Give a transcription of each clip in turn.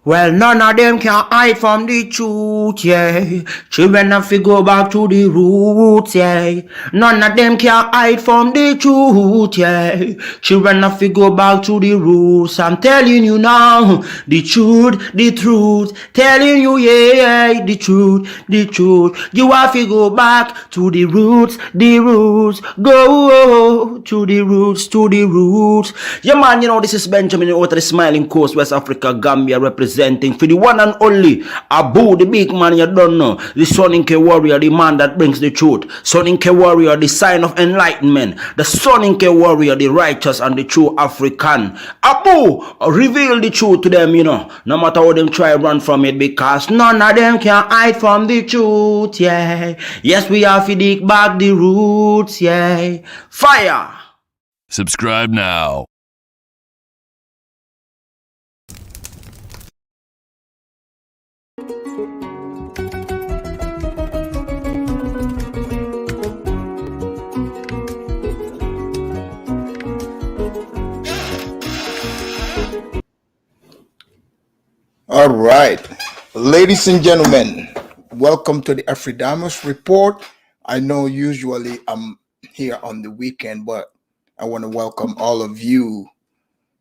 Well, none of them can hide from the truth, yeah. Children have to go back to the roots, yeah. None of them can hide from the truth, yeah. Children have to go back to the roots. I'm telling you now, the truth, the truth. Telling you, yeah, the truth, the truth. You have to go back to the roots, the roots. Go to the roots, to the roots. Yeah, man, this is Benjamin out of the Smiling Coast, West Africa, Gambia, representing for the one and only Abu, the big man you don't know, the Soninke warrior, the man that brings the truth, Soninke warrior, the sign of enlightenment, the Soninke warrior, the righteous and the true African. Abu, reveal the truth to them, no matter how them try run from it, because none of them can hide from the truth, yeah. Yes, we have to dig back the roots, yeah. Fire! Subscribe now. All right, ladies and gentlemen, welcome to the Afridamus Report. I know usually I'm here on the weekend, but I want to welcome all of you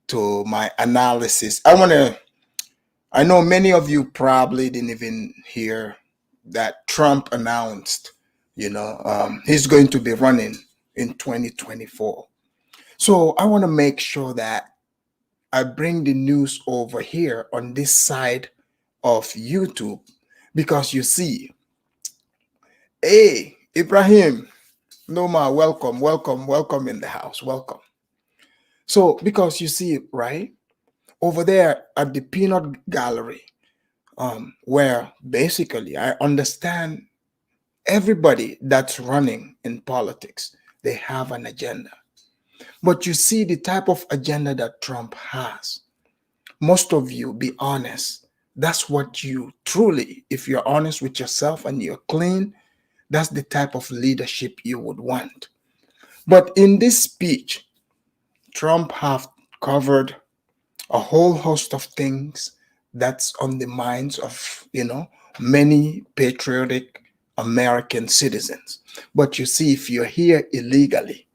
to my analysis. I know many of you probably didn't even hear that Trump announced, he's going to be running in 2024. So I want to make sure that I bring the news over here on this side of YouTube, because you see, hey, Ibrahim, Noma, welcome in the house, welcome. So, because you see, right, over there at the peanut gallery, where basically I understand everybody that's running in politics, they have an agenda. But you see the type of agenda that Trump has. Most of you, be honest, that's what you truly, if you're honest with yourself and you're clean, that's the type of leadership you would want. But in this speech, Trump have covered a whole host of things that's on the minds of, many patriotic American citizens. But you see, if you're here illegally,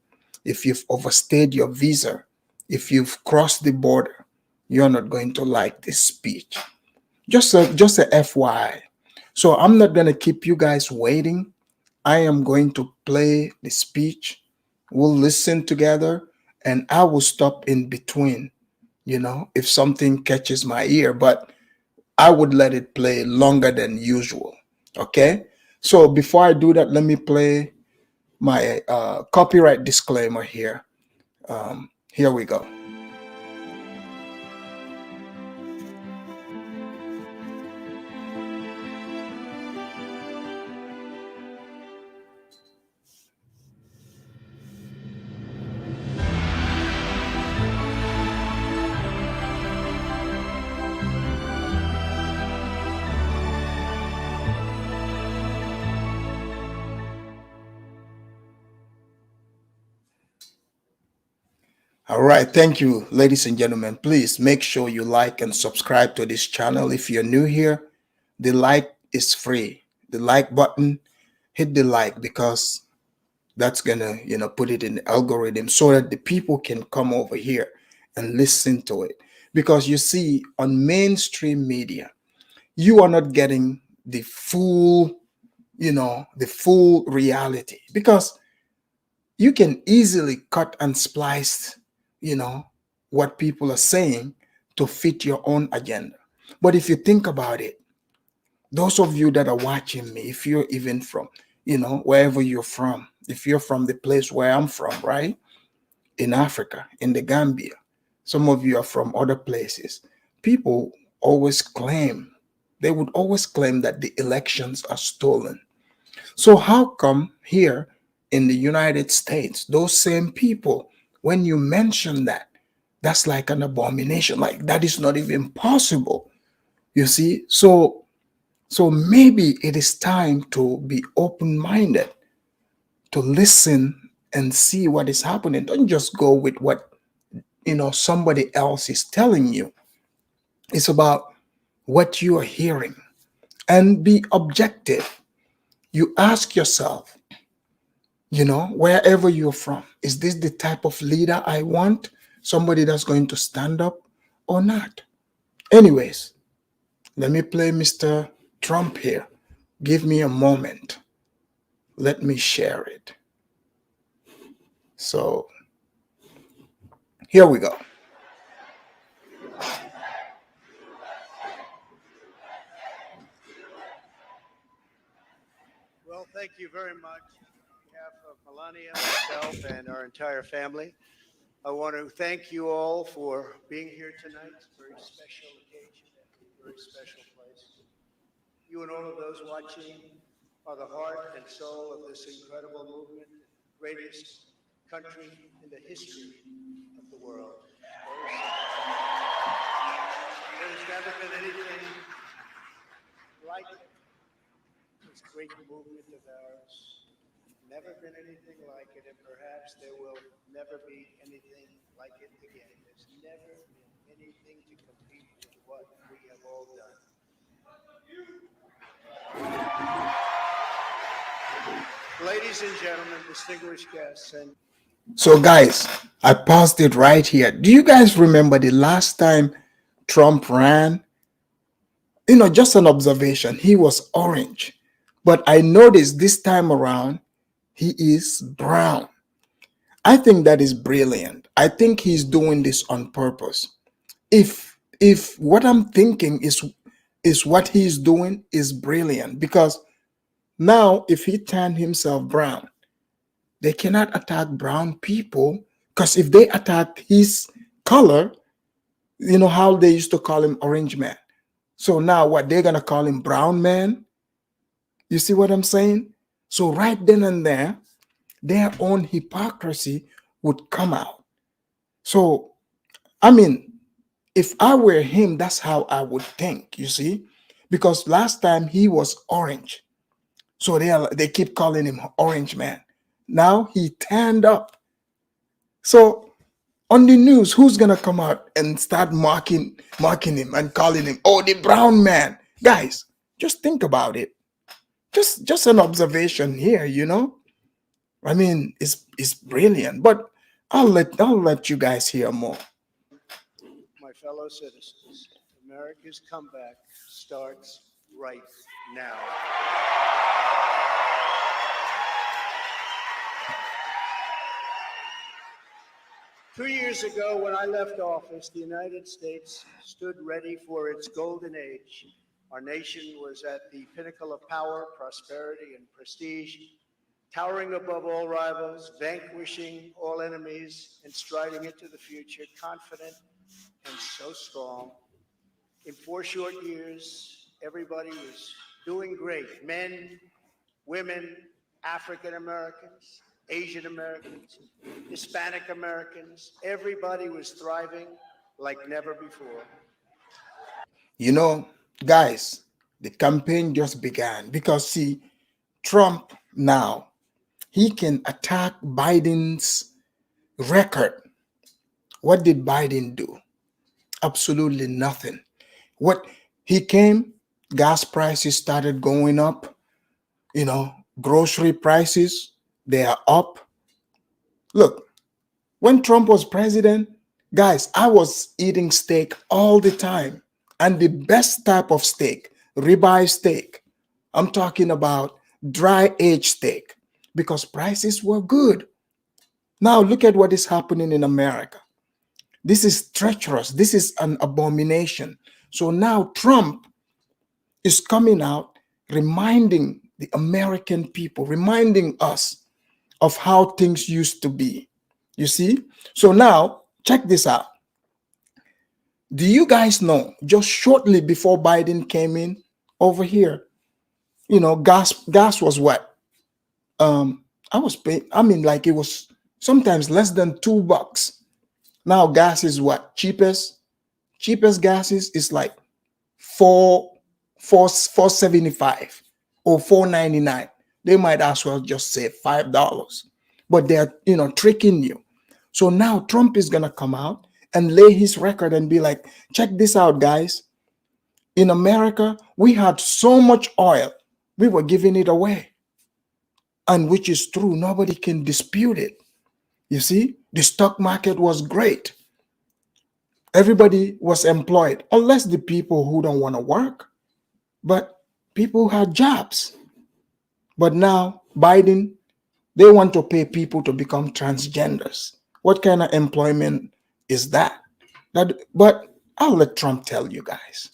if you've overstayed your visa, if you've crossed the border, you're not going to like this speech. Just a FYI. So I'm not going to keep you guys waiting. I am going to play the speech. We'll listen together and I will stop in between, if something catches my ear, but I would let it play longer than usual. Okay. So before I do that, let me play my copyright disclaimer here. Here we go. All right, thank you, ladies and gentlemen. Please make sure you like and subscribe to this channel. If you're new here, the like is free. The like button, hit the like, because that's gonna, put it in the algorithm so that the people can come over here and listen to it. Because you see, on mainstream media, you are not getting the full, the full reality, because you can easily cut and splice what people are saying to fit your own agenda. But if you think about it, those of you that are watching me, if you're even from, wherever you're from, if you're from the place where I'm from, right? In Africa, in the Gambia, some of you are from other places. People always claim, they would always claim that the elections are stolen. So how come here in the United States, those same people, when you mention that, that's like an abomination, like that is not even possible, you see? So maybe it is time to be open-minded, to listen and see what is happening. Don't just go with what, somebody else is telling you. It's about what you are hearing and be objective. You ask yourself, wherever you're from, is this the type of leader I want? Somebody that's going to stand up or not? Anyways, let me play Mr. Trump here. Give me a moment. Let me share it. So here we go. Well, thank you very much. On behalf of Melania, myself, and our entire family, I want to thank you all for being here tonight. It's a very special occasion at a very special place. You and all of those watching are the heart and soul of this incredible movement, the greatest country in the history of the world. Very simple. There's never been anything like it. This great movement of ours. Never been anything like it, and perhaps there will never be anything like it again. There's never been anything to compete with what we have all done. Ladies and gentlemen, distinguished guests, and So, guys, I paused it right here. Do you guys remember the last time Trump ran? Just an observation. He was orange. But I noticed this time around, he is brown. I think that is brilliant. I think he's doing this on purpose. If what I'm thinking is what he's doing is brilliant, because now if he turned himself brown, they cannot attack brown people, because if they attack his color, how they used to call him orange man. So now what, they're gonna call him brown man? You see what I'm saying? So right then and there, their own hypocrisy would come out. So I mean, if I were him, that's how I would think, you see? Because last time he was orange. So they keep calling him orange man. Now he turned up. So on the news, who's gonna come out and start mocking him and calling him, oh, the brown man? Guys, just think about it. Just an observation here, I mean, it's brilliant. But I'll let you guys hear more. my fellow citizens, America's comeback starts right now. 2 years ago, when I left office, the United States stood ready for its golden age. Our nation was at the pinnacle of power, prosperity, and prestige, towering above all rivals, vanquishing all enemies, and striding into the future, confident and so strong. In 4 short years, everybody was doing great. Men, women, African Americans, Asian Americans, Hispanic Americans, everybody was thriving like never before. You know, guys, the campaign just began, because see, Trump now, he can attack Biden's record. What did Biden do? Absolutely nothing. What he came, gas prices started going up, grocery prices, they are up. Look, when Trump was president, guys, I was eating steak all the time, and the best type of steak, ribeye steak. I'm talking about dry aged steak, because prices were good. Now look at what is happening in America. This is treacherous. This is an abomination. So now Trump is coming out, reminding the American people, reminding us of how things used to be. You see? So now, check this out. Do you guys know, just shortly before Biden came in over here, gas was what? I was paying, I mean, like, it was sometimes less than $2. Now gas is what? Cheapest gas is like 4.75 or 4.99. They might as well just say $5. But they're tricking you. So now Trump is gonna come out and lay his record and be like, check this out, guys. In America, we had so much oil, we were giving it away. And which is true, nobody can dispute it. You see, the stock market was great. Everybody was employed, unless the people who don't want to work. But people had jobs. But now, Biden, they want to pay people to become transgenders. What kind of employment is that? But I'll let Trump tell you guys.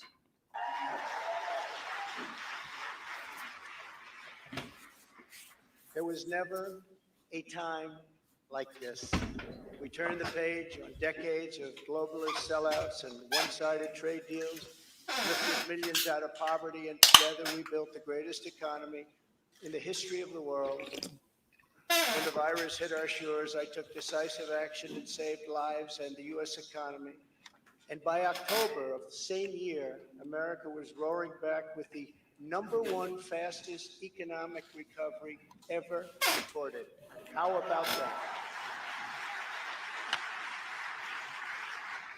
There was never a time like this. We turned the page on decades of globalist sellouts and one-sided trade deals, lifted millions out of poverty, and together we built the greatest economy in the history of the world. When the virus hit our shores, I took decisive action and saved lives and the U.S. economy. And by October of the same year, America was roaring back with the #1 fastest economic recovery ever recorded. How about that?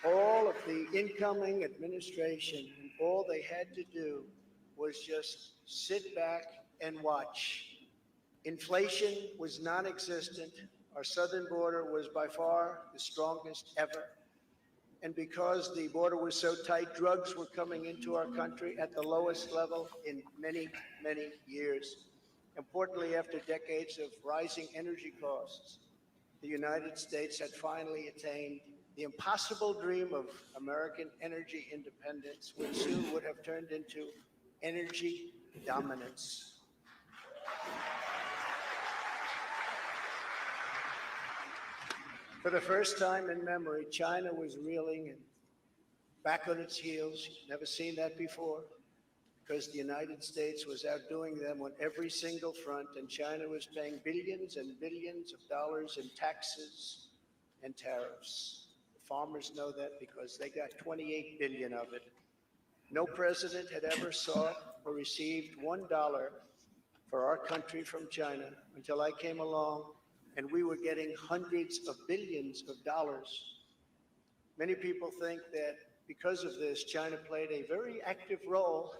All of the incoming administration, all they had to do was just sit back and watch. Inflation was non-existent. Our southern border was by far the strongest ever. And because the border was so tight, drugs were coming into our country at the lowest level in many, many years. Importantly, after decades of rising energy costs, the United States had finally attained the impossible dream of American energy independence, which soon would have turned into energy dominance. For the first time in memory, China was reeling and back on its heels. Never seen that before, because the United States was outdoing them on every single front, and China was paying billions and billions of dollars in taxes and tariffs. The farmers know that because they got 28 billion of it. No president had ever sought or received $1 for our country from China until I came along, and we were getting hundreds of billions of dollars. Many people think that because of this, China played a very active role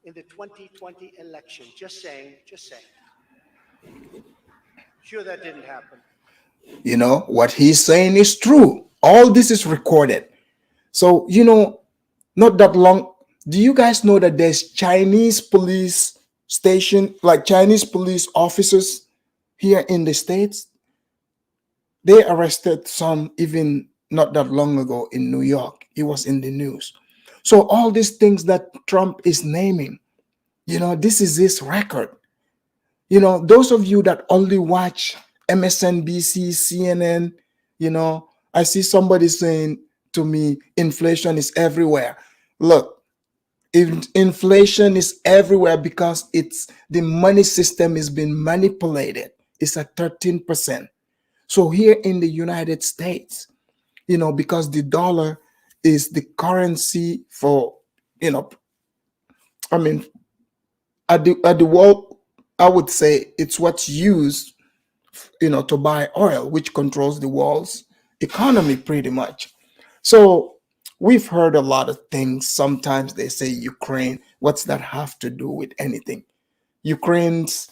in the 2020 election. Just saying, just saying. Sure, that didn't happen. You know, what he's saying is true. All this is recorded. So, not that long. Do you guys know that there's Chinese police station, like Chinese police officers here in the States? They arrested some even not that long ago in New York. It was in the news. So all these things that Trump is naming, this is his record. Those of you that only watch MSNBC, CNN, I see somebody saying to me, inflation is everywhere. Look, inflation is everywhere because the money system is being manipulated. It's at 13%. So here in the United States, because the dollar is the currency for, I mean, at the world, I would say it's what's used, to buy oil, which controls the world's economy pretty much. So we've heard a lot of things. Sometimes they say Ukraine. What's that have to do with anything? Ukraine's,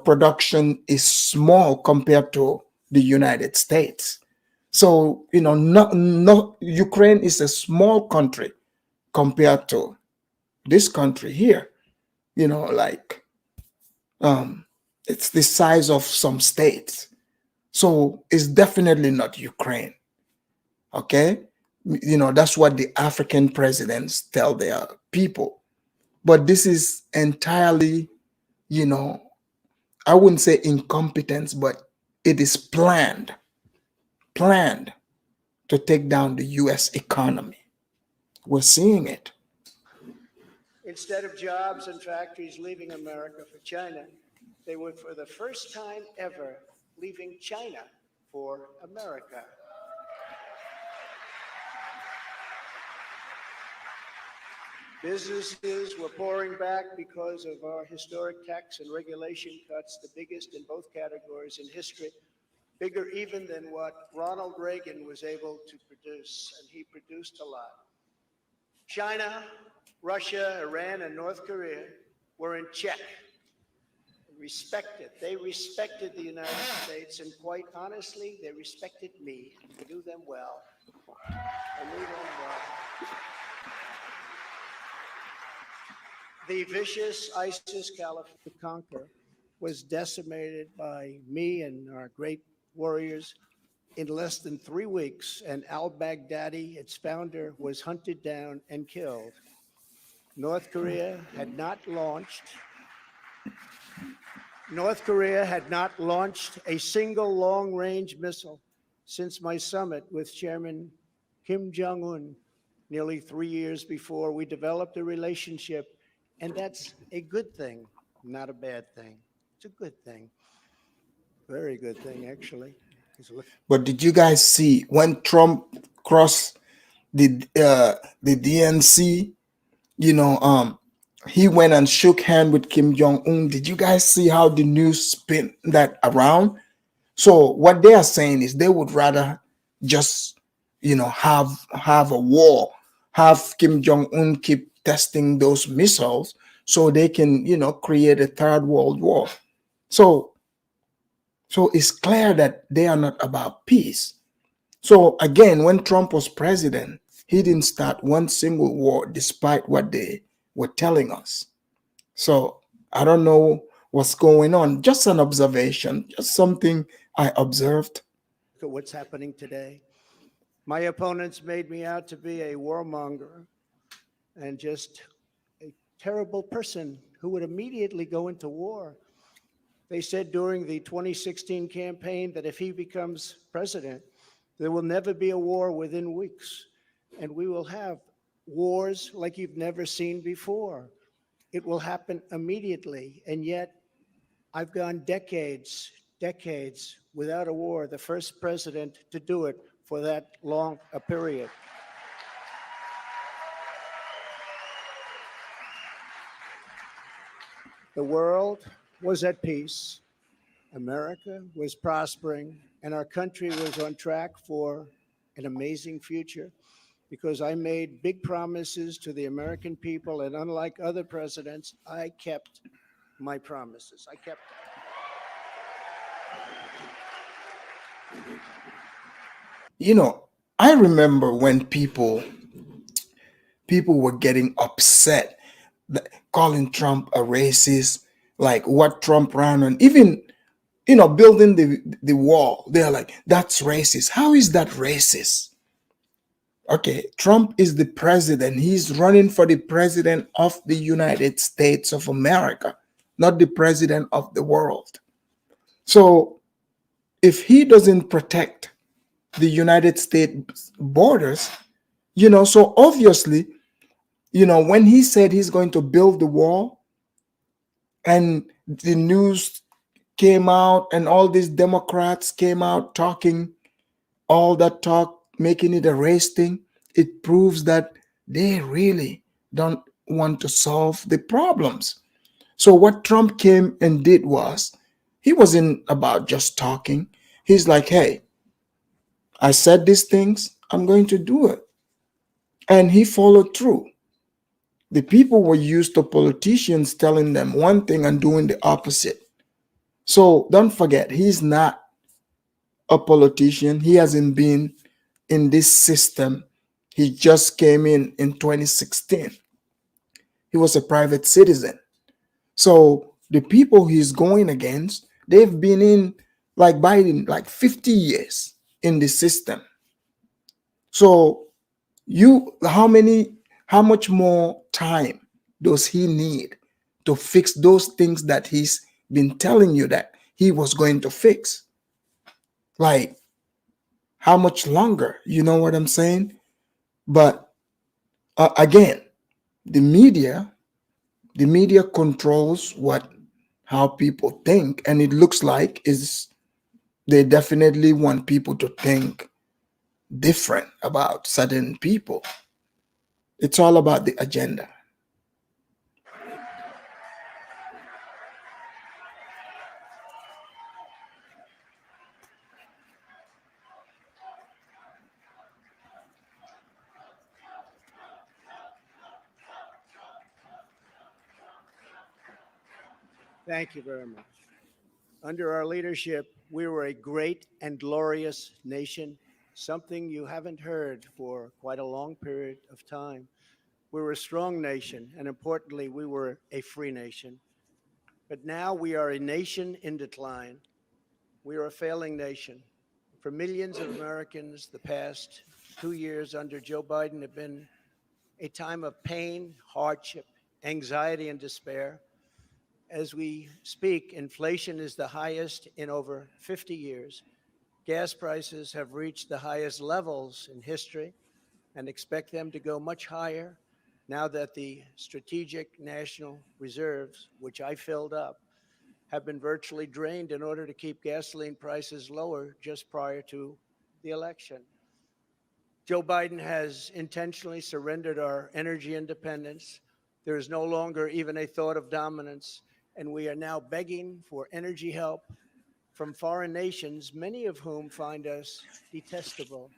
production is small compared to the United States. So, no, Ukraine is a small country compared to this country here. Like it's the size of some states. So it's definitely not Ukraine. Okay? That's what the African presidents tell their people. But this is entirely, I wouldn't say incompetence, but it is planned to take down the US economy. We're seeing it. Instead of jobs and factories leaving America for China, they were, for the first time ever, leaving China for America. Businesses were pouring back because of our historic tax and regulation cuts, the biggest in both categories in history, bigger even than what Ronald Reagan was able to produce, and he produced a lot. China, Russia, Iran, and North Korea were in check, respected. They respected the United States, and quite honestly, they respected me. I knew them well. I knew them well. The vicious ISIS caliphate to conquer was decimated by me and our great warriors in less than 3 weeks, and al-Baghdadi, its founder, was hunted down and killed. North Korea had not launched a single long-range missile since my summit with Chairman Kim Jong-un nearly 3 years before. We developed a relationship, and that's a good thing, not a bad thing. It's a good thing. Very good thing, actually. But did you guys see when Trump crossed the DNC? You know, he went and shook hand with Kim Jong Un. Did you guys see how the news spin that around? So what they are saying is they would rather just, have a war, have Kim Jong Un keep testing those missiles so they can, create a third world war. So it's clear that they are not about peace. So again, when Trump was president, he didn't start one single war despite what they were telling us. So I don't know what's going on. Just an observation, just something I observed. Look at what's happening today. My opponents made me out to be a warmonger and just a terrible person who would immediately go into war. They said during the 2016 campaign that if he becomes president, there will never be a war within weeks, and we will have wars like you've never seen before. It will happen immediately, and yet I've gone decades without a war, the first president to do it for that long a period. The world was at peace, America was prospering, and our country was on track for an amazing future because I made big promises to the American people, and unlike other presidents, I kept my promises. I kept them. I remember when people were getting upset, calling Trump a racist, like what Trump ran on, even building the wall. They're like, that's racist. How is that racist? Okay, Trump is the president. He's running for the president of the United States of America, not the president of the world. So if he doesn't protect the United States borders, so obviously, when he said he's going to build the wall and the news came out and all these Democrats came out talking all that talk, making it a race thing, it proves that they really don't want to solve the problems. So what Trump came and did was, he wasn't about just talking. He's like, hey, I said these things, I'm going to do it. And he followed through. The people were used to politicians telling them one thing and doing the opposite. So don't forget, he's not a politician. He hasn't been in this system. He just came in 2016. He was a private citizen. So the people he's going against, they've been in, like Biden, like 50 years in the system. So how much more time does he need to fix those things that he's been telling you that he was going to fix? Like, how much longer? You know what I'm saying? But again, the media controls how people think, and it looks like is they definitely want people to think different about certain people. It's all about the agenda. Thank you very much. Under our leadership, we were a great and glorious nation, something you haven't heard for quite a long period of time. We were a strong nation, and importantly, we were a free nation. But now we are a nation in decline. We are a failing nation. For millions of Americans, the past 2 years under Joe Biden have been a time of pain, hardship, anxiety, and despair. As we speak, inflation is the highest in over 50 years. Gas prices have reached the highest levels in history and expect them to go much higher now that the strategic national reserves, which I filled up, have been virtually drained in order to keep gasoline prices lower just prior to the election. Joe Biden has intentionally surrendered our energy independence. There is no longer even a thought of dominance, and we are now begging for energy help from foreign nations, many of whom find us detestable.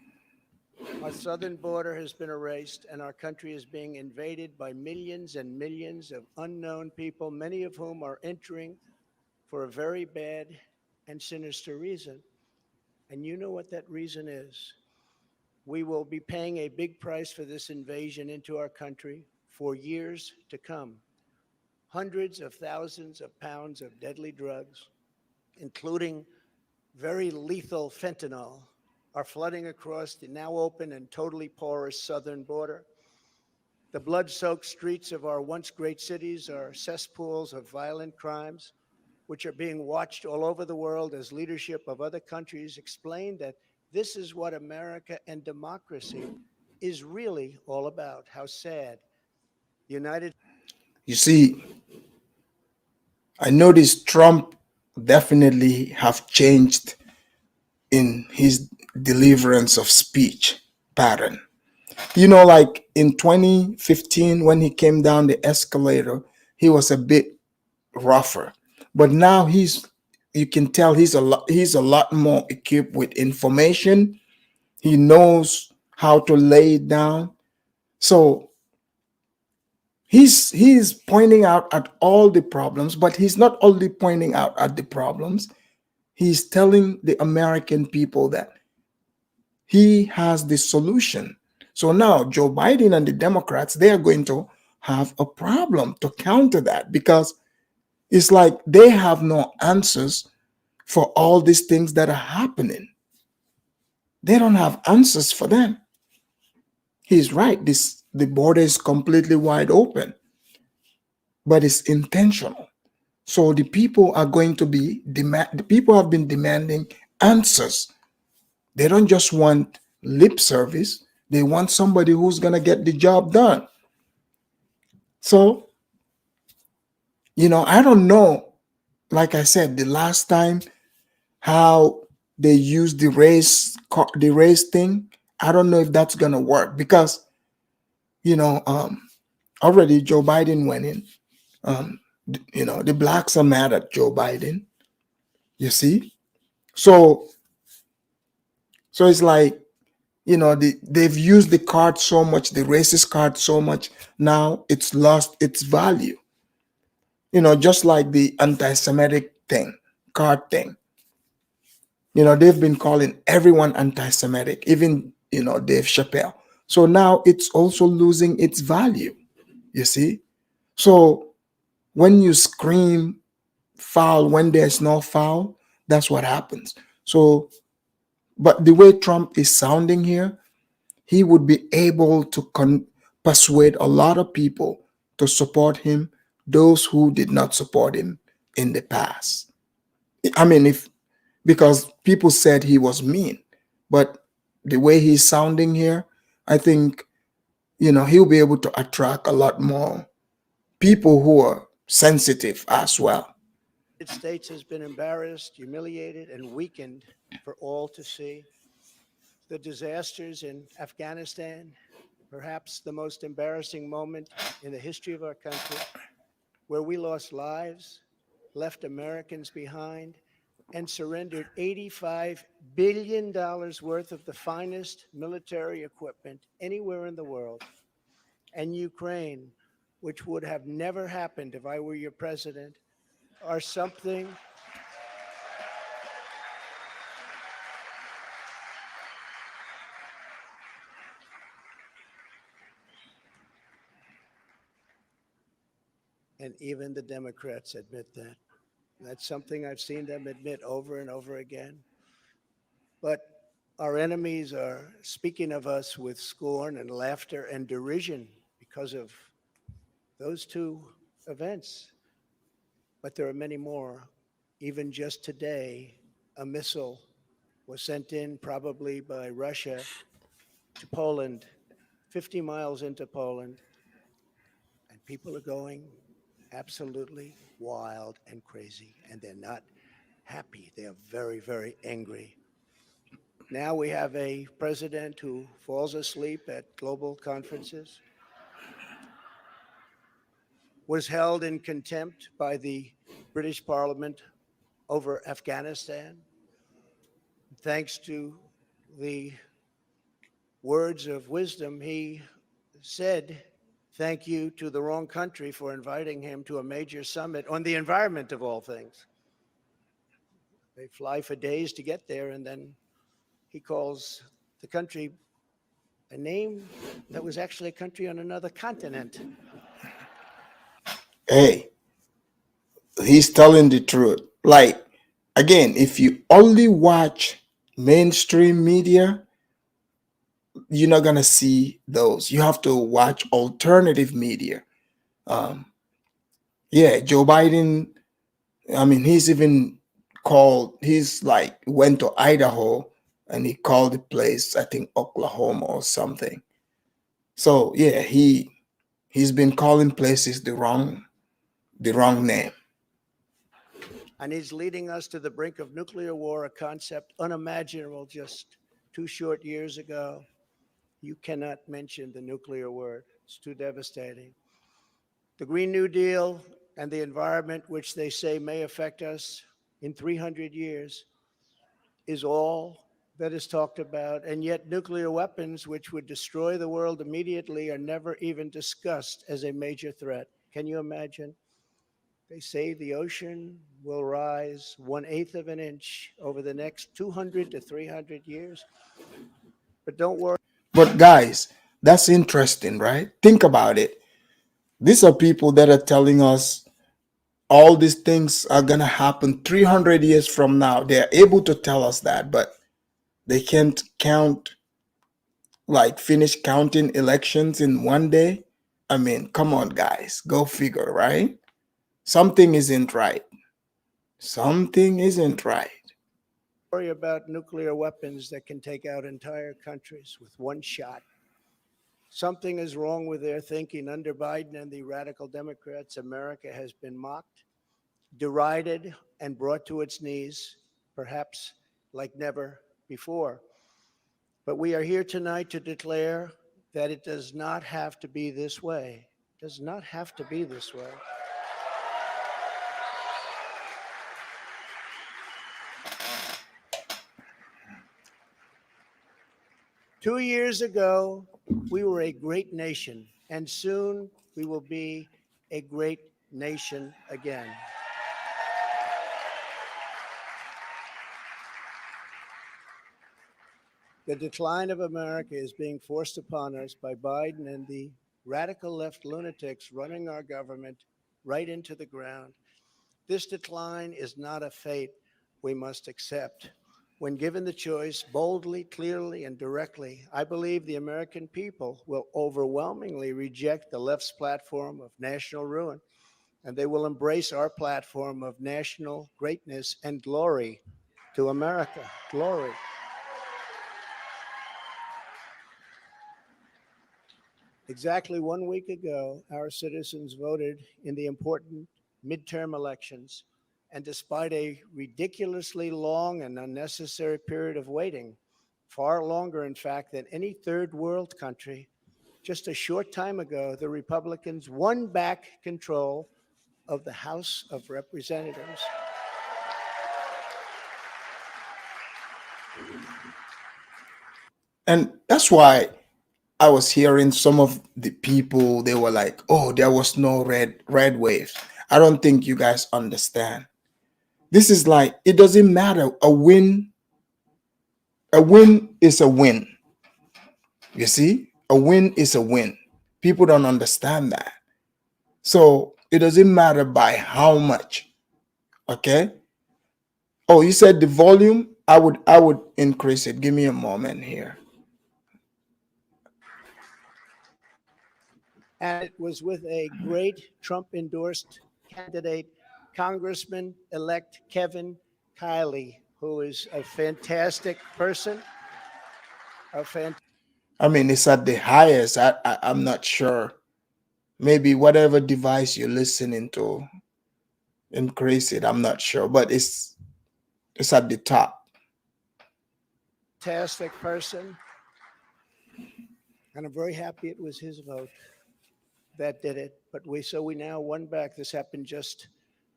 Our southern border has been erased, and our country is being invaded by millions and millions of unknown people, many of whom are entering for a very bad and sinister reason. And you know what that reason is. We will be paying a big price for this invasion into our country for years to come. Hundreds of thousands of pounds of deadly drugs, including very lethal fentanyl, are flooding across the now open and totally porous southern border. The blood soaked streets of our once great cities are cesspools of violent crimes, which are being watched all over the world as leadership of other countries explain that this is what America and democracy is really all about. How sad. The United You see, I noticed Trump definitely have changed in his deliverance of speech pattern. You know, like in 2015 when he came down the escalator, he was a bit rougher. But now you can tell he's a lot more equipped with information. He knows how to lay it down. So he's pointing out at all the problems, but he's not only pointing out at the problems, he's telling the American people that he has the solution. So now Joe Biden and the Democrats, they are going to have a problem to counter that because it's like they have no answers for all these things that are happening. They don't have answers for them. He's right. The border is completely wide open, but it's intentional. So the people are going to be the people have been demanding answers. They don't just want lip service. They want somebody who's going to get the job done. So, I don't know, like I said, the last time how they used the race thing. I don't know if that's going to work because, you know, um, already Joe Biden went in. The blacks are mad at Joe Biden, you see? So, it's like, they've used the card so much, the racist card so much, now it's lost its value. Just like the anti-Semitic thing, card thing. They've been calling everyone anti-Semitic, even, Dave Chappelle. So now it's also losing its value, you see? So when you scream foul when there's no foul, that's what happens. So, but the way Trump is sounding here, he would be able to persuade a lot of people to support him, those who did not support him in the past. I mean, because people said he was mean, but the way he's sounding here, I think, he'll be able to attract a lot more people who are sensitive as well. States has been embarrassed, humiliated, and weakened for all to see. The disasters in Afghanistan, perhaps the most embarrassing moment in the history of our country, where we lost lives, left Americans behind, and surrendered $85 billion worth of the finest military equipment anywhere in the world. And Ukraine, which would have never happened if I were your president, are something and even the Democrats admit that. That's something I've seen them admit over and over again. But our enemies are speaking of us with scorn and laughter and derision because of those two events. But there are many more. Even just today, a missile was sent in, probably by Russia, to Poland, 50 miles into Poland, and people are going absolutely wild and crazy, and they're not happy. They are very, very angry. Now we have a president who falls asleep at global conferences, was held in contempt by the British Parliament over Afghanistan. Thanks to the words of wisdom, he said thank you to the wrong country for inviting him to a major summit on the environment of all things. They fly for days to get there, and then he calls the country a name that was actually a country on another continent. Hey, he's telling the truth. Like, again, if you only watch mainstream media, you're not gonna see those. You have to watch alternative media. Um, yeah, Joe Biden. I mean, he's like went to Idaho and he called the place, I think Oklahoma or something. So yeah, he's been calling places the wrong name. And he's leading us to the brink of nuclear war, a concept unimaginable just 2 short years ago. You cannot mention the nuclear word, it's too devastating. The Green New Deal and the environment, which they say may affect us in 300 years, is all that is talked about. And yet, nuclear weapons, which would destroy the world immediately, are never even discussed as a major threat. Can you imagine? They say the ocean will rise 1/8 of an inch over the next 200 to 300 years. But don't worry. But guys, that's interesting, right? Think about it. These are people that are telling us all these things are gonna happen 300 years from now. They're able to tell us that, but they can't finish counting elections in one day. I mean, come on, guys, go figure, right? Something isn't right. Something isn't right. Worry about nuclear weapons that can take out entire countries with one shot. Something is wrong with their thinking. Under Biden and the radical Democrats, America has been mocked, derided, and brought to its knees, perhaps like never before. But we are here tonight to declare that it does not have to be this way. It does not have to be this way. 2 years ago, we were a great nation, and soon we will be a great nation again. The decline of America is being forced upon us by Biden and the radical left lunatics running our government right into the ground. This decline is not a fate we must accept. When given the choice, boldly, clearly, and directly, I believe the American people will overwhelmingly reject the left's platform of national ruin, and they will embrace our platform of national greatness and glory to America. Glory. Exactly 1 week ago, our citizens voted in the important midterm elections. And despite a ridiculously long and unnecessary period of waiting, far longer, in fact, than any third world country, just a short time ago, the Republicans won back control of the House of Representatives. And that's why I was hearing some of the people, they were like, oh, there was no red waves. I don't think you guys understand. This is like, it doesn't matter. A win is a win. You see? A win is a win. People don't understand that. So it doesn't matter by how much. Okay? Oh, you said the volume? I would increase it. Give me a moment here. And it was with a great Trump endorsed candidate, Congressman elect Kevin Kiley, who is a fantastic person. I mean, it's at the highest. I'm not sure. Maybe whatever device you're listening to, increase it. I'm not sure, but it's at the top. Fantastic person. And I'm very happy it was his vote that did it. But we now won back. This happened just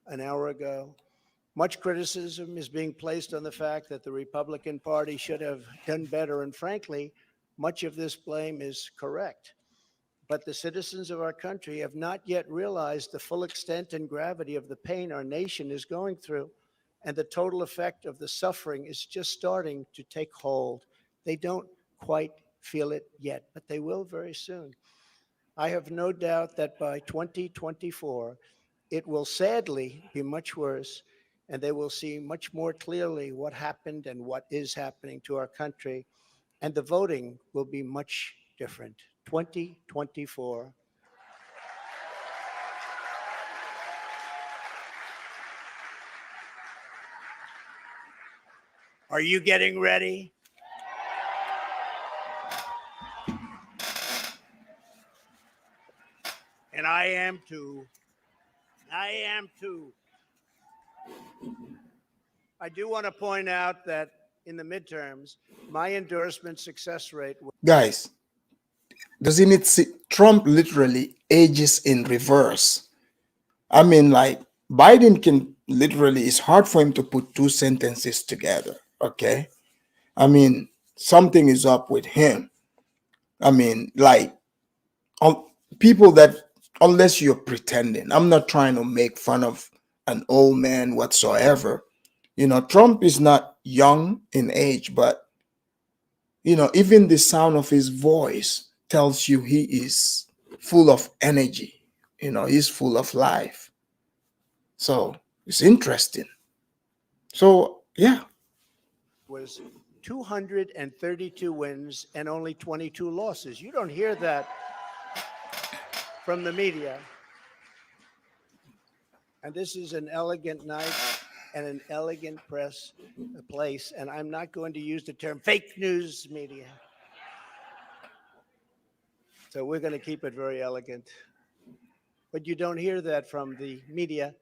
an hour ago. Much criticism is being placed on the fact that the Republican Party should have done better. And frankly, much of this blame is correct. But the citizens of our country have not yet realized the full extent and gravity of the pain our nation is going through. And the total effect of the suffering is just starting to take hold. They don't quite feel it yet, but they will very soon. I have no doubt that by 2024, it will sadly be much worse, and they will see much more clearly what happened and what is happening to our country, and the voting will be much different. 2024. Are you getting ready? And I am too. I am too. I do want to point out that in the midterms, my endorsement success rate was. Guys, doesn't it see Trump literally ages in reverse? I mean, like, Biden can literally, it's hard for him to put two sentences together. Okay. I mean, something is up with him. I mean, like, people that, unless you're pretending, I'm not trying to make fun of an old man whatsoever. You know, Trump is not young in age, but, you know, even the sound of his voice tells you he is full of energy. You know, he's full of life. So it's interesting. So, yeah. Was 232 wins and only 22 losses. You don't hear that from the media. And this is an elegant night and an elegant place. And I'm not going to use the term fake news media. So we're going to keep it very elegant. But you don't hear that from the media.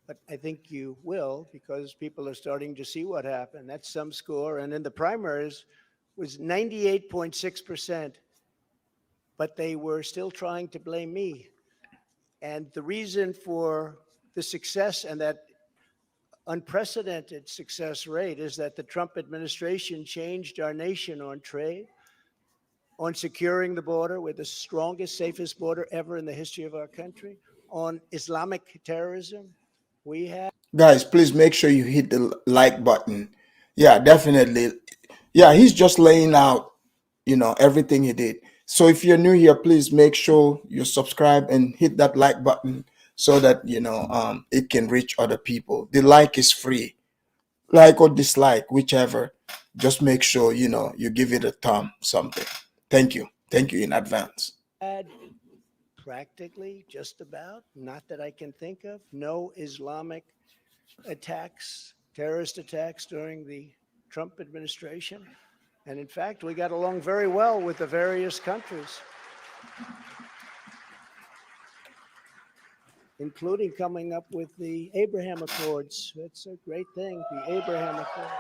But I think you will, because people are starting to see what happened. That's some score. And in the primaries was 98.6%. But they were still trying to blame me. And the reason for the success and that unprecedented success rate is that the Trump administration changed our nation on trade, on securing the border. We're the strongest, safest border ever in the history of our country. On Islamic terrorism, we have. Guys, please make sure you hit the like button. Yeah, definitely. Yeah, he's just laying out, you know, everything he did. So if you're new here, please make sure you subscribe and hit that like button so that, you know, it can reach other people. The like is free. Like or dislike, whichever. Just make sure, you know, you give it a thumb, something. Thank you. Thank you in advance. Had practically just about, not that I can think of, no Islamic attacks, terrorist attacks during the Trump administration. And in fact, we got along very well with the various countries, including coming up with the Abraham Accords. That's a great thing, the Abraham Accords.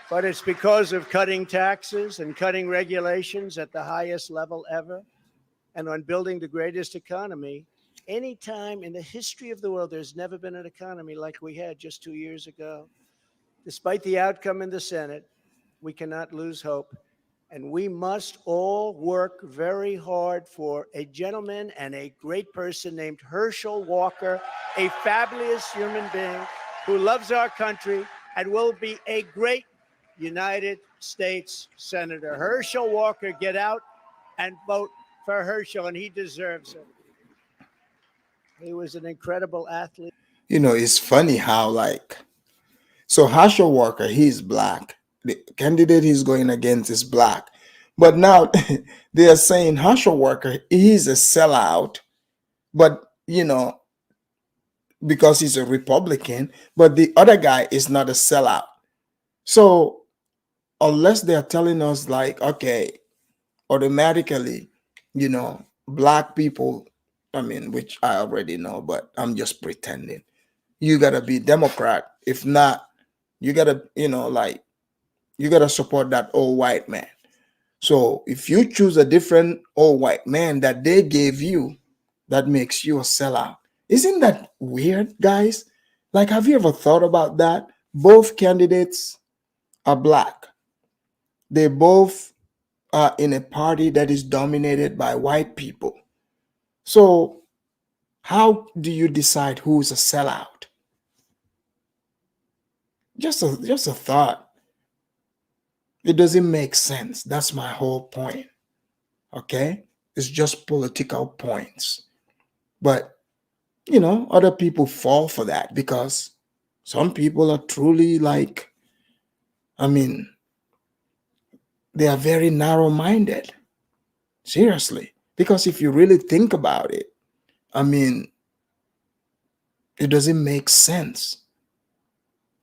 But it's because of cutting taxes and cutting regulations at the highest level ever, and on building the greatest economy. Any time in the history of the world, there's never been an economy like we had just 2 years ago. Despite the outcome in the Senate, we cannot lose hope. And we must all work very hard for a gentleman and a great person named Herschel Walker, a fabulous human being who loves our country and will be a great United States Senator. Herschel Walker, get out and vote for Herschel, and he deserves it. He was an incredible athlete. It's funny how, like, so Herschel Walker, he's black. The candidate he's going against is black. But now they are saying Herschel Walker, he's a sellout, but, because he's a Republican, but the other guy is not a sellout. So unless they're telling us, like, okay, automatically, black people, I mean, which I already know, but I'm just pretending. You gotta be Democrat. If not, you gotta, like, you gotta support that old white man. So if you choose a different old white man that they gave you, that makes you a sellout. Isn't that weird, guys? Like, have you ever thought about that? Both candidates are black. They both are in a party that is dominated by white people. So how do you decide who's a sellout? Just a thought. It doesn't make sense. That's my whole point. Okay? It's just political points. But, other people fall for that because some people are truly, like, I mean, they are very narrow minded. Seriously. Because if you really think about it, I mean, it doesn't make sense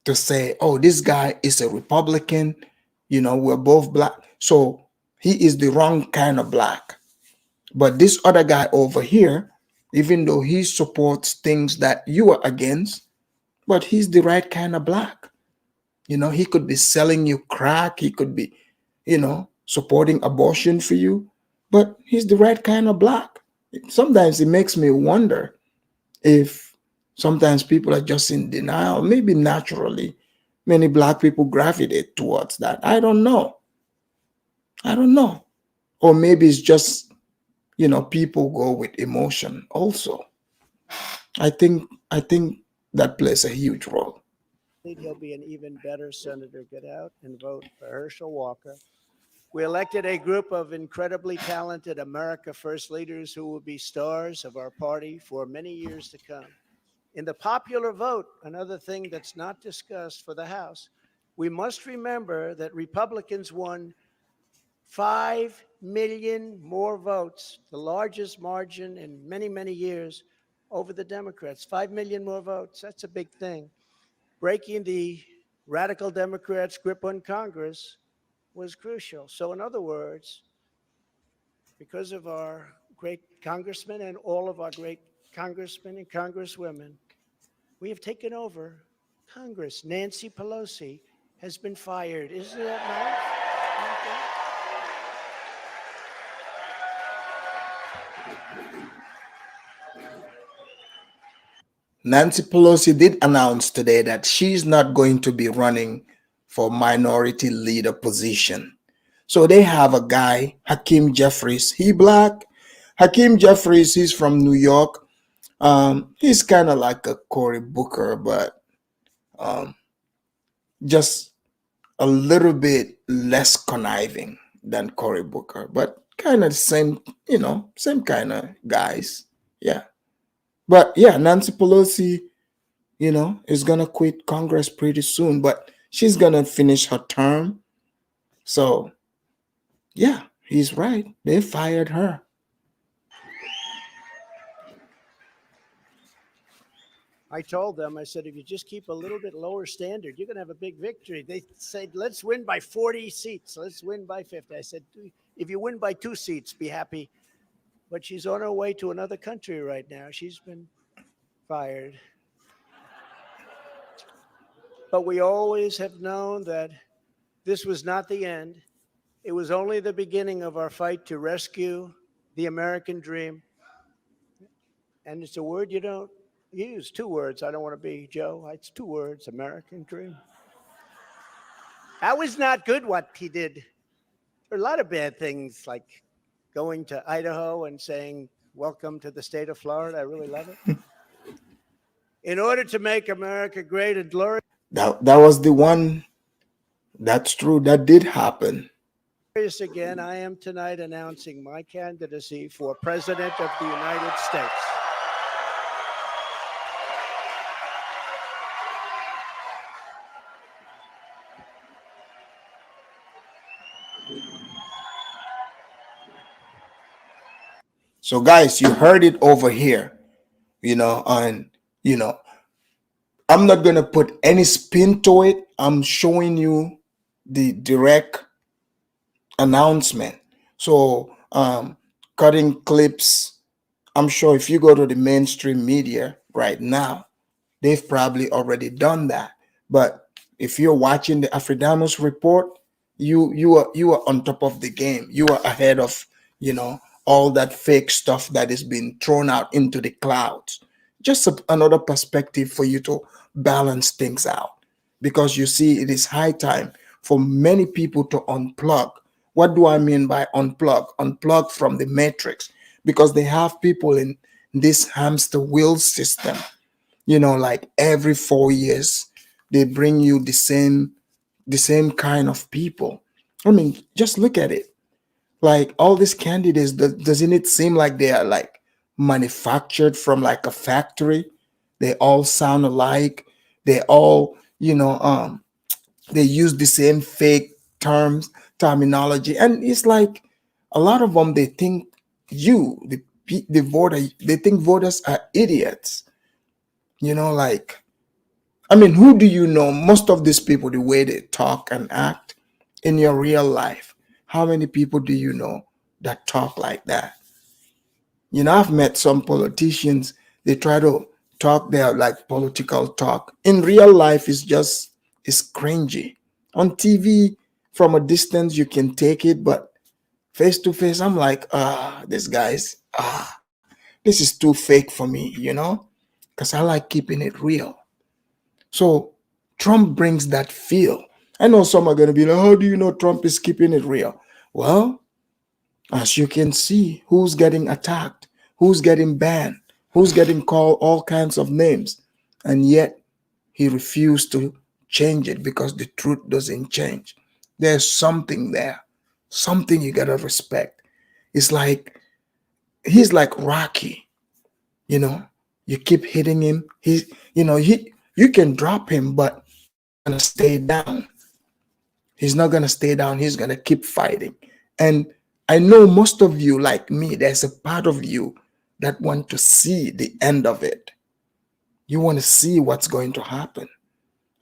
to say, oh, this guy is a Republican, we're both black. So he is the wrong kind of black. But this other guy over here, even though he supports things that you are against, but he's the right kind of black. He could be selling you crack. He could be, supporting abortion for you, but he's the right kind of black. Sometimes it makes me wonder if sometimes people are just in denial. Maybe naturally, many black people gravitate towards that. I don't know. Or maybe it's just, people go with emotion also. I think that plays a huge role. He'll be an even better senator. Get out and vote for Herschel Walker. We elected a group of incredibly talented America First leaders who will be stars of our party for many years to come. In the popular vote, another thing that's not discussed for the House, we must remember that Republicans won 5 million more votes, the largest margin in many, many years over the Democrats. 5 million more votes. That's a big thing. Breaking the radical Democrats' grip on Congress was crucial. So, in other words, because of our great congressmen and all of our great congressmen and congresswomen, we have taken over Congress. Nancy Pelosi has been fired. Isn't that nice? Nancy Pelosi did announce today that she's not going to be running for minority leader position. So they have a guy, Hakeem Jeffries. He black. Hakeem Jeffries, he's from New York. He's kind of like a Cory Booker, but just a little bit less conniving than Cory Booker, but kind of same, same kind of guys. Yeah. But yeah, Nancy Pelosi, is going to quit Congress pretty soon, but she's going to finish her term. So yeah, he's right. They fired her. I told them, I said, if you just keep a little bit lower standard, you're going to have a big victory. They said, let's win by 40 seats. Let's win by 50. I said, if you win by 2 seats, be happy. But she's on her way to another country right now. She's been fired. But we always have known that this was not the end. It was only the beginning of our fight to rescue the American dream. And it's a word you don't use, 2 words. I don't want to be Joe. It's 2 words, American dream. That was not good what he did. There are a lot of bad things like going to Idaho and saying, "Welcome to the state of Florida." I really love it. In order to make America great and glorious That was the one. That's true. That did happen. again, I am tonight announcing my candidacy for President of the United States. So, guys, you heard it over here, and you know, I'm not gonna put any spin to it. I'm showing you the direct announcement. So, cutting clips. I'm sure if you go to the mainstream media right now, they've probably already done that. But if you're watching the Afridamus report, you are on top of the game. You are ahead of all that fake stuff that is being thrown out into the clouds. Just another perspective for you to balance things out, because you see, it is high time for many people to unplug. What do I mean by unplug? Unplug from the matrix, because they have people in this hamster wheel system. Like every 4 years, they bring you the same kind of people. I mean, just look at it. Like all these candidates, doesn't it seem like they are like manufactured from like a factory? They all sound alike. They all, they use the same fake terminology, and it's like a lot of them, they think the voter, they think voters are idiots. Like, I mean, who do you know? Most of these people, the way they talk and act in your real life, how many people do you know that talk like that? I've met some politicians, they try to talk their like political talk. In real life, it's cringy. On TV, from a distance, you can take it, but face to face, I'm like, this is too fake for me, because I like keeping it real. So Trump brings that feel. I know some are going to be like, how do you know Trump is keeping it real? Well, as you can see, who's getting attacked, who's getting banned, who's getting called all kinds of names, and yet he refused to change it because the truth doesn't change. There's something there, something you gotta respect. It's like he's like Rocky, you know. You keep hitting him. You can drop him, but gonna stay down. He's not gonna stay down. He's gonna keep fighting. And I know most of you, like me, there's a part of you that want to see the end of it. You want to see what's going to happen.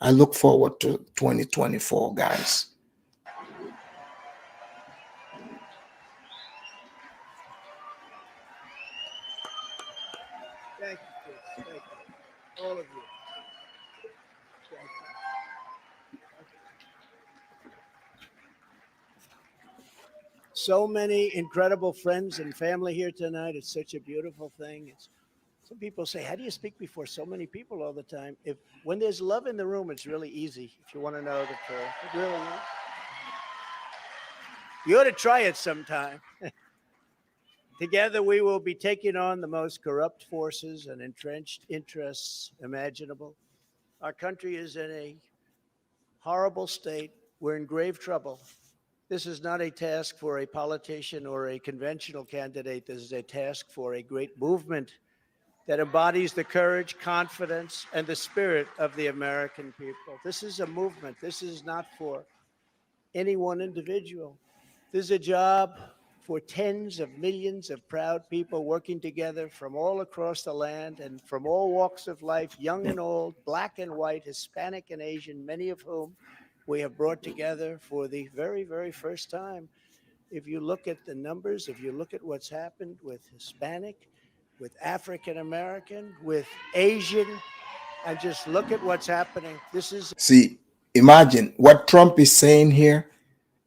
I look forward to 2024, guys. Thank you, kids. Thank you. All of you. Thank you. So many incredible friends and family here tonight. It's such a beautiful thing. Some people say, "How do you speak before so many people all the time?" If when there's love in the room, it's really easy. If you want to know the truth, it really is. You ought to try it sometime. Together, we will be taking on the most corrupt forces and entrenched interests imaginable. Our country is in a horrible state. We're in grave trouble. This is not a task for a politician or a conventional candidate. This is a task for a great movement that embodies the courage, confidence, and the spirit of the American people. This is a movement. This is not for any one individual. This is a job for tens of millions of proud people working together from all across the land and from all walks of life, young and old, black and white, Hispanic and Asian, many of whom we have brought together for the very, very first time. If you look at the numbers, if you look at what's happened with Hispanic, with African American, with Asian, and just look at what's happening. This is See, imagine what Trump is saying here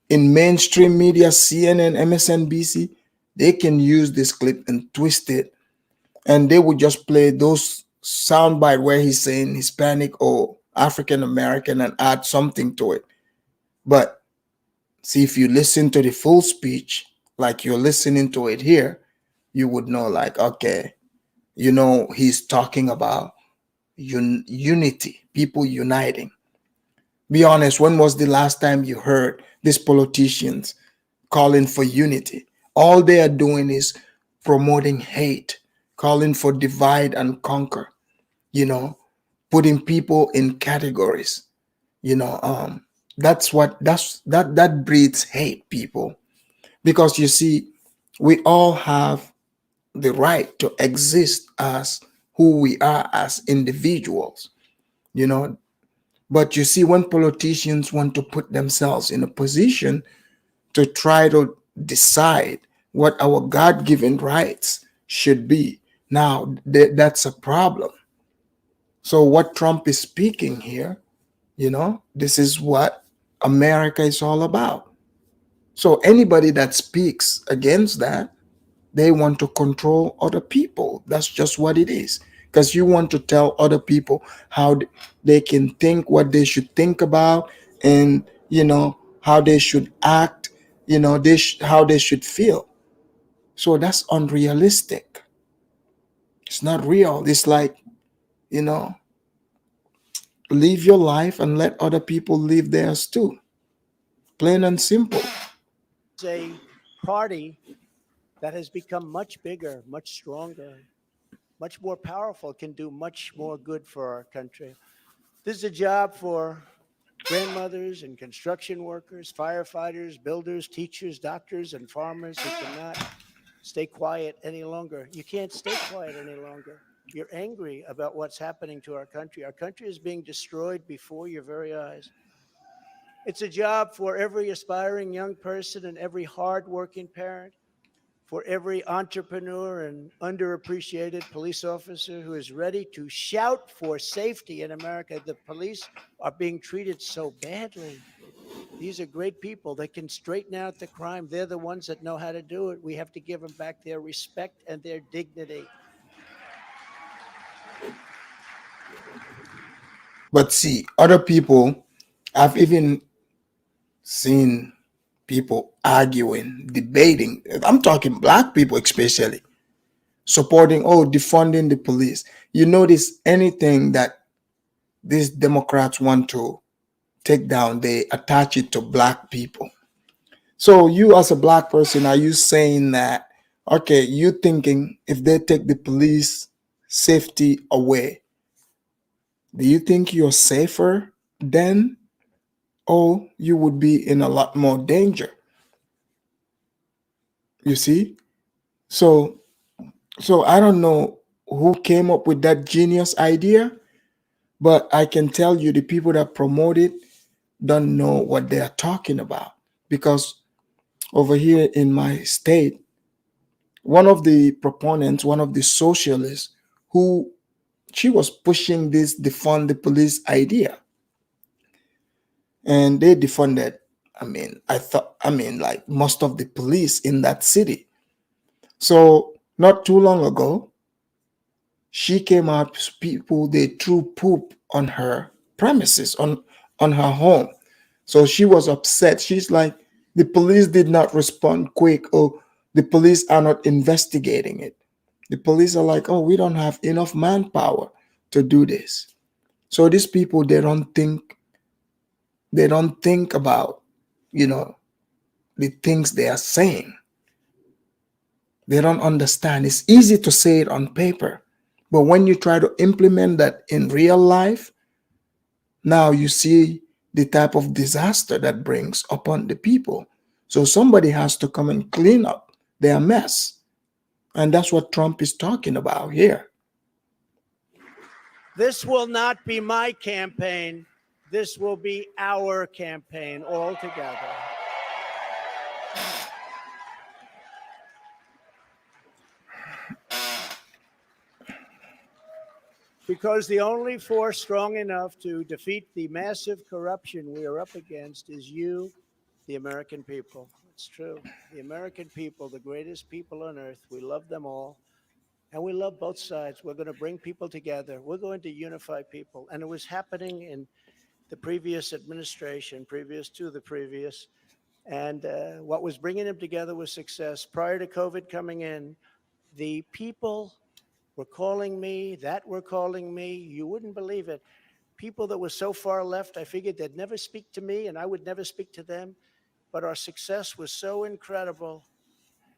in mainstream media, CNN, MSNBC. They can use this clip and twist it, and they would just play those soundbite where he's saying Hispanic or African American and add something to it. But See, if you listen to the full speech, like you're listening to it here, you would know, like, okay, he's talking about unity, people uniting. Be honest, when was the last time you heard these politicians calling for unity? All they are doing is promoting hate, calling for divide and conquer, you know, putting people in categories, you know, that breeds hate, people. Because you see, we all have the right to exist as who we are as individuals, you know. But you see, when politicians want to put themselves in a position to try to decide what our God given rights should be, now that's a problem. So, what Trump is speaking here, this is what America is all about. So, anybody that speaks against that, they want to control other people. That's just what it is. Because you want to tell other people how they can think, what they should think about, and how they should act. How they should feel. So that's unrealistic. It's not real. It's like, you know, live your life and let other people live theirs too. Plain and simple. It's a party that has become much bigger, much stronger, much more powerful, can do much more good for our country. This is a job for grandmothers and construction workers, firefighters, builders, teachers, doctors, and farmers who cannot stay quiet any longer. You can't stay quiet any longer. You're angry about what's happening to our country. Our country is being destroyed before your very eyes. It's a job for every aspiring young person and every hardworking parent, for every entrepreneur and underappreciated police officer who is ready to shout for safety in America. The police are being treated so badly. These are great people. They can straighten out the crime. They're the ones that know how to do it. We have to give them back their respect and their dignity. But see, other people, I've even seen people arguing, debating. I'm talking black people, especially supporting, defunding the police. You notice anything that these Democrats want to take down, they attach it to black people. So you as a black person, are you saying that, okay, you thinking if they take the police safety away, do you think you're safer then? Or you would be in a lot more danger? You see? So I don't know who came up with that genius idea, but I can tell you the people that promote it don't know what they are talking about. Because over here in my state, one of the proponents, one of the socialists, who she was pushing this defund the police idea, and they defunded. Like most of the police in that city. So not too long ago, she came out. People, they threw poop on her premises, on her home. So she was upset. She's like, the police did not respond quick, or the police are not investigating it. The police are like, oh, we don't have enough manpower to do this. So these people, they don't think about, you know, the things they are saying. They don't understand. It's easy to say it on paper, but when you try to implement that in real life, now you see the type of disaster that brings upon the people. So somebody has to come and clean up their mess. And that's what Trump is talking about here. This will not be my campaign. This will be our campaign all together. Because the only force strong enough to defeat the massive corruption we are up against is you, the American people. It's true. The American people, the greatest people on earth, we love them all. And we love both sides. We're going to bring people together. We're going to unify people. And it was happening in the previous administration, previous to the previous. And what was bringing them together was success. Prior to COVID coming in, the people were calling me, that were calling me. You wouldn't believe it. People that were so far left, I figured they'd never speak to me and I would never speak to them. But our success was so incredible,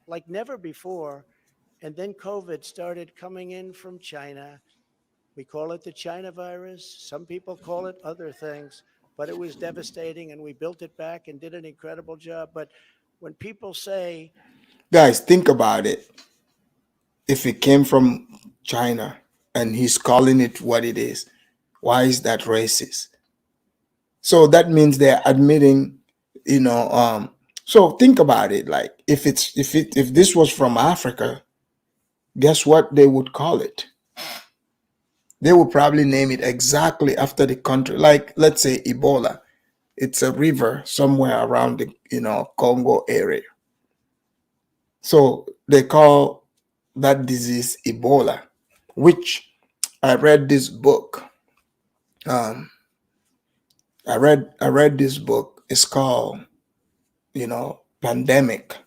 like never before. And then COVID started coming in from China. We call it the China virus. Some people call it other things, but it was devastating and we built it back and did an incredible job. But when people say, Guys, think about it. If it came from China and he's calling it what it is, why is that racist? So that means they're admitting, you know, so think about it. Like if this was from Africa, guess what they would call it? They would probably name it exactly after the country. Like let's say Ebola. It's a river somewhere around the Congo area. So they call that disease Ebola, which I read this book. Um, I read this book. It's called Pandemic.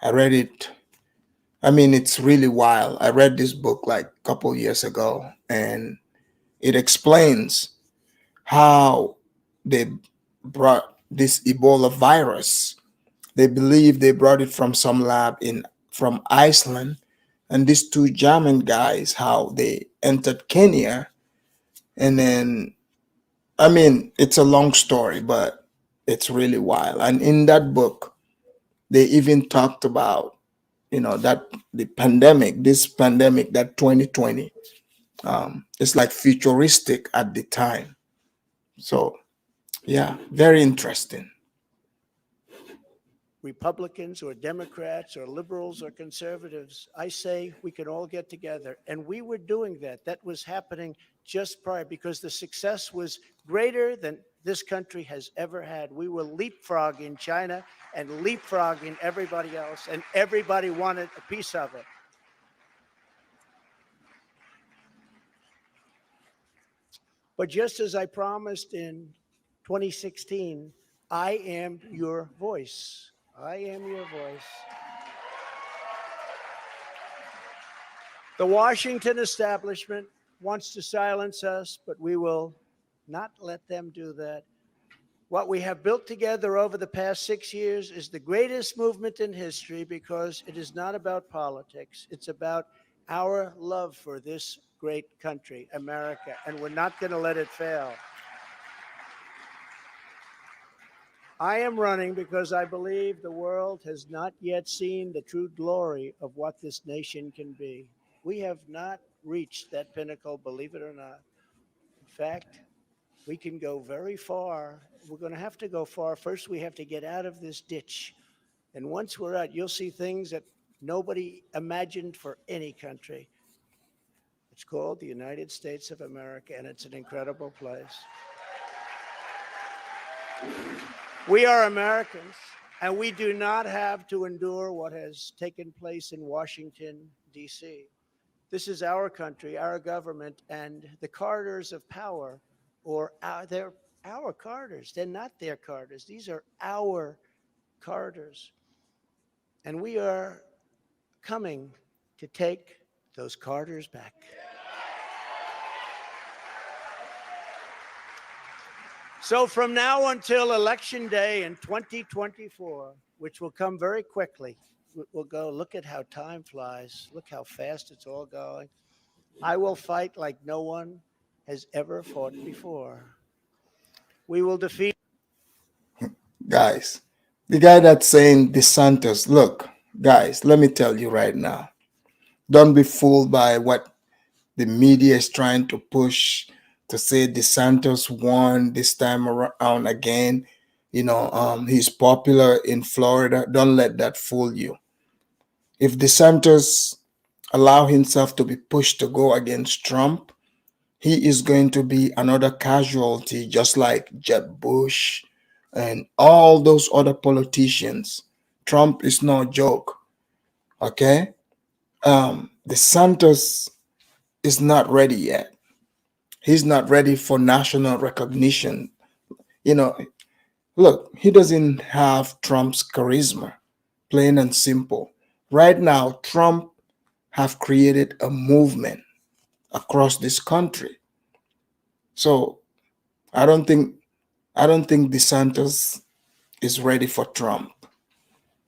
I read it. I mean, it's really wild. I read this book like a couple years ago, and it explains how they brought this Ebola virus. They believe they brought it from some lab in from Iceland, and these two German guys, how they entered Kenya, and then I mean, it's a long story, but it's really wild. And in that book, they even talked about that this pandemic, that 2020, it's like futuristic at the time. So yeah, very interesting. Republicans or Democrats or liberals or conservatives, I say we can all get together. And we were doing that. That was happening just prior because the success was greater than this country has ever had. We were leapfrogging China and leapfrogging everybody else, and everybody wanted a piece of it. But just as I promised in 2016, I am your voice. I am your voice. The Washington establishment wants to silence us, but we will not let them do that. What we have built together over the past 6 years is the greatest movement in history because it is not about politics. It's about our love for this great country, America, and we're not going to let it fail. I am running because I believe the world has not yet seen the true glory of what this nation can be. We have not reached that pinnacle, believe it or not. In fact, we can go very far. We're going to have to go far. First, we have to get out of this ditch. And once we're out, you'll see things that nobody imagined for any country. It's called the United States of America, and it's an incredible place. We are Americans, and we do not have to endure what has taken place in Washington, D.C. This is our country, our government, and the corridors of power, they're our corridors. They're not their corridors. These are our corridors. And we are coming to take those corridors back. So from now until Election Day in 2024, which will come very quickly, we'll go, look at how time flies. Look how fast it's all going. I will fight like no one has ever fought before. We will defeat. Guys, the guy that's saying DeSantis, look, guys, let me tell you right now, don't be fooled by what the media is trying to push to say DeSantis won this time around again. He's popular in Florida. Don't let that fool you. If DeSantis allow himself to be pushed to go against Trump, he is going to be another casualty, just like Jeb Bush and all those other politicians. Trump is no joke. Okay? DeSantis is not ready yet. He's not ready for national recognition. You know, Look, he doesn't have Trump's charisma, plain and simple. Right now, Trump have created a movement across this country. So I don't think I don't think DeSantis is ready for Trump.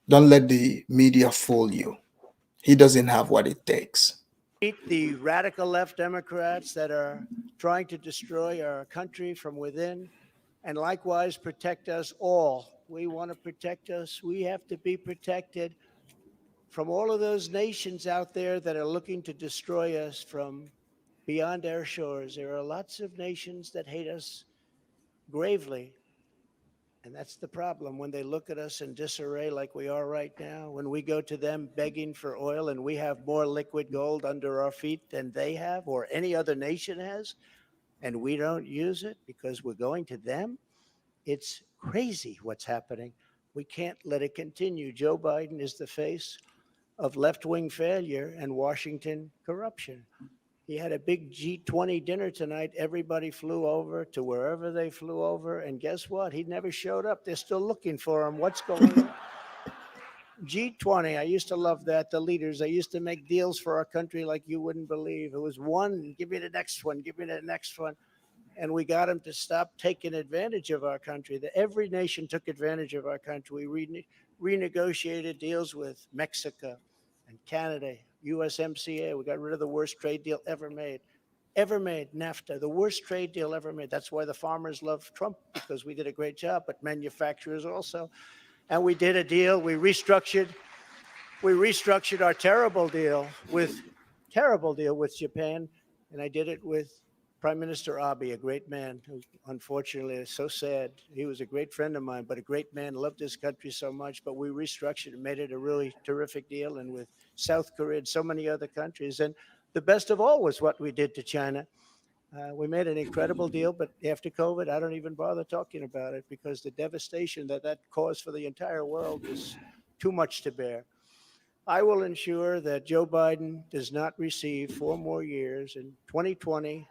Don't let the media fool you. He doesn't have what it takes. The radical left Democrats that are trying to destroy our country from within, and likewise protect us all. We want to protect us. We have to be protected from all of those nations out there that are looking to destroy us from beyond our shores. There are lots of nations that hate us gravely. And that's the problem when they look at us in disarray like we are right now, when we go to them begging for oil and we have more liquid gold under our feet than they have or any other nation has, and we don't use it because we're going to them. It's crazy what's happening. We can't let it continue. Joe Biden is the face of left wing failure and Washington corruption. He had a big G20 dinner tonight. Everybody flew over to wherever they flew over. And guess what? He never showed up. They're still looking for him. What's going on? G20, I used to love that. The leaders, they used to make deals for our country like you wouldn't believe. It was one, give me the next one, give me the next one. And we got them to stop taking advantage of our country. Every nation took advantage of our country. We renegotiated deals with Mexico and Canada, USMCA. We got rid of the worst trade deal ever made. Ever made, NAFTA, the worst trade deal ever made. That's why the farmers love Trump, because we did a great job, but manufacturers also. And we did a deal, we restructured our terrible deal with Japan. And I did it with Prime Minister Abe, a great man who unfortunately is so sad. He was a great friend of mine, but a great man, loved his country so much. But we restructured and made it a really terrific deal. And with South Korea and so many other countries. And the best of all was what we did to China. We made an incredible deal, but after COVID, I don't even bother talking about it because the devastation that caused for the entire world is too much to bear. I will ensure that Joe Biden does not receive 4 more years in 2020.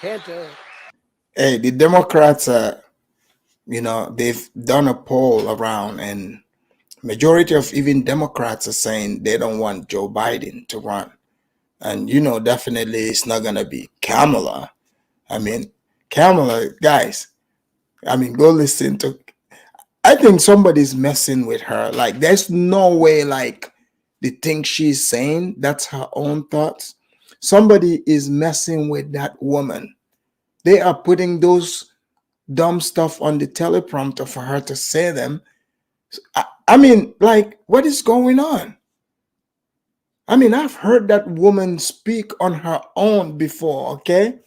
Can't do it. Hey, the Democrats, they've done a poll around, and majority of even Democrats are saying they don't want Joe Biden to run. And definitely it's not gonna be Kamala. I mean, Kamala, guys. I mean, go listen to. I think somebody's messing with her. Like, there's no way. Like, the thing she's saying, that's her own thoughts. Somebody is messing with that woman. They are putting those dumb stuff on the teleprompter for her to say them. I mean, like, what is going on? I mean, I've heard that woman speak on her own before, okay?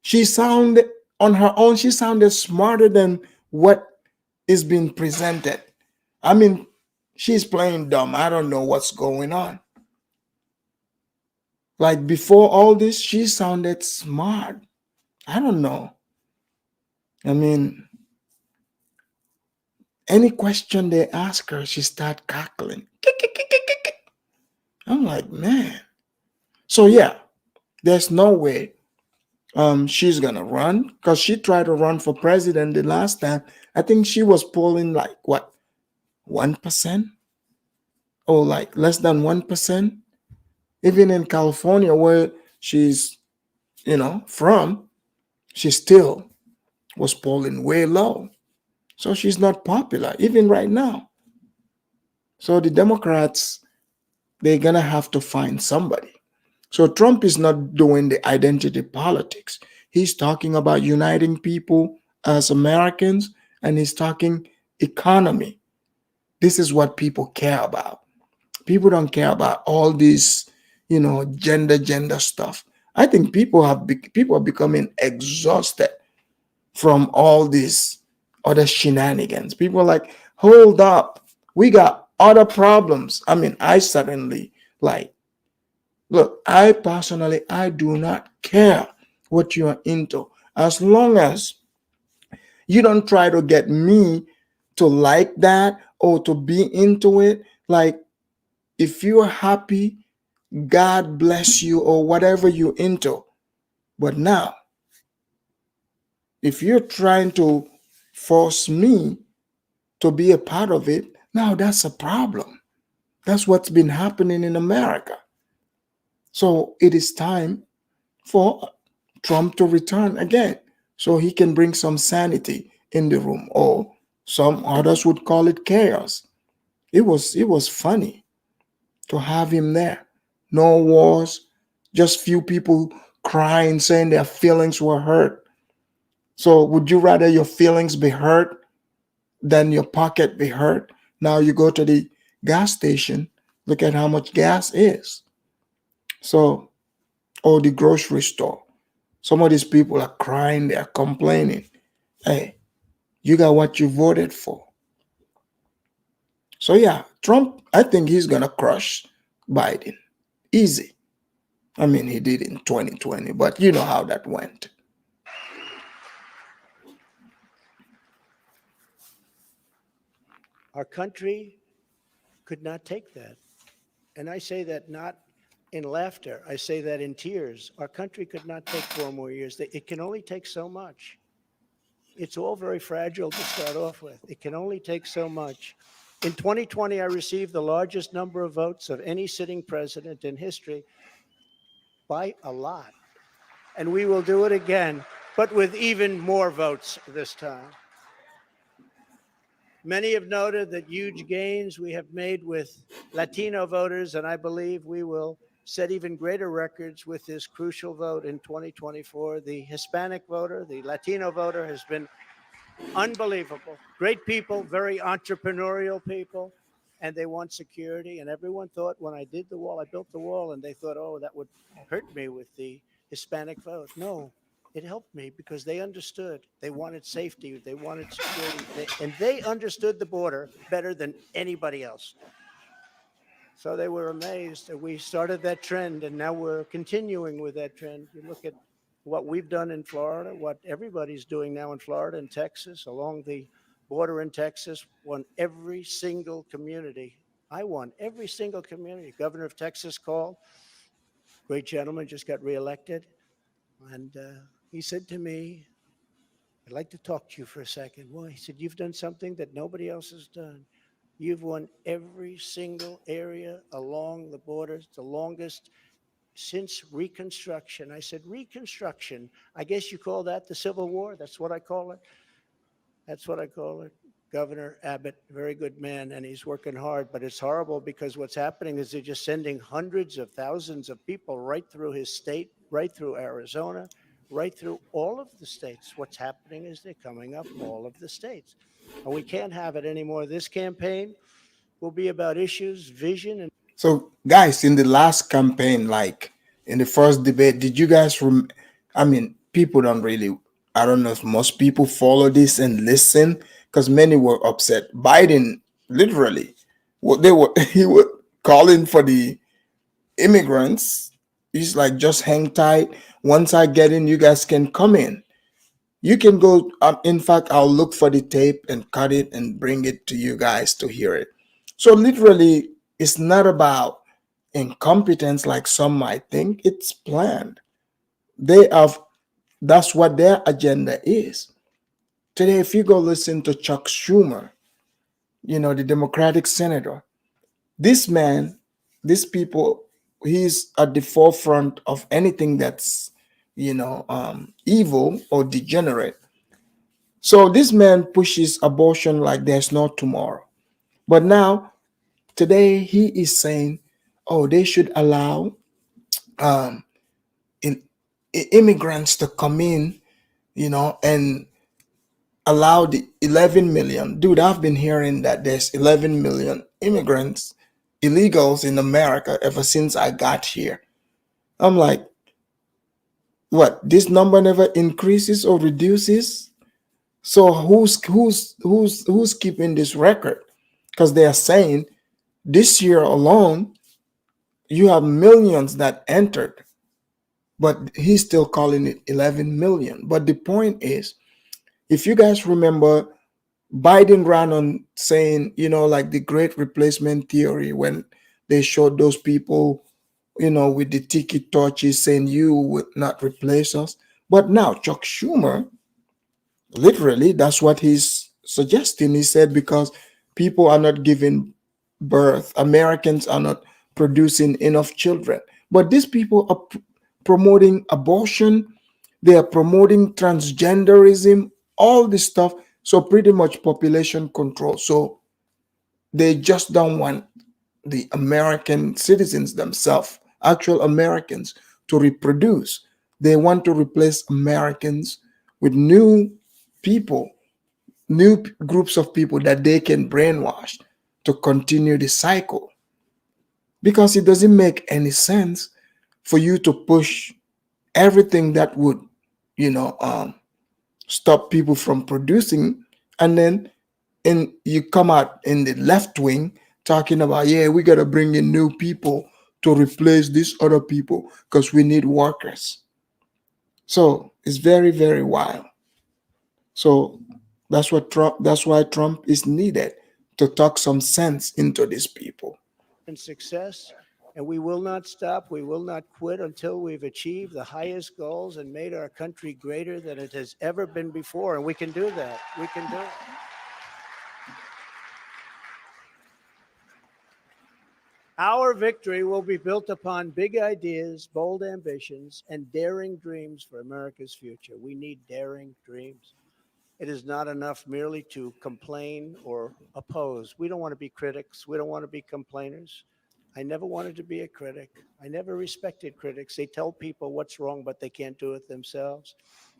She sounded on her own, she sounded smarter than what is being presented. I mean, she's playing dumb. I don't know what's going on. Like before all this, she sounded smart. I don't know. I mean, any question they ask her, she start cackling. I'm like, man. So yeah, there's no way she's gonna run because she tried to run for president the last time. I think she was polling like what 1% or like less than 1%. Even in California, where she's from, she still was polling way low. So she's not popular even right now. So the Democrats, they're gonna have to find somebody. So Trump is not doing the identity politics. He's talking about uniting people as Americans, and he's talking economy. This is what people care about. People don't care about all this, gender stuff. I think people are becoming exhausted from all these other shenanigans. People are like, hold up, we got other problems. I mean, I suddenly like, look, I personally, I do not care what you are into, as long as you don't try to get me to like that or to be into it. Like, if you're happy, God bless you, or whatever you're into. But now, If you're trying to force me to be a part of it, now that's a problem. That's what's been happening in America. So it is time for Trump to return again so he can bring some sanity in the room, or some others would call it chaos. It was funny to have him there. No wars, just few people crying, saying their feelings were hurt. So would you rather your feelings be hurt than your pocket be hurt? Now you go to the gas station, look at how much gas is. So, or the grocery store. Some of these people are crying, they are complaining. Hey, you got what you voted for. So yeah, Trump, I think he's gonna crush Biden. Easy. I mean, he did in 2020, but you know how that went. Our country could not take that. And I say that not in laughter, I say that in tears. Our country could not take 4 more years. It can only take so much. It's all very fragile to start off with. It can only take so much. In 2020, I received the largest number of votes of any sitting president in history by a lot. And we will do it again, but with even more votes this time. Many have noted that huge gains we have made with Latino voters, and I believe we will set even greater records with this crucial vote in 2024. The Hispanic voter, the Latino voter has been unbelievable. Great people, very entrepreneurial people, and they want security. And everyone thought when I did the wall, I built the wall, and they thought, oh, that would hurt me with the Hispanic vote. No, it helped me because they understood. They wanted safety. They wanted security. And they understood the border better than anybody else. So they were amazed that we started that trend, and now we're continuing with that trend. You look at what we've done in Florida, what everybody's doing now in Florida and Texas, along the border in Texas, won every single community. I won every single community. Governor of Texas called. Great gentleman, just got reelected. And he said to me, I'd like to talk to you for a second. Well, he said, you've done something that nobody else has done. You've won every single area along the borders, the longest since Reconstruction. I said, Reconstruction? I guess you call that the Civil War? That's what I call it. That's what I call it. Governor Abbott, very good man, and he's working hard, but it's horrible because what's happening is they're just sending hundreds of thousands of people right through his state, right through Arizona, right through all of the states. What's happening is they're coming up all of the states. And we can't have it anymore. This campaign will be about issues, vision, and So, guys, in the last campaign, like in the first debate, did you guys? I mean, people don't really. I don't know if most people follow this and listen because many were upset. Biden, literally, what they were, he was calling for the immigrants. He's like, just hang tight. Once I get in, you guys can come in. You can go. In fact, I'll look for the tape and cut it and bring it to you guys to hear it. So literally, it's not about incompetence like some might think. It's planned. They have. That's what their agenda is. Today, if you go listen to Chuck Schumer, the Democratic senator, this man, these people, he's at the forefront of anything that's, evil or degenerate. So this man pushes abortion like there's no tomorrow. But now, today, he is saying, oh, they should allow um, in, immigrants to come in, and allow the 11 million. Dude, I've been hearing that there's 11 million immigrants, illegals in America ever since I got here. I'm like, what? This number never increases or reduces? So who's keeping this record? Because they are saying this year alone, you have millions that entered, but he's still calling it 11 million. But the point is, if you guys remember, Biden ran on saying, like the great replacement theory when they showed those people, with the tiki torches saying you would not replace us. But now Chuck Schumer Literally, that's what he's suggesting. He said because people are not giving birth, Americans are not producing enough children. But these people are promoting abortion, they are promoting transgenderism, all this stuff. So, pretty much population control. So, they just don't want the American citizens themselves, actual Americans, to reproduce. They want to replace Americans with new people, new groups of people that they can brainwash to continue the cycle. Because it doesn't make any sense for you to push everything that would, you know, stop people from producing, and then you come out in the left wing talking about, yeah, we got to bring in new people to replace these other people because we need workers. So it's very, very wild. So that's why Trump is needed to talk some sense into these people. and success. And we will not stop. We will not quit until we've achieved the highest goals and made our country greater than it has ever been before. And we can do that. We can do it. Our victory will be built upon big ideas, bold ambitions, and daring dreams for America's future. We need daring dreams. It is not enough merely to complain or oppose. We don't want to be critics. We don't want to be complainers. I never wanted to be a critic. I never respected critics. They tell people what's wrong, but they can't do it themselves.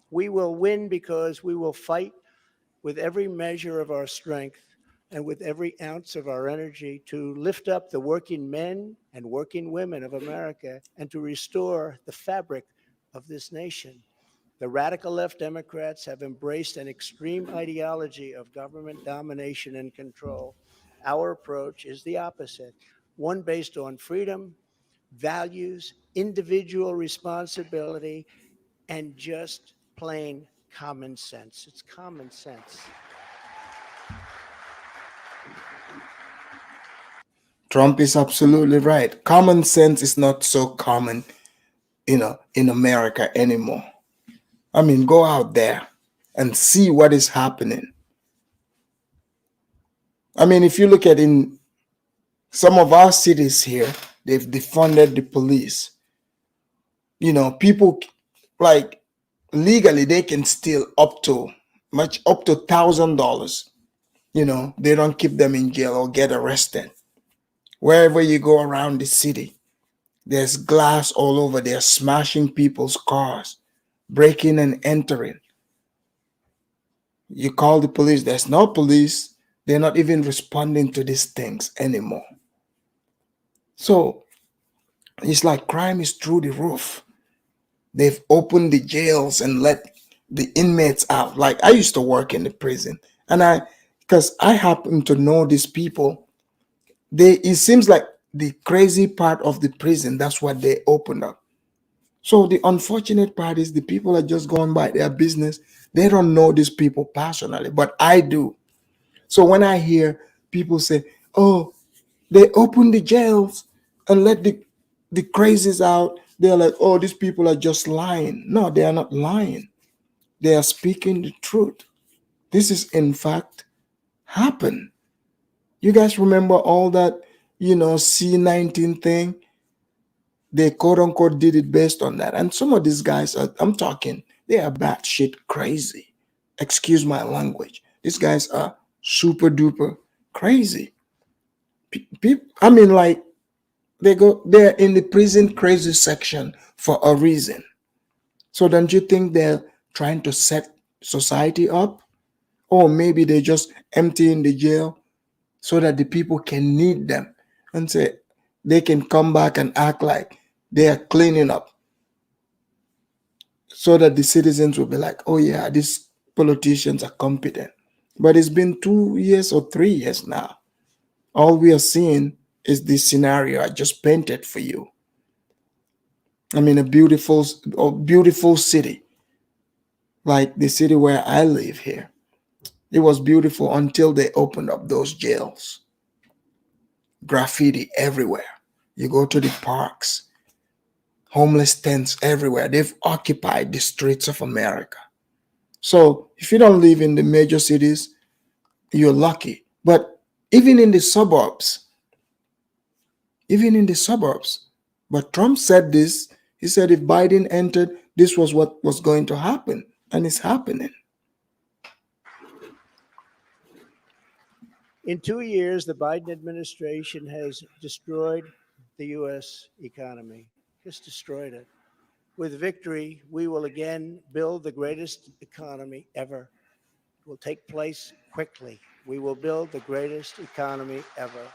We will win because we will fight with every measure of our strength and with every ounce of our energy to lift up the working men and working women of America and to restore the fabric of this nation. The radical left Democrats have embraced an extreme ideology of government domination and control. Our approach is the opposite, one based on freedom, values, individual responsibility, and just plain common sense. It's common sense. Trump is absolutely right. Common sense is not so common, in America anymore. I mean, go out there and see what is happening. I mean, if you look at in some of our cities here, they've defunded the police. People like legally they can steal up to $1,000. They don't keep them in jail or get arrested. Wherever you go around the city, there's glass all over. They're smashing people's cars, breaking and entering. You call the police, there's no police. They're not even responding to these things anymore. So it's like crime is through the roof. They've opened the jails and let the inmates out. Like I used to work in the prison, and because I happen to know these people, it seems like the crazy part of the prison, that's what they opened up. So the unfortunate part is the people are just going by their business. They don't know these people personally, but I do. So when I hear people say, "Oh, they opened the jails and let the crazies out," they're like, "Oh, these people are just lying." No, they are not lying. They are speaking the truth. This is in fact happened. You guys remember all that, C-19 thing? They quote unquote did it based on that. And some of these guys I'm talking, they are batshit crazy. Excuse my language. These guys are super duper crazy. I mean, like, they're in the prison crazy section for a reason. So don't you think they're trying to set society up? Or maybe they just empty in the jail so that the people can need them and say they can come back and act like they are cleaning up, so that the citizens will be like, oh yeah, these politicians are competent. But it's been 2 years or 3 years now. All we are seeing is this scenario I just painted for you. I mean, a beautiful city, like the city where I live here. It was beautiful until they opened up those jails. Graffiti everywhere. You go to the parks, homeless tents everywhere. They've occupied the streets of America. So if you don't live in the major cities, you're lucky. But even in the suburbs, even in the suburbs, but Trump said this. He said if Biden entered, this was what was going to happen, and it's happening. In 2 years, the Biden administration has destroyed the U.S. economy, just destroyed it. With victory, we will again build the greatest economy ever. It will take place quickly. We will build the greatest economy ever.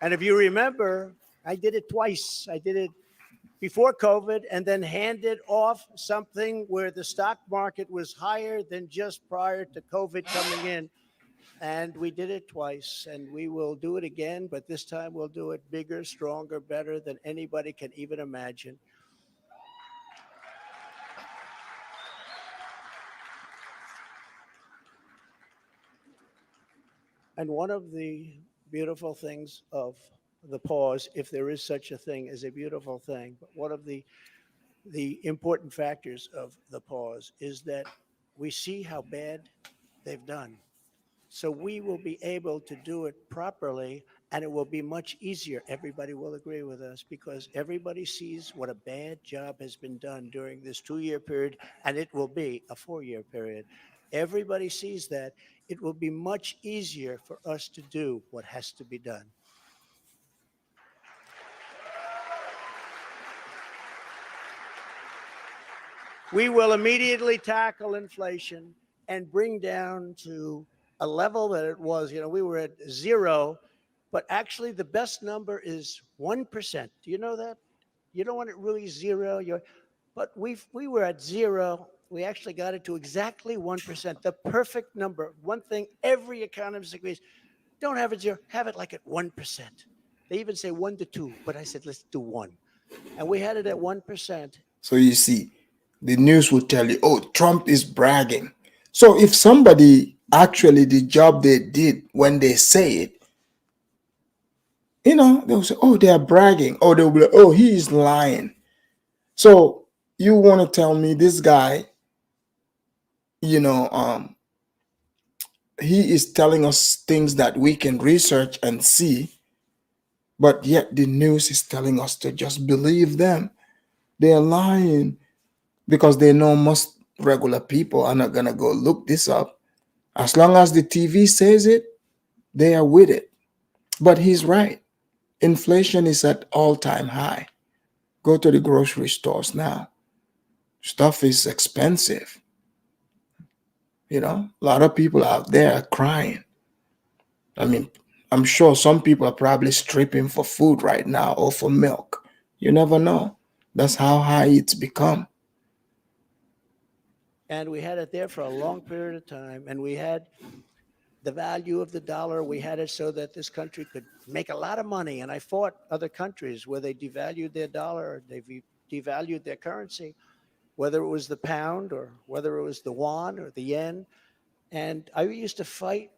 And if you remember, I did it twice. I did it before COVID and then handed off something where the stock market was higher than just prior to COVID coming in. And we did it twice, and we will do it again, but this time we'll do it bigger, stronger, better than anybody can even imagine. And one of the beautiful things of the pause, if there is such a thing as a beautiful thing, but one of the important factors of the pause is that we see how bad they've done. So we will be able to do it properly, and it will be much easier. Everybody will agree with us because everybody sees what a bad job has been done during this 2 year period, and it will be a 4 year period. Everybody sees that. It will be much easier for us to do what has to be done. We will immediately tackle inflation and bring down to a level that it was. We were at zero, but actually the best number is 1%. Do you know that? You don't want it really zero. But we were at zero. We actually got it to exactly 1%, the perfect number. One thing every economist agrees, don't have it zero, have it like at 1%. They even say 1 to 2, but I said, let's do 1. And we had it at 1%. So you see, the news will tell you, oh, Trump is bragging. So if somebody actually the job they did when they say it, they'll say, oh, they are bragging. Or they'll be like, oh, he is lying. So you want to tell me this guy, you know, um, he is telling us things that we can research and see, but yet the news is telling us to just believe them. They're lying because they know most regular people are not going to go look this up. As long as the TV says it, they are with it. But he's right. Inflation is at all-time high. Go to the grocery stores now. Stuff is expensive. A lot of people out there are crying. I mean, I'm sure some people are probably stripping for food right now or for milk. You never know. That's how high it's become. And we had it there for a long period of time. And we had the value of the dollar. We had it so that this country could make a lot of money. And I fought other countries where they devalued their dollar, or they devalued their currency, whether it was the pound or whether it was the yuan or the yen. And I used to fight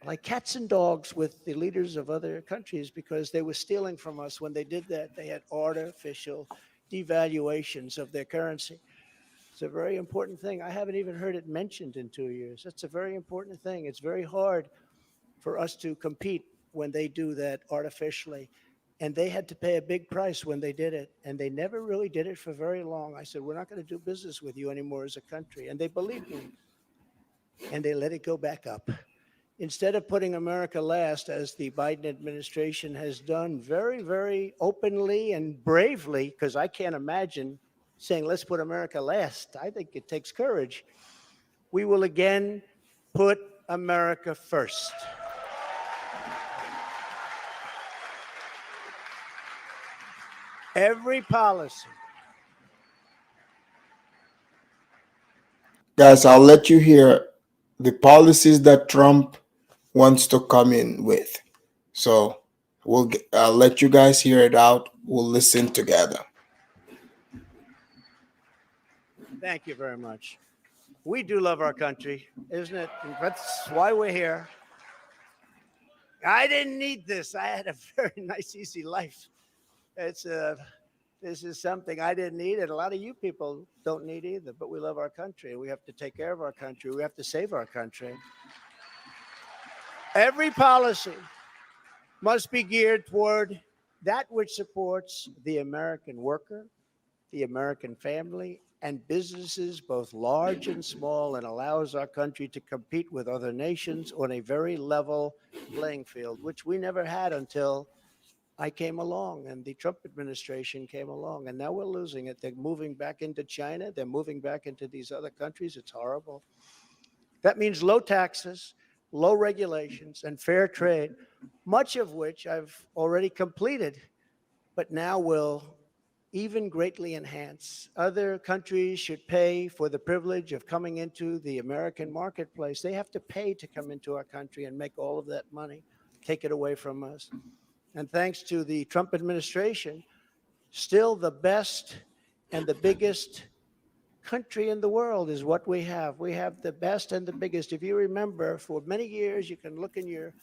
like cats and dogs with the leaders of other countries because they were stealing from us. When they did that, they had artificial devaluations of their currency. It's a very important thing. I haven't even heard it mentioned in 2 years. That's a very important thing. It's very hard for us to compete when they do that artificially. And they had to pay a big price when they did it. And they never really did it for very long. I said, we're not going to do business with you anymore as a country. And they believed me. And they let it go back up. Instead of putting America last, as the Biden administration has done very, very openly and bravely, because I can't imagine saying, let's put America last. I think it takes courage. We will again put America first. Every policy. Guys, I'll let you hear the policies that Trump wants to come in with. So I'll let you guys hear it out. We'll listen together. Thank you very much. We do love our country, isn't it? That's why we're here. I didn't need this. I had a very nice, easy life. It's This is something I didn't need, and a lot of you people don't need either. But we love our country. We have to take care of our country. We have to save our country. Every policy must be geared toward that which supports the American worker, the American family, and businesses, both large and small, and allows our country to compete with other nations on a very level playing field, which we never had until I came along and the Trump administration came along. And now we're losing it. They're moving back into China. They're moving back into these other countries. It's horrible. That means low taxes, low regulations, and fair trade, much of which I've already completed, but now will even greatly enhance. Other countries should pay for the privilege of coming into the American marketplace. They have to pay to come into our country and make all of that money, take it away from us. And thanks to the Trump administration, still the best and the biggest country in the world is what we have. We have the best and the biggest. If you remember, for many years, you can look in your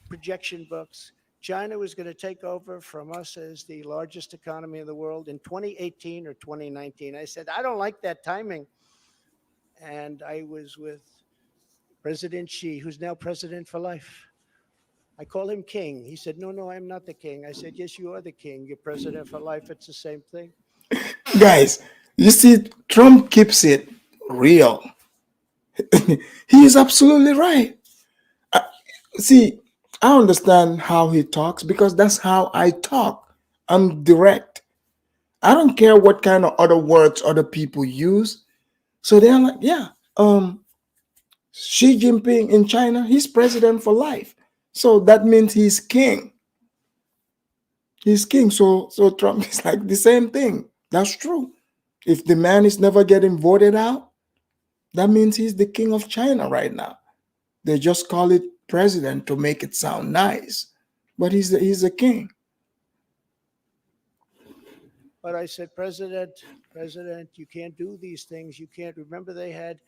projection books, China was going to take over from us as the largest economy in the world in 2018 or 2019. I said, I don't like that timing. And I was with President Xi, who's now president for life. I call him king. He said, no, no, I'm not the king. I said, yes, you are the king. You're president for life. It's the same thing. Guys, you see, Trump keeps it real. He is absolutely right. See, I understand how he talks because that's how I talk. I'm direct. I don't care what kind of other words other people use. So they're like, yeah, Xi Jinping in China, he's president for life. So that means he's king. He's king. So Trump is like the same thing. That's true. If the man is never getting voted out, that means he's the king of China right now. They just call it president to make it sound nice, but he's a king. But I said, President, you can't do these things. You can't. Remember, they had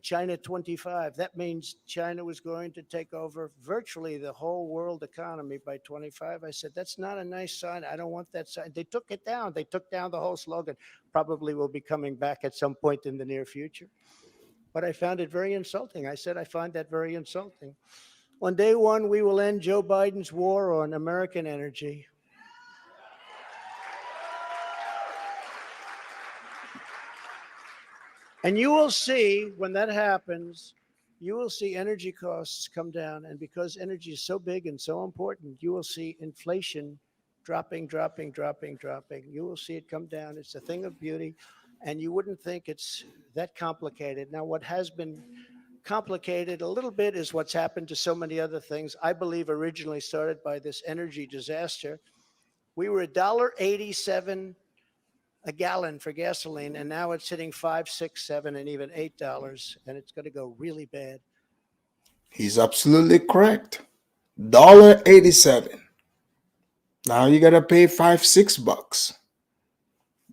China 25. That means China was going to take over virtually the whole world economy by 25. I said, that's not a nice sign. I don't want that sign. They took it down. They took down the whole slogan. Probably will be coming back at some point in the near future. But I found it very insulting. I said, I find that very insulting. On day one, we will end Joe Biden's war on American energy. And you will see when that happens, you will see energy costs come down. And because energy is so big and so important, you will see inflation dropping. You will see it come down. It's a thing of beauty. And you wouldn't think it's that complicated. Now, what has been complicated a little bit is what's happened to so many other things. I believe originally started by this energy disaster. We were $1.87 a gallon for gasoline, and now it's hitting $5, $6, $7, and even $8, and it's going to go really bad. He's absolutely correct. $1.87. Now you gotta pay $5, $6.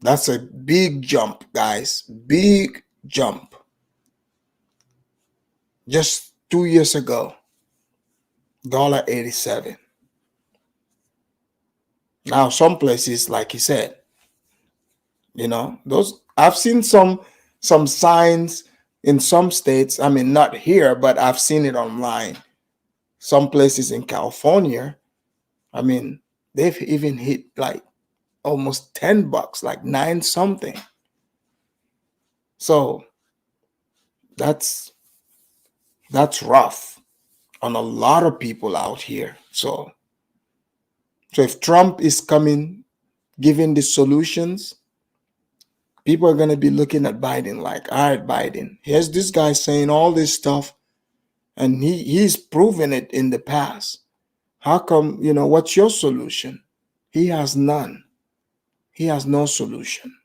That's a big jump, guys. Big jump. Just 2 years ago, $1.87. Now some places, like he said, those I've seen some signs in some states. I mean, not here, but I've seen it online. Some places in California, I mean, they've even hit like almost $10, like 9 something. So that's rough on a lot of people out here. So if Trump is coming, giving the solutions, people are going to be looking at Biden like, all right, Biden, here's this guy saying all this stuff, and he's proven it in the past. How come, what's your solution? He has none. He has no solution.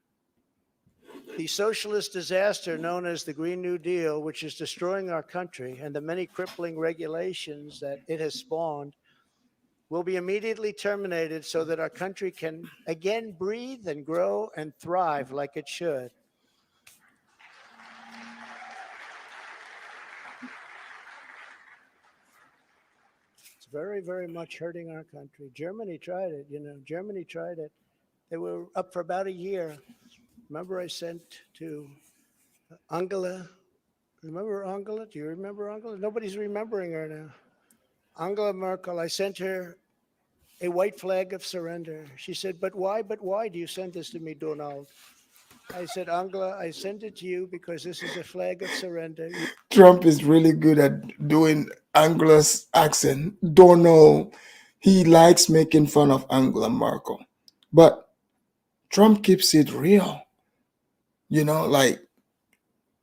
The socialist disaster known as the Green New Deal, which is destroying our country, and the many crippling regulations that it has spawned, will be immediately terminated so that our country can again breathe and grow and thrive like it should. It's very, very much hurting our country. Germany tried it, Germany tried it. They were up for about a year. Remember, I sent to Angela. Remember Angela? Do you remember Angela? Nobody's remembering her now. Angela Merkel. I sent her a white flag of surrender. She said, but why do you send this to me, Donald? I said, Angela, I sent it to you because this is a flag of surrender. Trump is really good at doing Angela's accent. Don't know. He likes making fun of Angela Merkel. But Trump keeps it real. Like,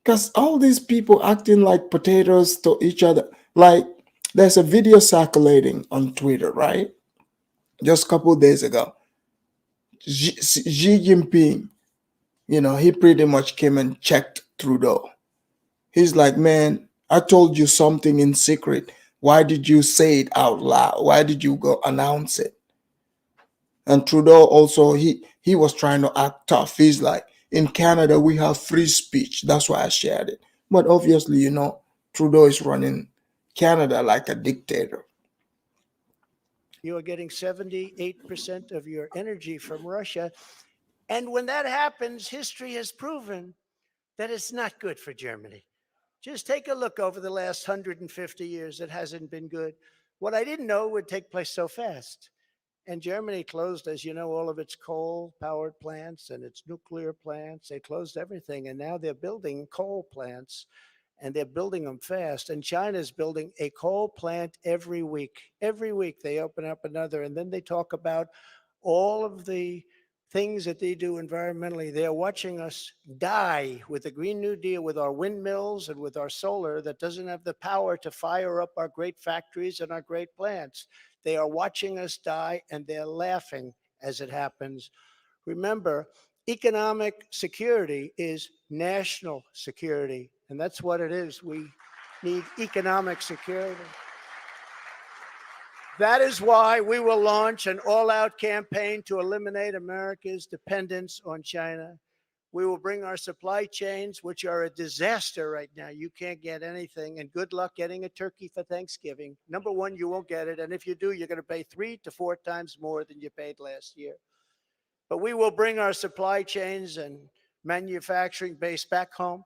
because all these people acting like potatoes to each other. Like, there's a video circulating on Twitter, right? Just a couple of days ago. Xi Jinping, he pretty much came and checked Trudeau. He's like, man, I told you something in secret. Why did you say it out loud? Why did you go announce it? And Trudeau also, he was trying to act tough. He's like, in Canada, we have free speech. That's why I shared it. But obviously, Trudeau is running Canada like a dictator. You are getting 78% of your energy from Russia. And when that happens, history has proven that it's not good for Germany. Just take a look over the last 150 years. It hasn't been good. What I didn't know would take place so fast. And Germany closed, as you know, all of its coal-powered plants and its nuclear plants. They closed everything, and now they're building coal plants, and they're building them fast. And China's building a coal plant every week. Every week they open up another, and then they talk about all of the things that they do environmentally. They're watching us die with the Green New Deal, with our windmills and with our solar that doesn't have the power to fire up our great factories and our great plants. They are watching us die, and they're laughing as it happens. Remember, economic security is national security, and that's what it is. We need economic security. That is why we will launch an all-out campaign to eliminate America's dependence on China. We will bring our supply chains, which are a disaster right now. You can't get anything, and good luck getting a turkey for Thanksgiving. Number one, you won't get it, and if you do, you're going to pay 3 to 4 times more than you paid last year. But we will bring our supply chains and manufacturing base back home,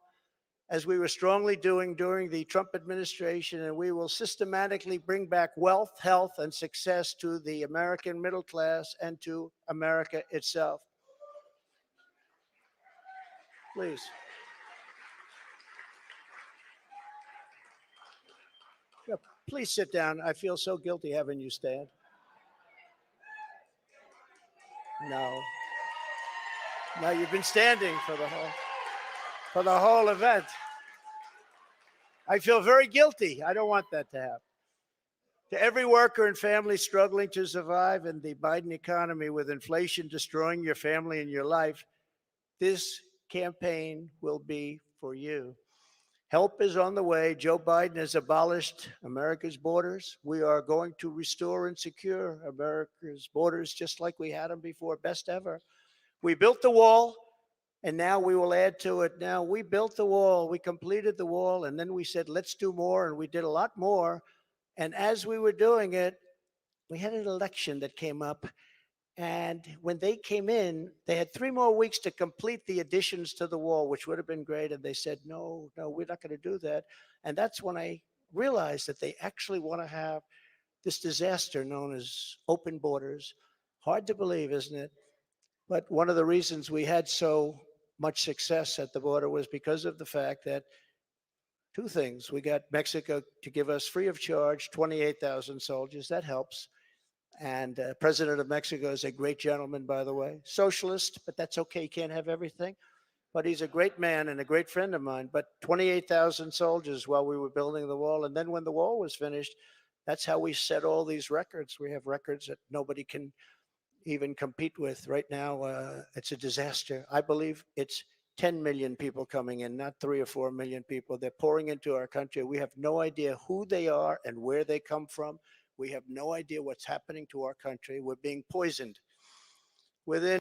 as we were strongly doing during the Trump administration, and we will systematically bring back wealth, health, and success to the American middle class and to America itself. Please. Yeah, please sit down. I feel so guilty having you stand. No. No, you've been standing for the whole event. I feel very guilty. I don't want that to happen. To every worker and family struggling to survive in the Biden economy with inflation destroying your family and your life, this campaign will be for you. Help is on the way. Joe Biden has abolished America's borders. We are going to restore and secure America's borders just like we had them before, best ever. We built the wall, and now we will add to it. Now, we built the wall, we completed the wall, and then we said, let's do more, and we did a lot more. And as we were doing it, we had an election that came up. And when they came in, they had 3 more weeks to complete the additions to the wall, which would have been great. And they said, no, we're not going to do that. And that's when I realized that they actually want to have this disaster known as open borders. Hard to believe, isn't it? But one of the reasons we had so much success at the border was because of the fact that 2 things. We got Mexico to give us free of charge 28,000 soldiers. That helps. And President of Mexico is a great gentleman, by the way. Socialist, but that's okay. He can't have everything. But he's a great man and a great friend of mine. But 28,000 soldiers while we were building the wall. And then when the wall was finished, that's how we set all these records. We have records that nobody can even compete with. Right now, it's a disaster. I believe it's 10 million people coming in, not 3 or 4 million people. They're pouring into our country. We have no idea who they are and where they come from. We have no idea what's happening to our country. We're being poisoned. Within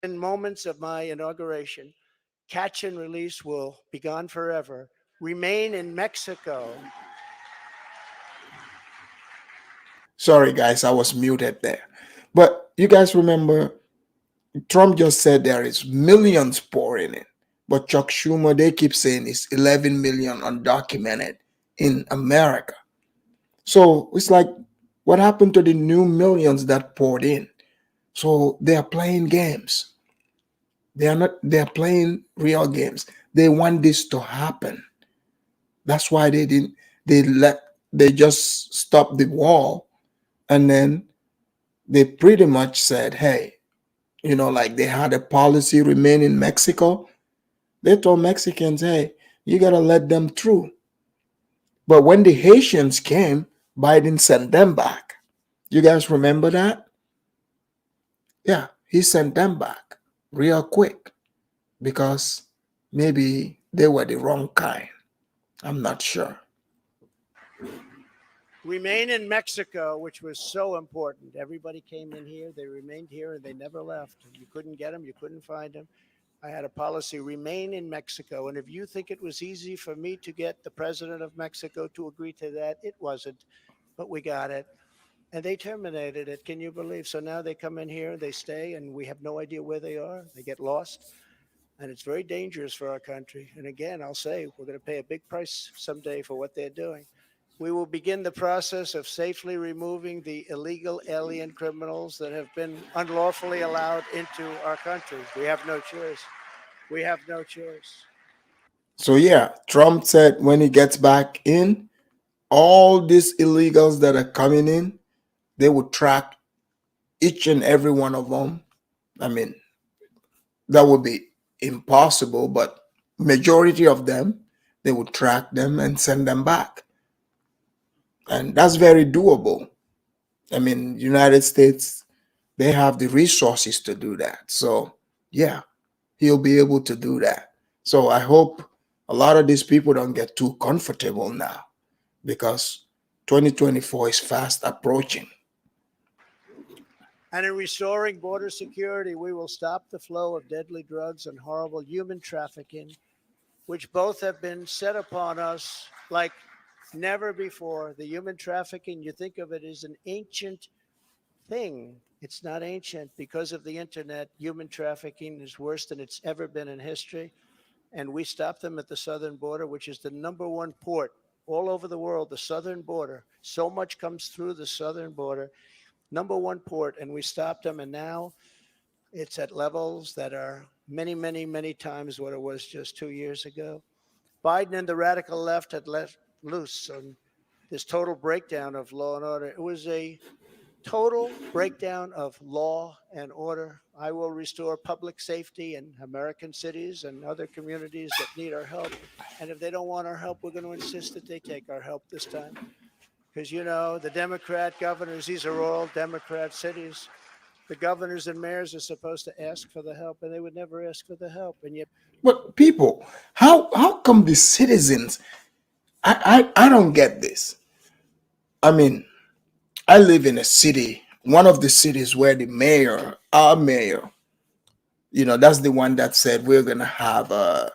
In moments of my inauguration, catch and release will be gone forever. Remain in Mexico. Sorry, guys, I was muted there. But you guys remember Trump just said there is millions pouring in. But Chuck Schumer, they keep saying it's 11 million undocumented in America. So it's like, what happened to the new millions that poured in? So they are playing games. They are not, they are playing real games. They want this to happen. That's why they just stopped the wall, and then they pretty much said, hey, like they had a policy remain in Mexico. They told Mexicans, hey, you got to let them through. But when the Haitians came, Biden sent them back. You guys remember that? Yeah, he sent them back real quick because maybe they were the wrong kind. I'm not sure. Remain in Mexico, which was so important. Everybody came in here, they remained here, and they never left. You couldn't get them, you couldn't find them. I had a policy, remain in Mexico. And if you think it was easy for me to get the president of Mexico to agree to that, it wasn't, but we got it. And they terminated it. Can you believe? So now they come in here, they stay, and we have no idea where they are. They get lost. And it's very dangerous for our country. And again, I'll say we're going to pay a big price someday for what they're doing. We will begin the process of safely removing the illegal alien criminals that have been unlawfully allowed into our country. We have no choice. We have no choice. So, yeah, Trump said when he gets back in, all these illegals that are coming in, they would track each and every one of them. I mean, that would be impossible, but majority of them, they would track them and send them back. And that's very doable. I mean, United States, they have the resources to do that. So, yeah, he'll be able to do that. So I hope a lot of these people don't get too comfortable now because 2024 is fast approaching. And in restoring border security, we will stop the flow of deadly drugs and horrible human trafficking, which both have been set upon us like never before. The human trafficking, you think of it as an ancient thing. It's not ancient. Because of the internet, human trafficking is worse than it's ever been in history. And we stop them at the southern border, which is the number one port all over the world, the southern border. So much comes through the southern border, number one port, and we stopped them. And now it's at levels that are many, many, many times what it was just 2 years ago. Biden and the radical left had let loose on this total breakdown of law and order. It was a total breakdown of law and order. I will restore public safety in American cities and other communities that need our help. And if they don't want our help, we're going to insist that they take our help this time. Because, the Democrat governors, these are all Democrat cities. The governors and mayors are supposed to ask for the help, and they would never ask for the help. And yet, But people, how come the citizens? I don't get this. I mean, I live in a city, one of the cities where the mayor, our mayor, that's the one that said we're gonna have a,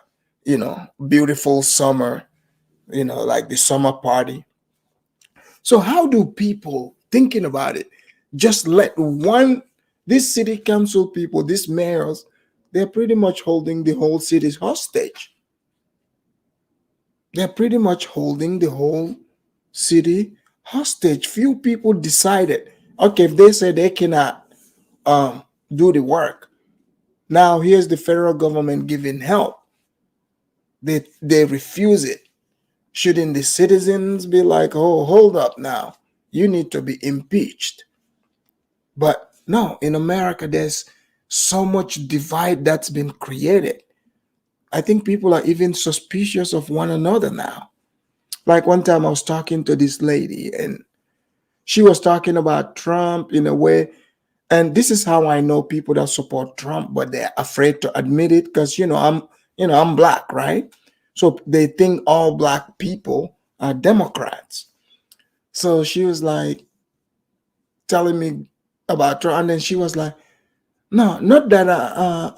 beautiful summer, like the summer party. So how do people thinking about it just let these city council people, these mayors, they're pretty much holding the whole city hostage. They're pretty much holding the whole city hostage. Few people decided, okay, if they say they cannot do the work, now here's the federal government giving help. They refuse it. Shouldn't the citizens be like, oh, hold up now, you need to be impeached? But no, in America, there's so much divide that's been created. I think people are even suspicious of one another now. Like one time I was talking to this lady and she was talking about Trump in a way. And this is how I know people that support Trump, but they're afraid to admit it because I'm black, right? So they think all black people are Democrats. So she was like telling me about Trump, and then she was like, No, not that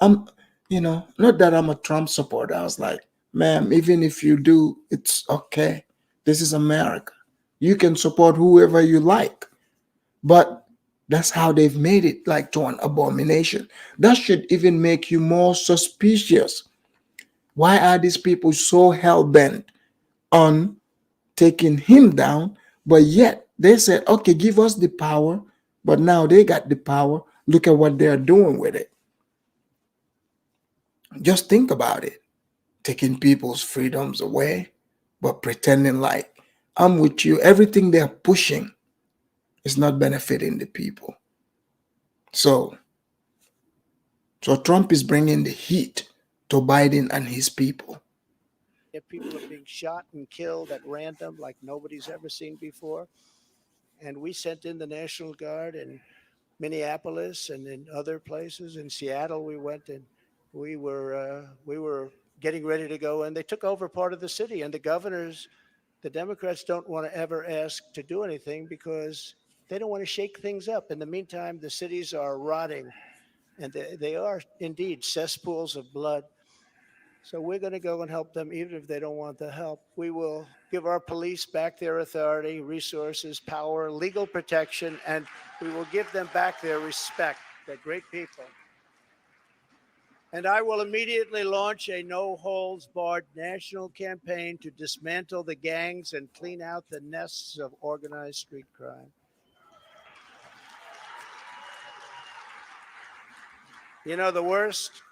I'm, not that I'm a Trump supporter. I was like, ma'am, even if you do, it's okay. This is America. You can support whoever you like. But that's how they've made it like to an abomination. That should even make you more suspicious. Why are these people so hell bent on taking him down? But yet they said, okay, give us the power. But now they got the power. Look at what they're doing with it. Just think about it. Taking people's freedoms away, but pretending like I'm with you. Everything they're pushing is not benefiting the people. So, so Trump is bringing the heat to Biden and his people. If people are being shot and killed at random like nobody's ever seen before. And we sent in the National Guard in Minneapolis and in other places. In Seattle, we went and we were getting ready to go, and they took over part of the city. And the governors, the Democrats, don't want to ever ask to do anything because they don't want to shake things up. In the meantime, the cities are rotting, and they are indeed cesspools of blood. So we're going to go and help them, even if they don't want the help. We will give our police back their authority, resources, power, legal protection, and we will give them back their respect. They're great people. And I will immediately launch a no holds barred national campaign to dismantle the gangs and clean out the nests of organized street crime. You know, the worst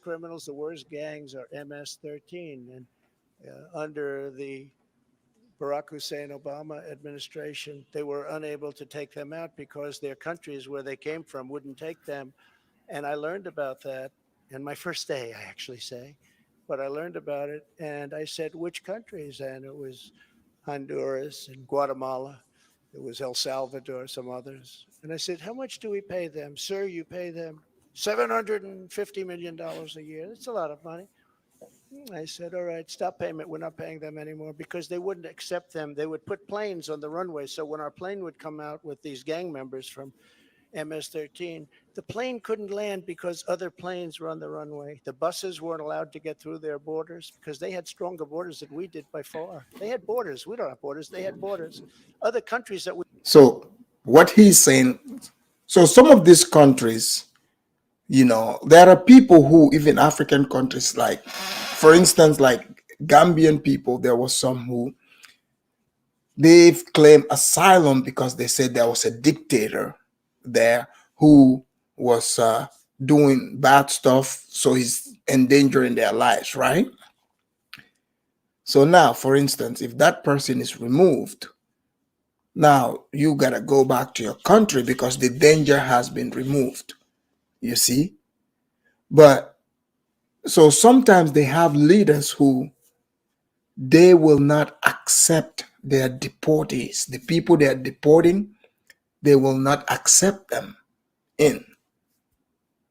criminals, the worst gangs are MS-13. And under the Barack Hussein Obama administration, they were unable to take them out because their countries where they came from wouldn't take them. And I learned about that in my first day, I actually say, but I learned about it. And I said, which countries? And it was Honduras and Guatemala. It was El Salvador, some others. And I said, how much do we pay them? Sir, you pay them $750 million a year. That's a lot of money. I said, all right, stop payment. We're not paying them anymore because they wouldn't accept them. They would put planes on the runway. So when our plane would come out with these gang members from MS-13, the plane couldn't land because other planes were on the runway. The buses weren't allowed to get through their borders because they had stronger borders than we did by far. They had borders. We don't have borders. They had borders. Other countries that we... So what he's saying, so some of these countries, there are people who, even African countries, like, for instance, like Gambian people, there was some who they've claimed asylum because they said there was a dictator there who was doing bad stuff, so he's endangering their lives, right? So now, for instance, if that person is removed, now you gotta go back to your country because the danger has been removed, you see? But so sometimes they have leaders who they will not accept their deportees. The people they are deporting, they will not accept them in.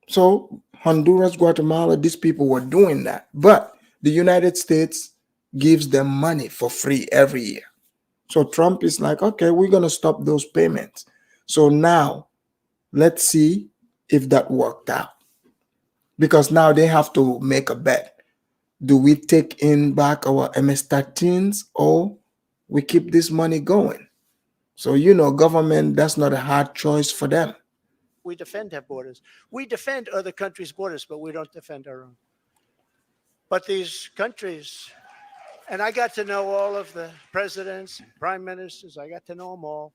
So Honduras, Guatemala, these people were doing that. But the United States gives them money for free every year. So Trump is like, okay, we're going to stop those payments. So now let's see if that worked out. Because now they have to make a bet. Do we take in back our MS-13s or we keep this money going? So, government, that's not a hard choice for them. We defend our borders. We defend other countries' borders, but we don't defend our own. But these countries, and I got to know all of the presidents, prime ministers, I got to know them all.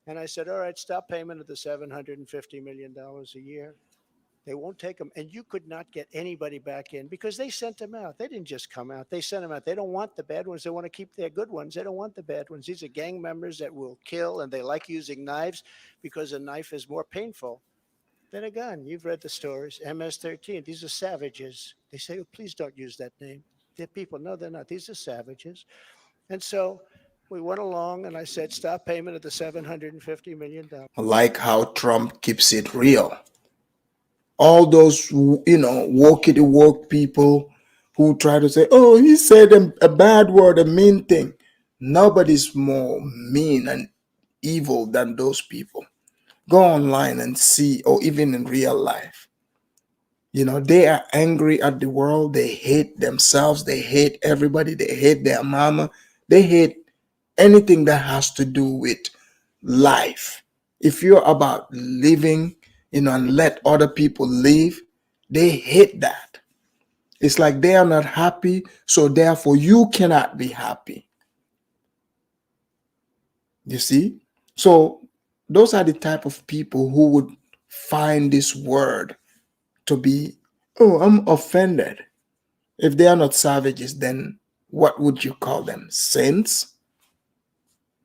And I said, all right, stop payment of the $750 million a year. They won't take them. And you could not get anybody back in because they sent them out. They didn't just come out. They sent them out. They don't want the bad ones. They want to keep their good ones. They don't want the bad ones. These are gang members that will kill, and they like using knives because a knife is more painful than a gun. You've read the stories. MS-13. These are savages. They say, oh, please don't use that name. They're people. No, they're not. These are savages. And so we went along, and I said, stop payment of the $750 million. Like how Trump keeps it real. All those, walkity walk people who try to say, oh, he said a bad word, a mean thing. Nobody's more mean and evil than those people. Go online and see, or even in real life. They are angry at the world. They hate themselves. They hate everybody. They hate their mama. They hate anything that has to do with life. If you're about living, and let other people live, they hate that. It's like they are not happy, so therefore you cannot be happy. You see? So those are the type of people who would find this word to be, oh, I'm offended. If they are not savages, then what would you call them? Saints?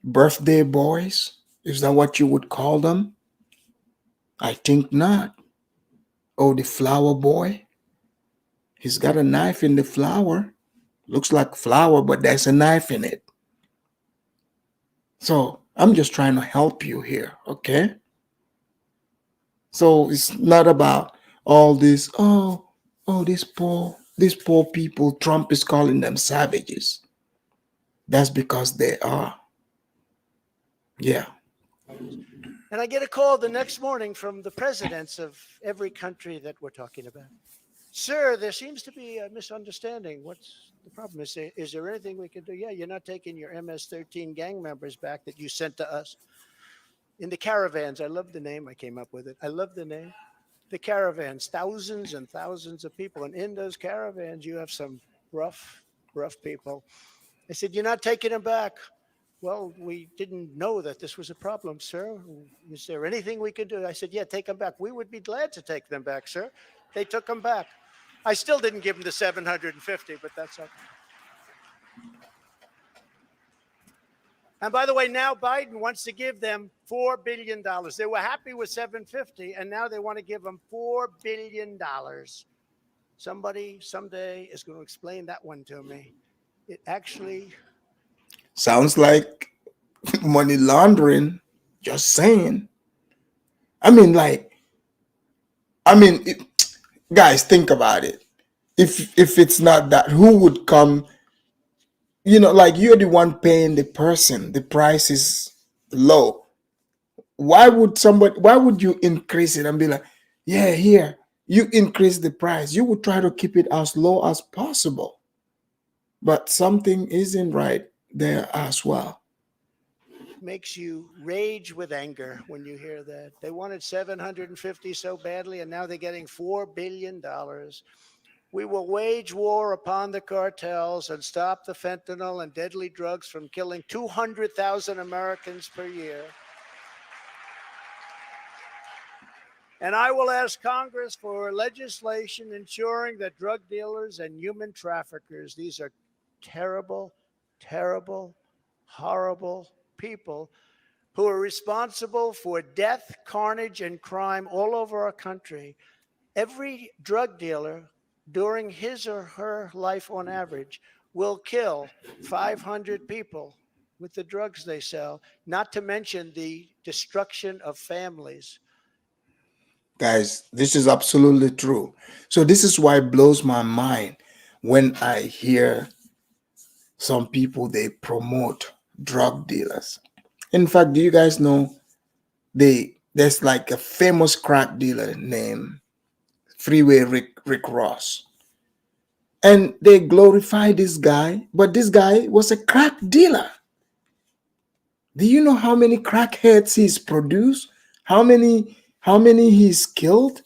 Birthday boys? Is that what you would call them? I think not. Oh, the flower boy? He's got a knife in the flower. Looks like flour, but there's a knife in it. So I'm just trying to help you here, okay? So it's not about all this, these poor people, Trump is calling them savages. That's because they are. Yeah. And I get a call the next morning from the presidents of every country that we're talking about. Sir, there seems to be a misunderstanding. What's the problem? Is there anything we can do? Yeah, you're not taking your MS-13 gang members back that you sent to us. In the caravans, I love the name. I came up with it. I love the name. The caravans, thousands and thousands of people. And in those caravans, you have some rough, rough people. I said, you're not taking them back. Well, we didn't know that this was a problem, sir. Is there anything we can do? I said, yeah, take them back. We would be glad to take them back, sir. They took them back. I still didn't give them the 750, but that's okay. And by the way, now Biden wants to give them $4 billion. They were happy with 750, and now they want to give them $4 billion. Somebody someday is going to explain that one to me. It actually Sounds like money laundering. Just saying. I mean, like, it, guys, think about it. If it's not that, who would come? Like, you're the one paying the person. The price is low. Why would you increase it and be like, yeah, here, you increase the price? You would try to keep it as low as possible. But something isn't right there as well. makes you rage with anger when you hear that. They wanted 750 so badly, and now they're getting $4 billion. We will wage war upon the cartels and stop the fentanyl and deadly drugs from killing 200,000 Americans per year. And I will ask Congress for legislation ensuring that drug dealers and human traffickers, these are terrible, terrible, horrible people who are responsible for death, carnage, and crime all over our country. Every drug dealer during his or her life on average will kill 500 people with the drugs they sell, not to mention the destruction of families. Guys, this is absolutely true. So this is why it blows my mind when I hear some people, they promote drug dealers. In fact, do you guys know there's like a famous crack dealer named Freeway Rick Ross. And they glorify this guy, but this guy was a crack dealer. Do you know how many crackheads he's produced? How many he's killed?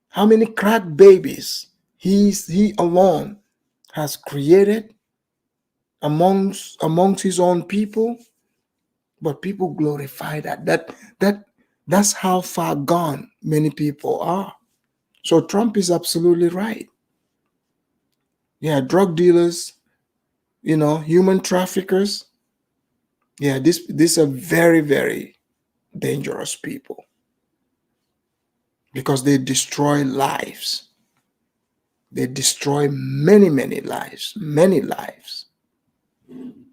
How many crack babies he alone has created amongst his own people? But people glorify that. That's how far gone many people are. So Trump is absolutely right. Yeah, drug dealers, human traffickers. Yeah, these are very, very dangerous people because they destroy lives. They destroy many, many lives, many lives.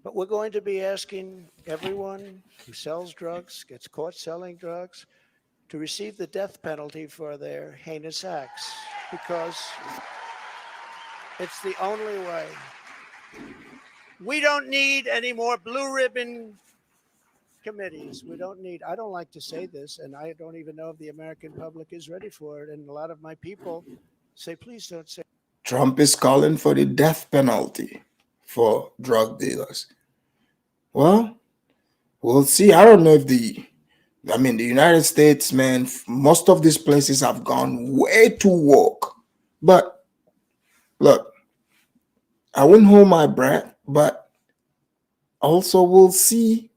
But we're going to be asking everyone who sells drugs, gets caught selling drugs, to receive the death penalty for their heinous acts, because it's the only way. We don't need any more blue ribbon committees. We don't need, I don't like to say this, and I don't even know if the American public is ready for it. And a lot of my people say, please don't say. Trump is calling for the death penalty for drug dealers. Well, we'll see. I don't know if the United States, man, most of these places have gone way too woke. But look, I wouldn't hold my breath, but also we'll see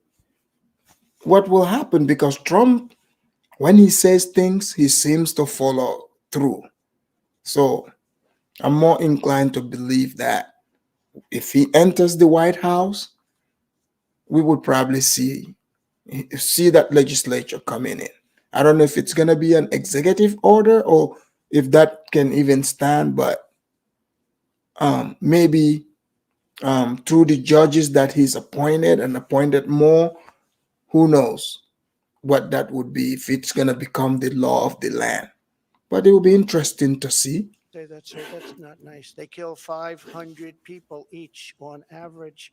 what will happen because Trump, when he says things, he seems to follow through. So I'm more inclined to believe that if he enters the White House, we would probably see that legislature coming in. I don't know if it's gonna be an executive order or if that can even stand, but maybe through the judges that he's appointed and appointed more, who knows what that would be if it's gonna become the law of the land. But it will be interesting to see. Say that, sir. That's not nice. They kill 500 people each on average.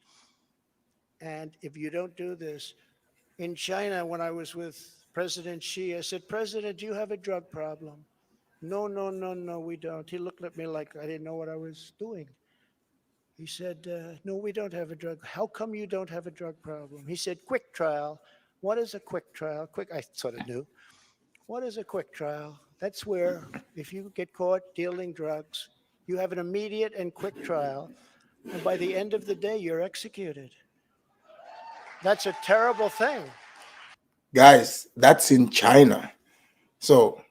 And if you don't do this, in China, when I was with President Xi, I said, President, do you have a drug problem? No, no, no, no, we don't. He looked at me like I didn't know what I was doing. He said, no, we don't have a drug. How come you don't have a drug problem? He said, quick trial. What is a quick trial? Quick, I sort of knew. What is a quick trial? That's where if you get caught dealing drugs, you have an immediate and quick trial. And by the end of the day, you're executed. That's a terrible thing. Guys, that's in China. So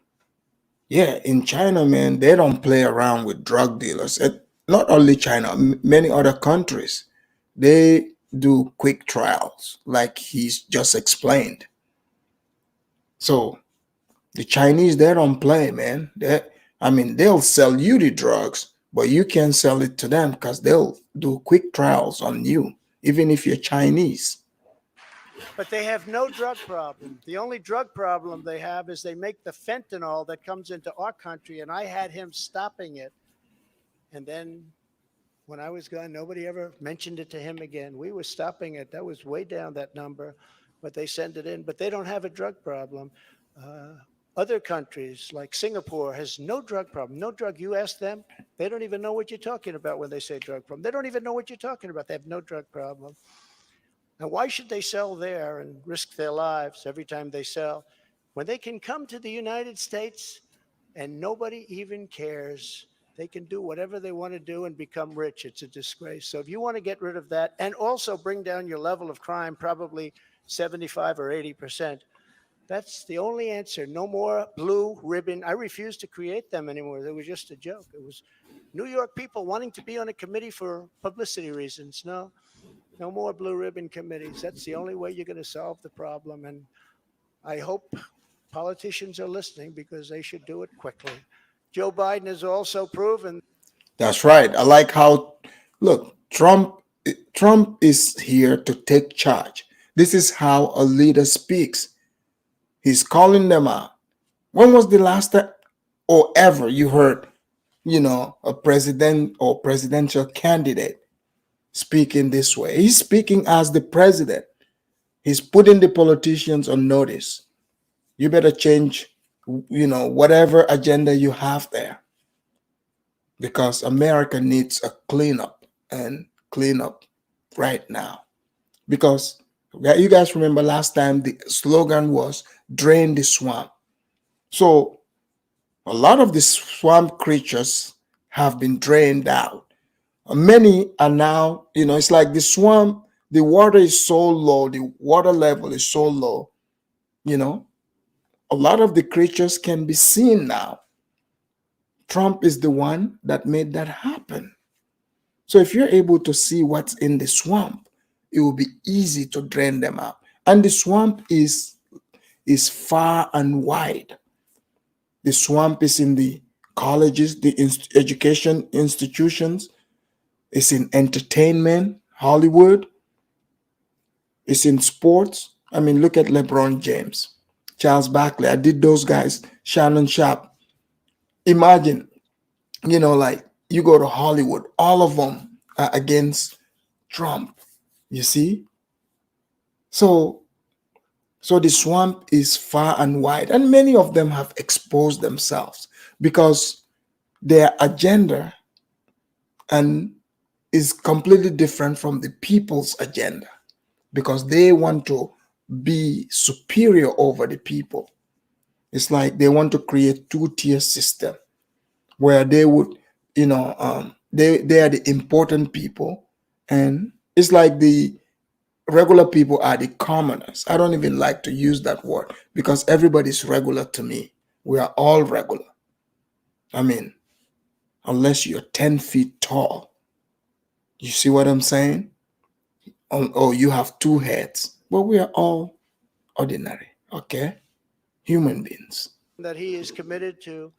yeah, in China, man, they don't play around with drug dealers. Not only China, many other countries, they do quick trials, like he's just explained. So the Chinese, they don't play, man. They'll sell you the drugs, but you can't sell it to them because they'll do quick trials on you, even if you're Chinese. But they have no drug problem. The only drug problem they have is they make the fentanyl that comes into our country, and I had him stopping it. And then when I was gone, nobody ever mentioned it to him again. We were stopping it. That was way down that number, but they send it in. But they don't have a drug problem. Uh, Other countries like Singapore has no drug problem, no drug. You ask them, they don't even know what you're talking about when they say drug problem. They don't even know what you're talking about. They have no drug problem. Now, why should they sell there and risk their lives every time they sell when they can come to the United States and nobody even cares? They can do whatever they want to do and become rich. It's a disgrace. So if you want to get rid of that and also bring down your level of crime, probably 75 or 80%, that's the only answer. No more blue ribbon. I refuse to create them anymore. It was just a joke. It was New York people wanting to be on a committee for publicity reasons. No, no more blue ribbon committees. That's the only way you're going to solve the problem. And I hope politicians are listening because they should do it quickly. Joe Biden has also proven. That's right. I like how, look, Trump is here to take charge. This is how a leader speaks. He's calling them out. When was the last time or ever you heard, a president or presidential candidate speaking this way? He's speaking as the president. He's putting the politicians on notice. You better change, whatever agenda you have there because America needs a cleanup and cleanup right now. Because you guys remember last time the slogan was drain the swamp. So a lot of the swamp creatures have been drained out. Many are now, it's like the swamp, the water is so low, the water level is so low, a lot of the creatures can be seen now. Trump is the one that made that happen. So if you're able to see what's in the swamp, it will be easy to drain them out. And the swamp is far and wide. The swamp is in the colleges, the education institutions, it's in entertainment, Hollywood, it's in sports. Look at LeBron James, Charles Barkley. I did those guys, Shannon Sharp. Imagine, like you go to Hollywood, all of them are against Trump. You see? So So the swamp is far and wide, and many of them have exposed themselves because their agenda and is completely different from the people's agenda because they want to be superior over the people. It's like they want to create two-tier system where they would, they are the important people, and it's like the regular people are the commoners. I don't even like to use that word because everybody's regular to me. We are all regular. I mean, unless you're 10 feet tall. You see what I'm saying? Oh, you have two heads. But we are all ordinary, okay? Human beings. that he is committed to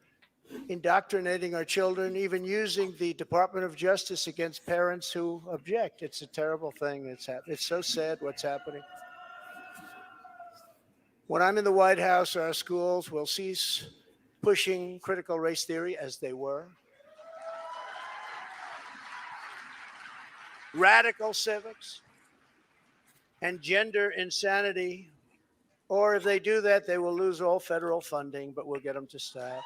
indoctrinating our children, even using the Department of Justice against parents who object. It's a terrible thing that's happening. It's so sad what's happening. When I'm in the White House, our schools will cease pushing critical race theory as they were. Radical civics and gender insanity. Or if they do that, they will lose all federal funding, but we'll get them to stop.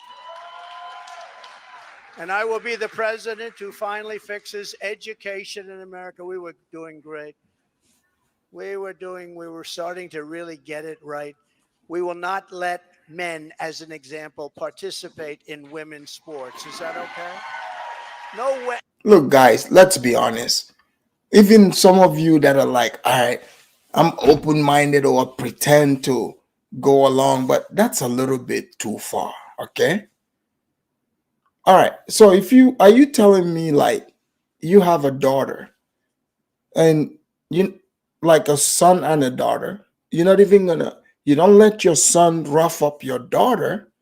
And I will be the president who finally fixes education in America. We were doing great. We were starting to really get it right. We will not let men, as an example, participate in women's sports. Is that okay? No way. Look, guys, let's be honest. Even some of you that are like, all right, I'm open minded or pretend to go along, but that's a little bit too far, okay? All right. So if you are you telling me like you have a daughter and you like a son and a daughter, you're not even gonna you don't let your son rough up your daughter.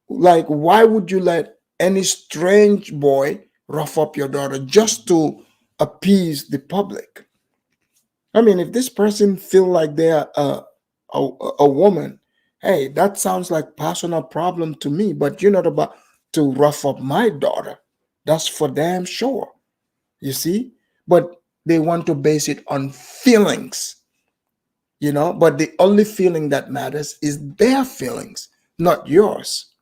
Like, why would you let any strange boy rough up your daughter just to appease the public? I mean, if this person feel like they're a woman, hey, that sounds like personal problem to me. But you're not about to rough up my daughter. That's for damn sure. You see, but they want to base it on feelings. But the only feeling that matters is their feelings, not yours.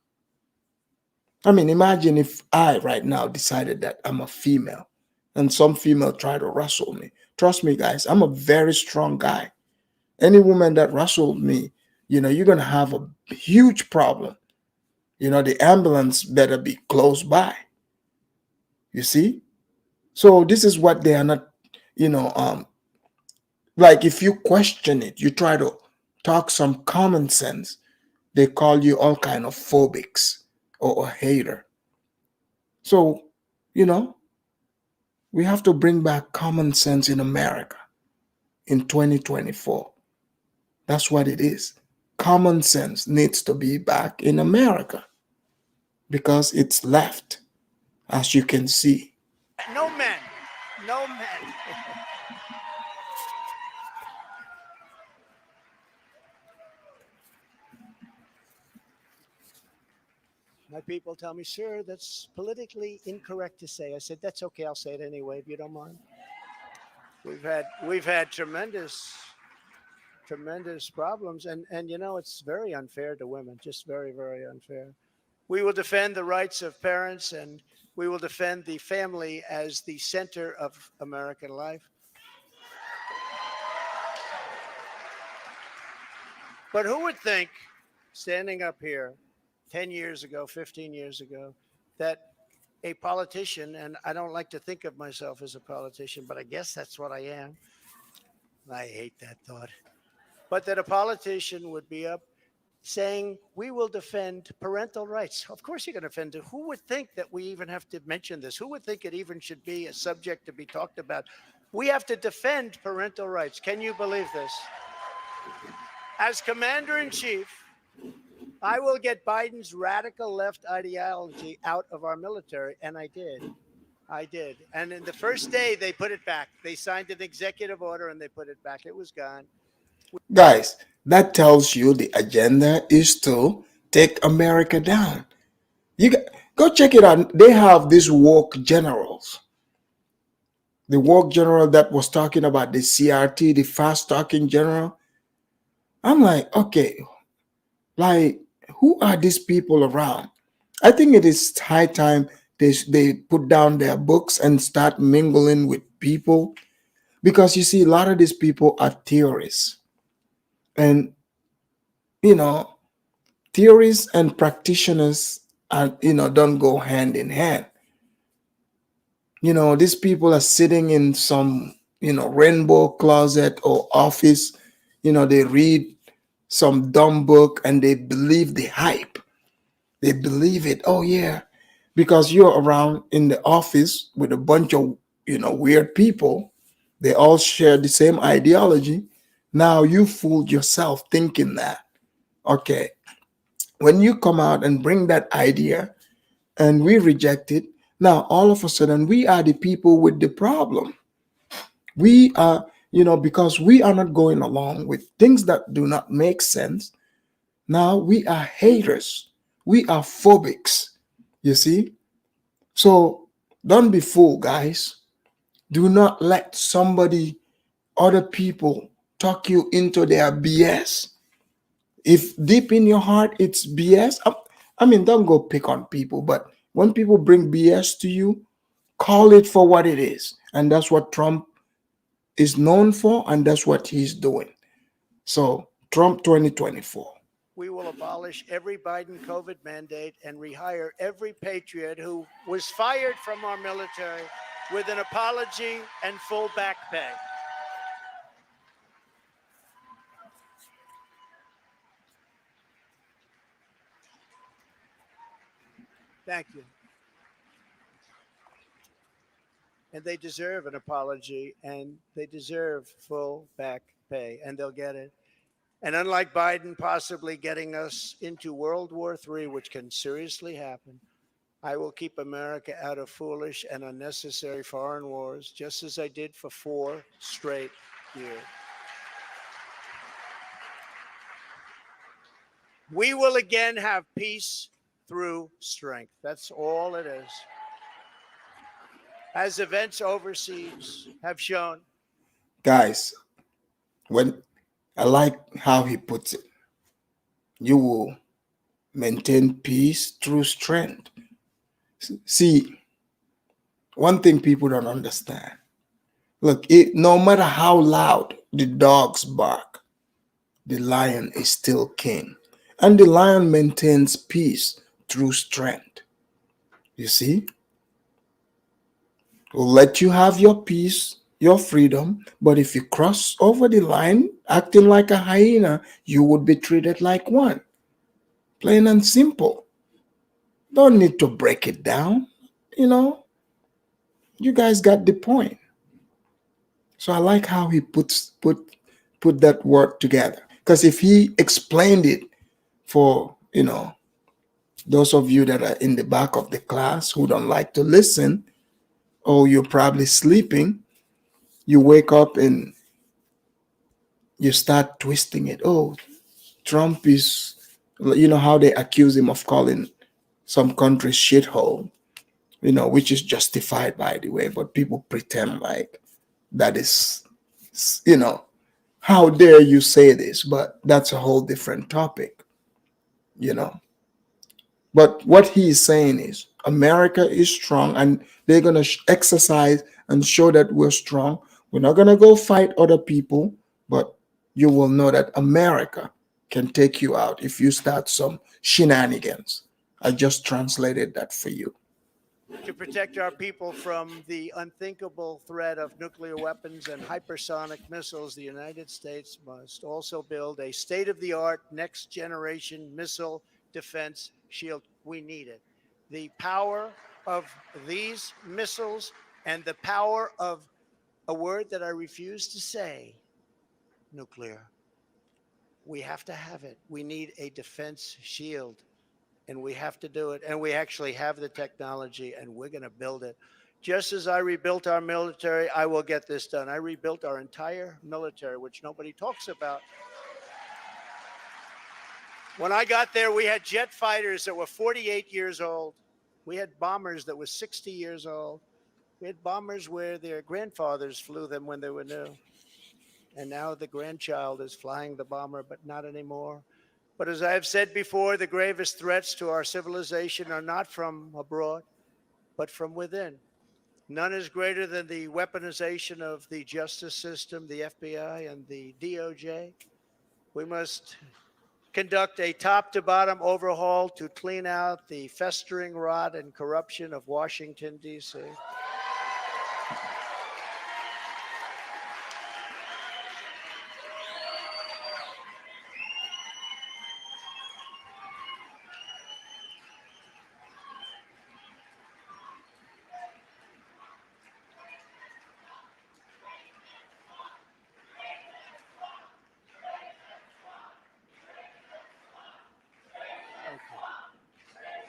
I mean, imagine if I right now decided that I'm a female and some female try to wrestle me. Trust me, guys, I'm a very strong guy. Any woman that wrestled me, you're going to have a huge problem. The ambulance better be close by. You see? So this is what they are not, like if you question it, you try to talk some common sense, they call you all kind of phobics or a hater. So, we have to bring back common sense in America in 2024. That's what it is. Common sense needs to be back in America because it's left, as you can see. No men. No men. My people tell me, sir, that's politically incorrect to say. I said, that's okay. I'll say it anyway, if you don't mind. We've had tremendous problems, and it's very unfair to women, just very, very unfair. We will defend the rights of parents, and we will defend the family as the center of American life. But who would think, standing up here 10 years ago, 15 years ago, that a politician, and I don't like to think of myself as a politician, but I guess that's what I am. I hate that thought. But that a politician would be up saying, we will defend parental rights. Of course you're going to defend it. Who would think that we even have to mention this? Who would think it even should be a subject to be talked about? We have to defend parental rights. Can you believe this? As commander in chief, I will get Biden's radical left ideology out of our military. And I did. And in the first day, they put it back. They signed an executive order and they put it back. It was gone. Guys, that tells you the agenda is to take America down. Go check it out. They have these woke generals. The woke general that was talking about the CRT, the fast talking general, I'm like, okay, like, who are these people around? I think it is high time they put down their books and start mingling with people, because you see, a lot of these people are theorists, and you know, theorists and practitioners are, don't go hand in hand. These people are sitting in some, rainbow closet or office. They read some dumb book and they believe the hype. They believe it. Oh yeah, because you're around in the office with a bunch of, weird people. They all share the same ideology. Now you fooled yourself thinking that. Okay, when you come out and bring that idea and we reject it, now all of a sudden we are the people with the problem. We are, because we are not going along with things that do not make sense. Now we are haters. We are phobics. You see? So don't be fooled, guys. Do not let somebody, other people, talk you into their BS. If deep in your heart it's BS, I mean, don't go pick on people, but when people bring BS to you, call it for what it is. And that's what Trump is known for, and that's what he's doing. So, Trump 2024. We will abolish every Biden COVID mandate and rehire every patriot who was fired from our military with an apology and full back pay. Thank you. And they deserve an apology and they deserve full back pay, and they'll get it. And unlike Biden possibly getting us into World War III, which can seriously happen, I will keep America out of foolish and unnecessary foreign wars, just as I did for 4 straight years. We will again have peace through strength. That's all it is. As events overseas have shown. Guys, when I like how he puts it, you will maintain peace through strength. See, one thing people don't understand. Look, no matter how loud the dogs bark, the lion is still king. And the lion maintains peace through strength. You see? We'll let you have your peace, your freedom, but if you cross over the line acting like a hyena, you would be treated like one. Plain and simple. Don't need to break it down. You know, you guys got the point. So I like how he put that word together. Because if he explained it for, those of you that are in the back of the class who don't like to listen, or you're probably sleeping, you wake up and you start twisting it. Oh, Trump is, how they accuse him of calling some countries shithole, which is justified, by the way, but people pretend like that is, you know, how dare you say this? But that's a whole different topic, you know. But what he is saying is America is strong and they're going to exercise and show that we're strong. We're not going to go fight other people, but you will know that America can take you out if you start some shenanigans. I just translated that for you. To protect our people from the unthinkable threat of nuclear weapons and hypersonic missiles, the United States must also build a state of the art next generation missile defense shield. We need it. The power of these missiles and the power of a word that I refuse to say, nuclear. We have to have it. We need a defense shield, and we have to do it. And we actually have the technology, and we're going to build it. Just as I rebuilt our military, I will get this done. I rebuilt our entire military, which nobody talks about. When I got there, we had jet fighters that were 48 years old. We had bombers that were 60 years old. We had bombers where their grandfathers flew them when they were new. and now the grandchild is flying the bomber, but not anymore. But as I have said before, the gravest threats to our civilization are not from abroad, but from within. None is greater than the weaponization of the justice system, the FBI, and the DOJ. We must conduct a top to bottom overhaul to clean out the festering rot and corruption of Washington, D.C.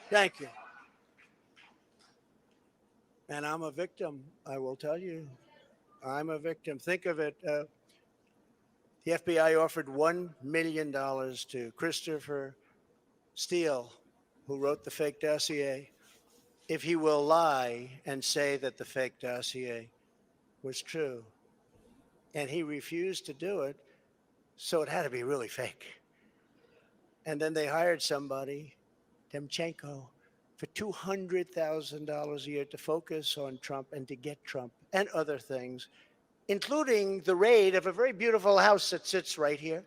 Thank you. And I'm a victim, I will tell you. I'm a victim. Think of it. The FBI offered $1 million to Christopher Steele, who wrote the fake dossier, if he will lie and say that the fake dossier was true. And he refused to do it, so it had to be really fake. And then they hired somebody, Demchenko, for $200,000 a year to focus on Trump and to get Trump and other things, including the raid of a very beautiful house that sits right here.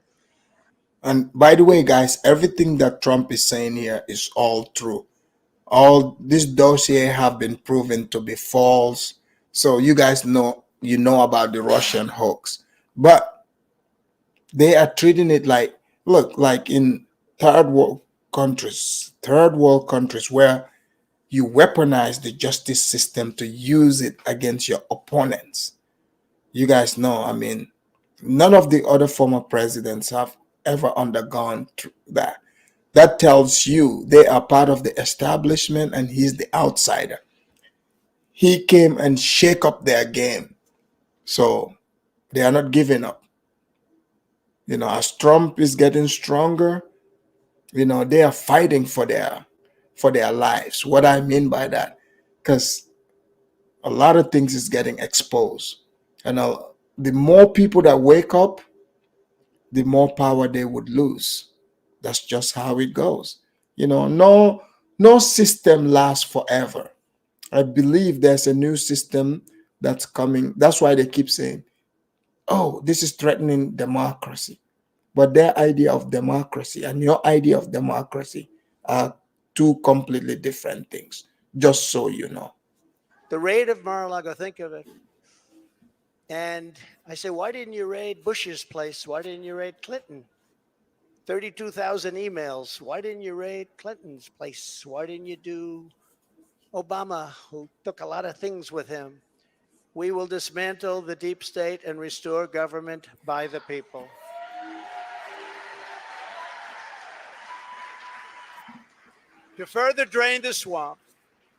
And by the way, guys, everything that Trump is saying here is all true. All this dossier have been proven to be false. So you guys know, you know about the Russian hoax. But they are treating it like, look, like in third world countries where you weaponize the justice system to use it against your opponents. You guys know, I mean, none of the other former presidents have ever undergone that. That tells you they are part of the establishment and he's the outsider. He came and shake up their game. So they are not giving up. You know, as Trump is getting stronger, you know, they are fighting for their lives. What I mean by that, because a lot of things is getting exposed. And the more people that wake up, the more power they would lose. That's just how it goes. You know, no system lasts forever. I believe there's a new system that's coming. That's why they keep saying, "Oh, this is threatening democracy." But their idea of democracy and your idea of democracy are two completely different things. Just so you know. The raid of Mar-a-Lago, think of it. And I say, why didn't you raid Bush's place? Why didn't you raid Clinton? 32,000 emails. Why didn't you raid Clinton's place? Why didn't you do Obama, who took a lot of things with him? We will dismantle the deep state and restore government by the people. To further drain the swamp,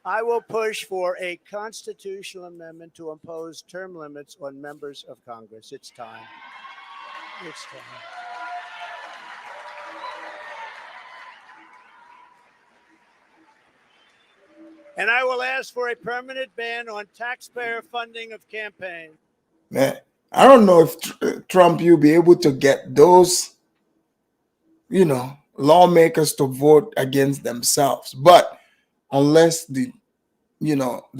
I will push for a constitutional amendment to impose term limits on members of Congress. It's time. It's time. And I will ask for a permanent ban on taxpayer funding of campaigns. Man, I don't know if Trump, you'll be able to get those, you know, lawmakers to vote against themselves. But unless the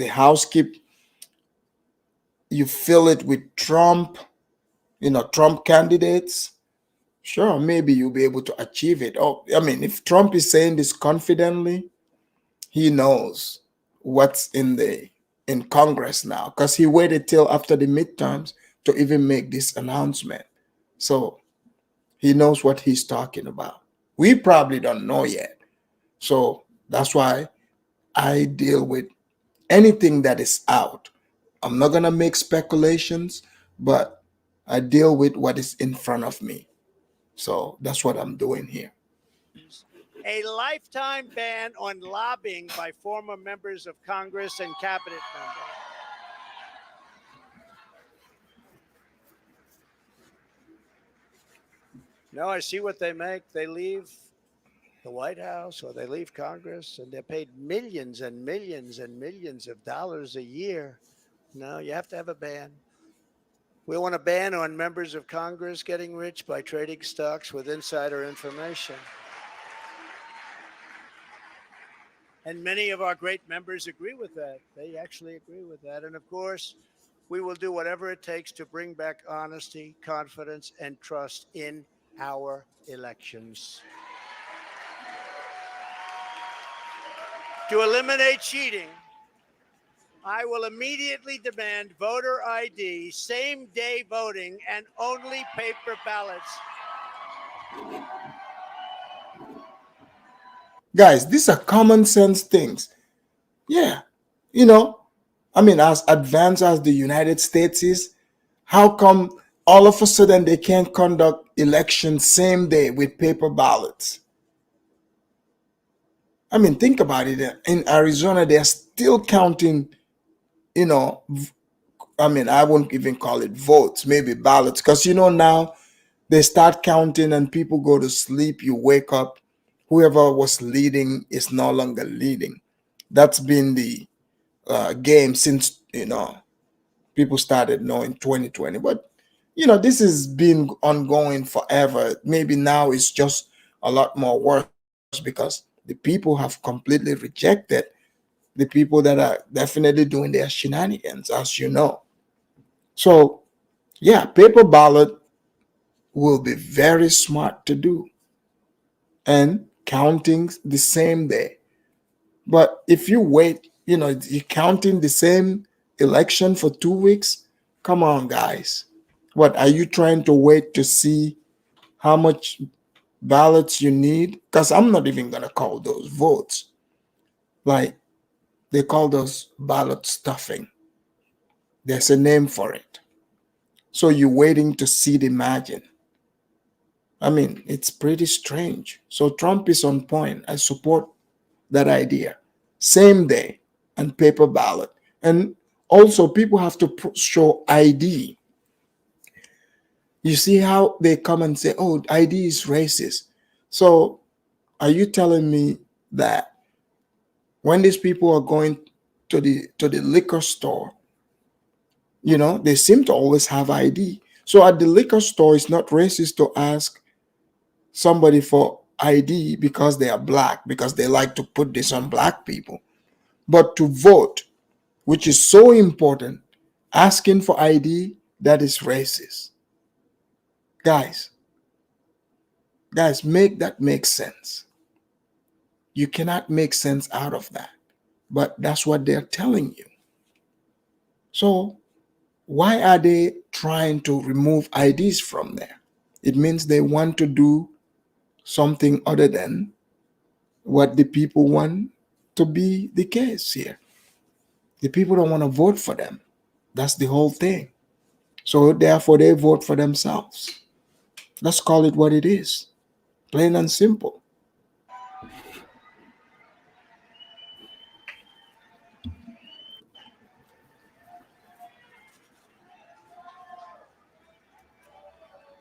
House you fill it with Trump, Trump candidates, sure, maybe you'll be able to achieve it. Oh, I mean, if Trump is saying this confidently, he knows what's in Congress now because he waited till after the midterms to even make this announcement. So he knows what he's talking about. We probably don't know yet. So that's why I deal with anything that is out. I'm not going to make speculations, but I deal with what is in front of me. So that's what I'm doing here. A lifetime ban on lobbying by former members of Congress and cabinet members. No, I see what they make. They leave the White House or they leave Congress and they're paid millions and millions and millions of dollars a year. No, you have to have a ban. We want a ban on members of Congress getting rich by trading stocks with insider information. And many of our great members agree with that. They actually agree with that. And of course, we will do whatever it takes to bring back honesty, confidence, and trust in our elections. To eliminate cheating, I will immediately demand voter ID, same day voting, and only paper ballots. Guys, these are common sense things. Yeah. You know, I mean, as advanced as the United States is, how come all of a sudden they can't conduct elections same day with paper ballots? I mean, think about it. In Arizona, they're still counting, you know, I mean, I won't even call it votes, maybe ballots. Because, now they start counting and people go to sleep. You wake up, whoever was leading is no longer leading. That's been the game since, people started knowing 2020. But, this has been ongoing forever. Maybe now it's just a lot more worse because the people have completely rejected the people that are definitely doing their shenanigans, as you know. So, yeah, paper ballot will be very smart to do and counting the same day. But if you wait, you're counting the same election for 2 weeks. Come on, guys. What are you trying to wait to see how much ballots you need? Because I'm not even going to call those votes. Like, they call those ballot stuffing. There's a name for it. So you're waiting to see the margin. I mean, it's pretty strange. So Trump is on point. I support that idea. Same day and paper ballot. And also, people have to show ID. You see how they come and say, oh, ID is racist. So, are you telling me that when these people are going to the liquor store, they seem to always have ID. So at the liquor store, it's not racist to ask somebody for ID because they are black, because they like to put this on black people. But to vote, which is so important, asking for ID, that is racist. Guys, make that make sense. You cannot make sense out of that. But that's what they're telling you. So why are they trying to remove IDs from there? It means they want to do something other than what the people want to be the case here. The people don't want to vote for them. That's the whole thing. So therefore, they vote for themselves. Let's call it what it is, plain and simple.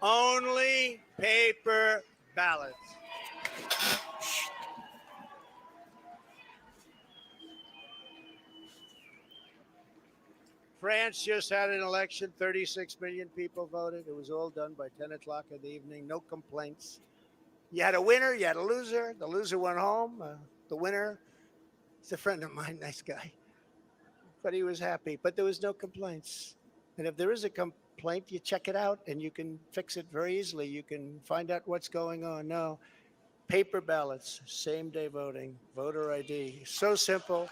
Only paper ballots. France just had an election. 36 million people voted. It was all done by 10 o'clock in the evening. No complaints. You had a winner, you had a loser. The loser went home. The winner is a friend of mine, nice guy. But he was happy. But there was no complaints. And if there is a complaint, you check it out and you can fix it very easily. You can find out what's going on. No, paper ballots, same day voting, voter ID. So simple.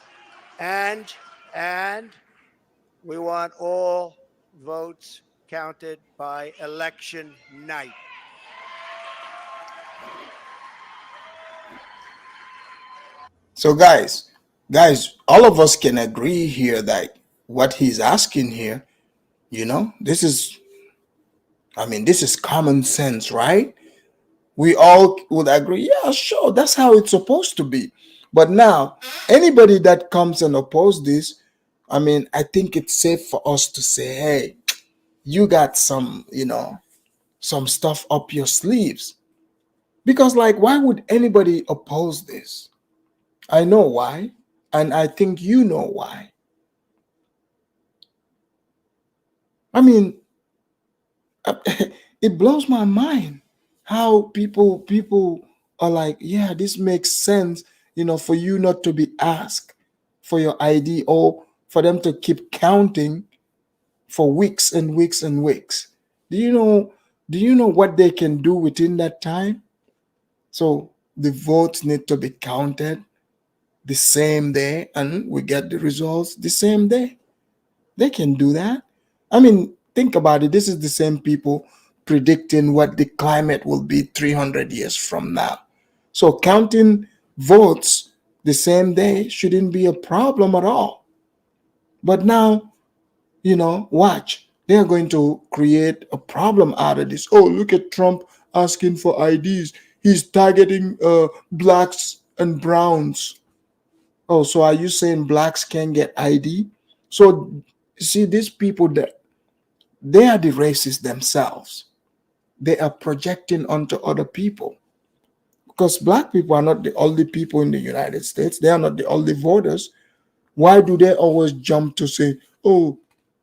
And and we want all votes counted by election night. So, guys, all of us can agree here that what he's asking here, this is common sense, right? We all would agree, yeah, sure, that's how it's supposed to be. But now, anybody that comes and oppose this, I think it's safe for us to say, hey, you got some stuff up your sleeves. Because, like, why would anybody oppose this? I know why, and I think you know why. I mean, it blows my mind how people are like, yeah, this makes sense, for you not to be asked for your ID, or for them to keep counting for weeks and weeks and weeks. Do you know what they can do within that time? So the votes need to be counted the same day, and we get the results the same day. They can do that. I mean, think about it. This is the same people predicting what the climate will be 300 years from now. So counting votes the same day shouldn't be a problem at all. But now, watch. They are going to create a problem out of this. Oh, look at Trump asking for IDs. He's targeting blacks and browns. Oh, so are you saying blacks can get ID? So see, these people, that they are the racists themselves. They are projecting onto other people, because black people are not the only people in the United States. They are not the only voters. Why do they always jump to say, oh,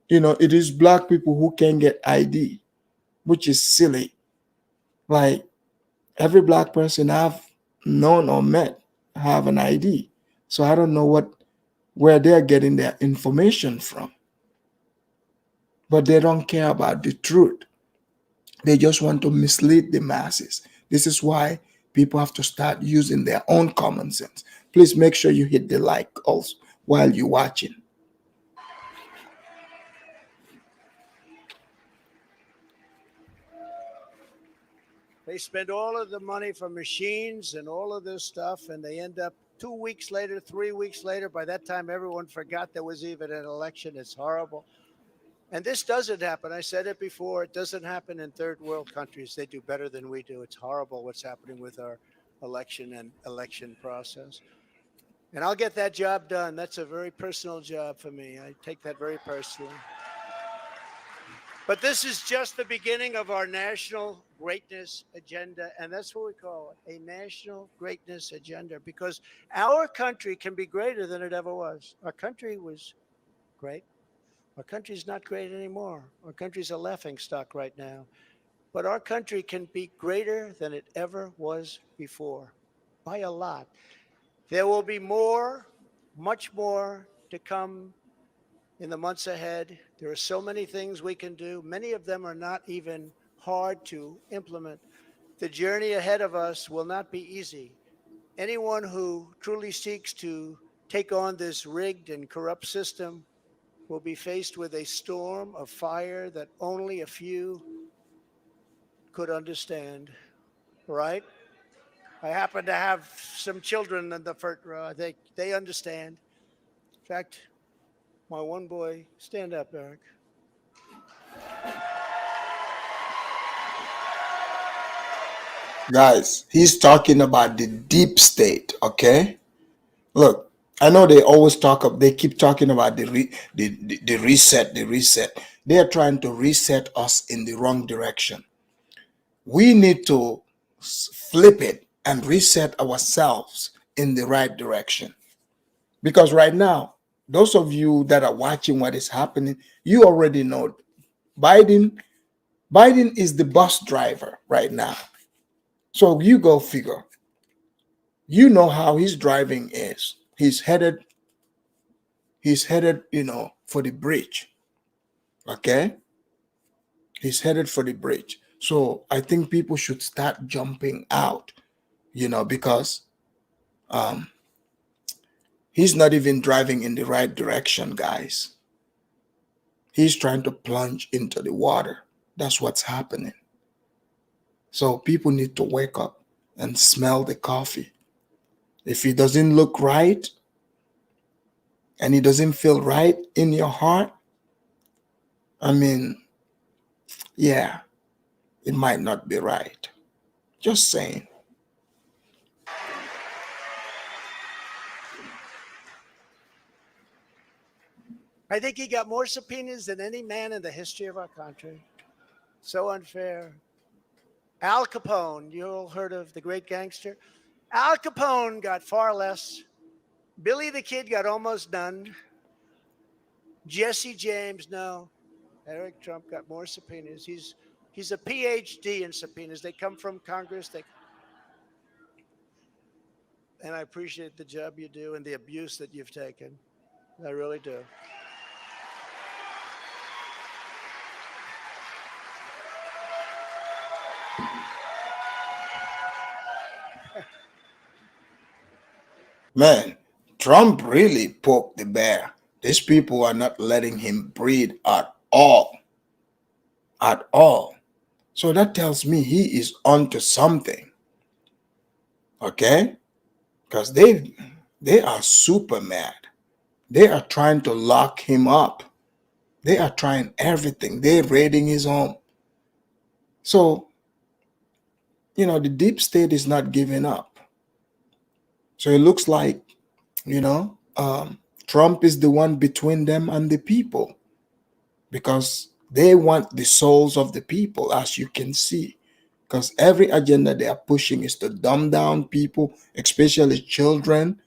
it is black people who can get ID, which is silly. Like, every black person I've known or met have an ID. So I don't know where they're getting their information from. But they don't care about the truth. They just want to mislead the masses. This is why people have to start using their own common sense. Please make sure you hit the like also while you're watching. They spend all of the money for machines and all of this stuff, and they end up 2 weeks later, 3 weeks later. By that time, everyone forgot there was even an election. It's horrible. And this doesn't happen. I said it before. It doesn't happen in third world countries. They do better than we do. It's horrible what's happening with our election and election process. And I'll get that job done. That's a very personal job for me. I take that very personally. But this is just the beginning of our national greatness agenda. And that's what we call it, a national greatness agenda, because our country can be greater than it ever was. Our country was great. Our country's not great anymore. Our country's a laughing stock right now. But our country can be greater than it ever was before by a lot. There will be more, much more to come in the months ahead. There are so many things we can do. Many of them are not even hard to implement. The journey ahead of us will not be easy. Anyone who truly seeks to take on this rigged and corrupt system will be faced with a storm of fire that only a few could understand, right? I happen to have some children in the front row. They understand. In fact, my one boy, stand up, Eric. Guys, he's talking about the deep state, okay? Look, I know they keep talking about the reset, the reset. They are trying to reset us in the wrong direction. We need to flip it and reset ourselves in the right direction. Because right now, those of you that are watching what is happening, you already know Biden Biden is the bus driver right now. So you go figure. You know how his driving is. He's headed, for the bridge. Okay? He's headed for the bridge. So I think people should start jumping out, because um he's not even driving in the right direction, guys. He's trying to plunge into the water. That's what's happening. So people need to wake up and smell the coffee. If it doesn't look right and it doesn't feel right in your heart, I mean, yeah, it might not be right. Just saying. I think he got more subpoenas than any man in the history of our country. So unfair. Al Capone, you all heard of the great gangster? Al Capone got far less. Billy the Kid got almost none. Jesse James, no. Eric Trump got more subpoenas. He's He's a PhD in subpoenas. They come from Congress. And I appreciate the job you do and the abuse that you've taken. I really do. Man, Trump really poked the bear. These people are not letting him breathe at all. At all. So that tells me he is onto something. Okay? Because they are super mad. They are trying to lock him up. They are trying everything. They're raiding his home. So, the deep state is not giving up. So it looks like, Trump is the one between them and the people because they want the souls of the people, as you can see. Because every agenda they are pushing is to dumb down people, especially children,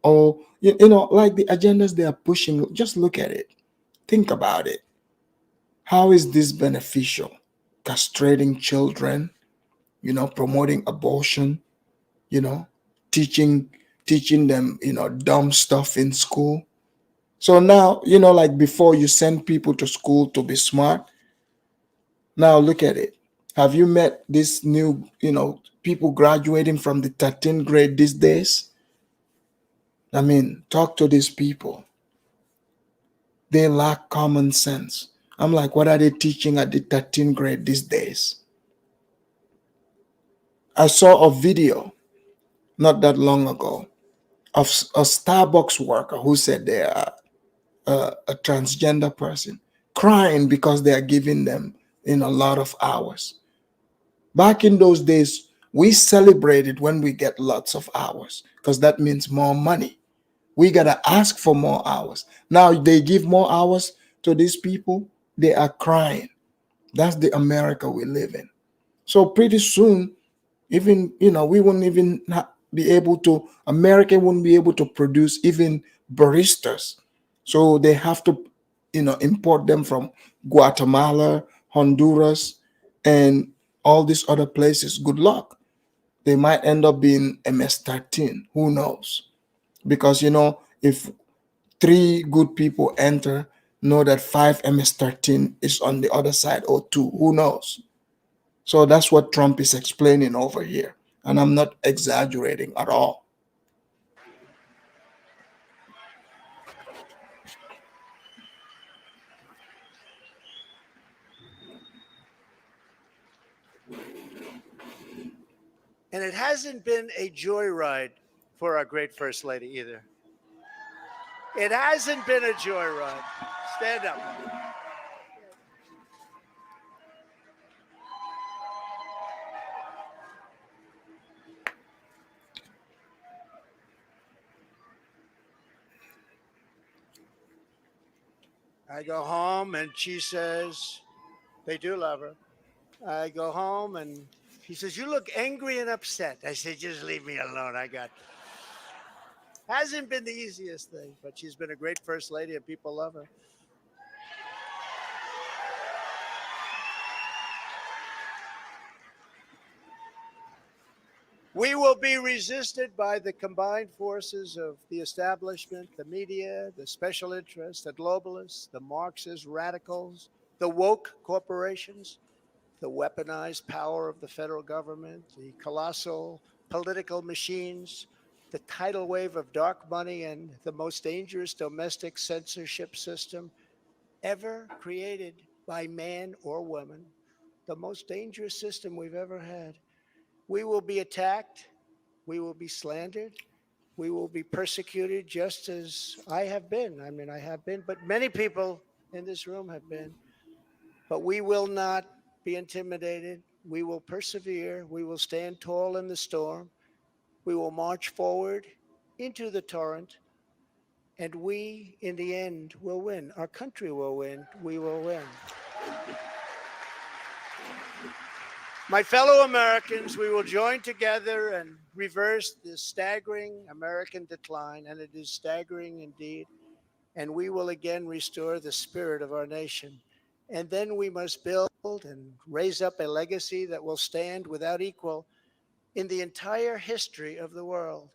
or, like the agendas they are pushing. Just look at it. Think about it. How is this beneficial? Castrating children, promoting abortion, you know, teaching teaching them, dumb stuff in school. So now, like before you send people to school to be smart, now look at it. Have you met this new, people graduating from the 13th grade these days? I mean, talk to these people. They lack common sense. I'm like, what are they teaching at the 13th grade these days? I saw a video not that long ago of a Starbucks worker who said they are a transgender person crying because they are giving them in a lot of hours. Back in those days, we celebrated when we get lots of hours because that means more money. We got to ask for more hours. Now they give more hours to these people, they are crying. That's the America we live in. So pretty soon, even, we wouldn't even be able to, America wouldn't be able to produce even baristas. So they have to, import them from Guatemala, Honduras, and all these other places. Good luck. They might end up being MS-13. Who knows? Because, if three good people enter, know that five MS-13 is on the other side, or two. Who knows? So that's what Trump is explaining over here. And I'm not exaggerating at all. And it hasn't been a joyride for our great First Lady either. It hasn't been a joyride. Stand up. I go home and she says, they do love her. I go home and he says, you look angry and upset. I said, just leave me alone. Hasn't been the easiest thing, but she's been a great First Lady and people love her. We will be resisted by the combined forces of the establishment, the media, the special interests, the globalists, the Marxist radicals, the woke corporations, the weaponized power of the federal government, the colossal political machines, the tidal wave of dark money, and the most dangerous domestic censorship system ever created by man or woman, the most dangerous system we've ever had. We will be attacked. We will be slandered. We will be persecuted just as I have been. I mean, I have been, but many people in this room have been. But we will not be intimidated. We will persevere. We will stand tall in the storm. We will march forward into the torrent. And we, in the end, will win. Our country will win. We will win. My fellow Americans, we will join together and reverse this staggering American decline, and it is staggering indeed. And we will again restore the spirit of our nation. And then we must build and raise up a legacy that will stand without equal in the entire history of the world.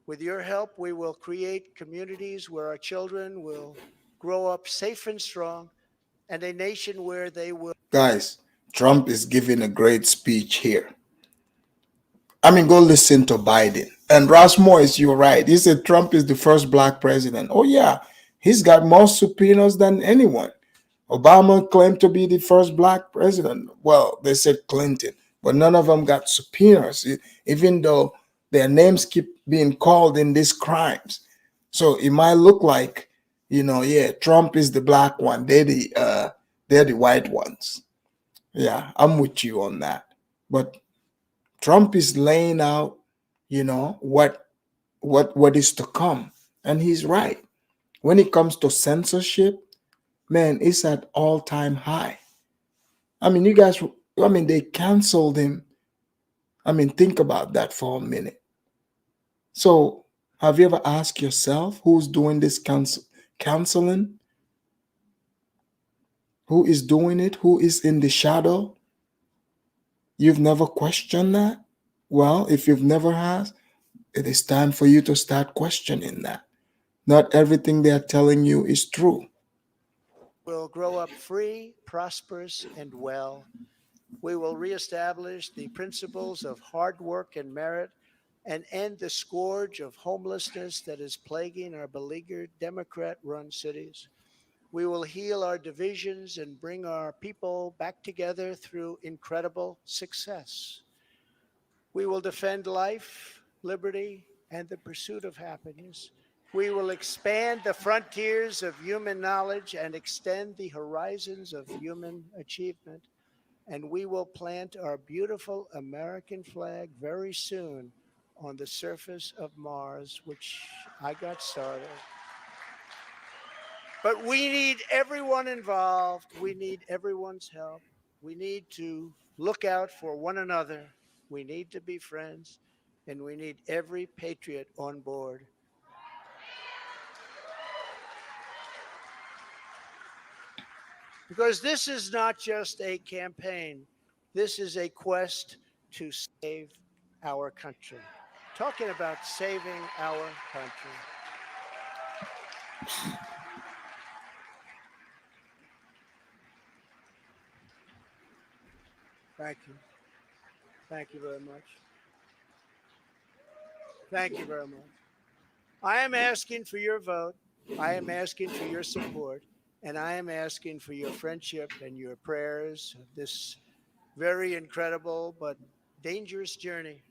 With your help, we will create communities where our children will grow up safe and strong, and a nation where they will. Guys, Trump is giving a great speech here. I mean, go listen to Biden. And Ross Morris, you're right. He said Trump is the first black president. Oh, yeah. He's got more subpoenas than anyone. Obama claimed to be the first black president. Well, they said Clinton, but none of them got subpoenas, even though their names keep being called in these crimes. So it might look like, yeah, Trump is the black one. They're the white ones. Yeah, I'm with you on that. But Trump is laying out, what is to come. And he's right. When it comes to censorship, man, it's at all-time high. I mean, they canceled him. I mean, think about that for a minute. So, have you ever asked yourself who's doing this canceling? Who is doing it? Who is in the shadow? You've never questioned that? Well, if you've never asked, it is time for you to start questioning that. Not everything they're telling you is true. Will grow up free, prosperous, and well. We will reestablish the principles of hard work and merit and end the scourge of homelessness that is plaguing our beleaguered Democrat run cities. We will heal our divisions and bring our people back together through incredible success. We will defend life, liberty, and the pursuit of happiness. We will expand the frontiers of human knowledge and extend the horizons of human achievement. And we will plant our beautiful American flag very soon on the surface of Mars, which I got started. But we need everyone involved. We need everyone's help. We need to look out for one another. We need to be friends. And we need every patriot on board. Because this is not just a campaign, this is a quest to save our country. Talking about saving our country. Thank you. Thank you very much. Thank you very much. I am asking for your vote. I am asking for your support. And I am asking for your friendship and your prayers of this very incredible but dangerous journey.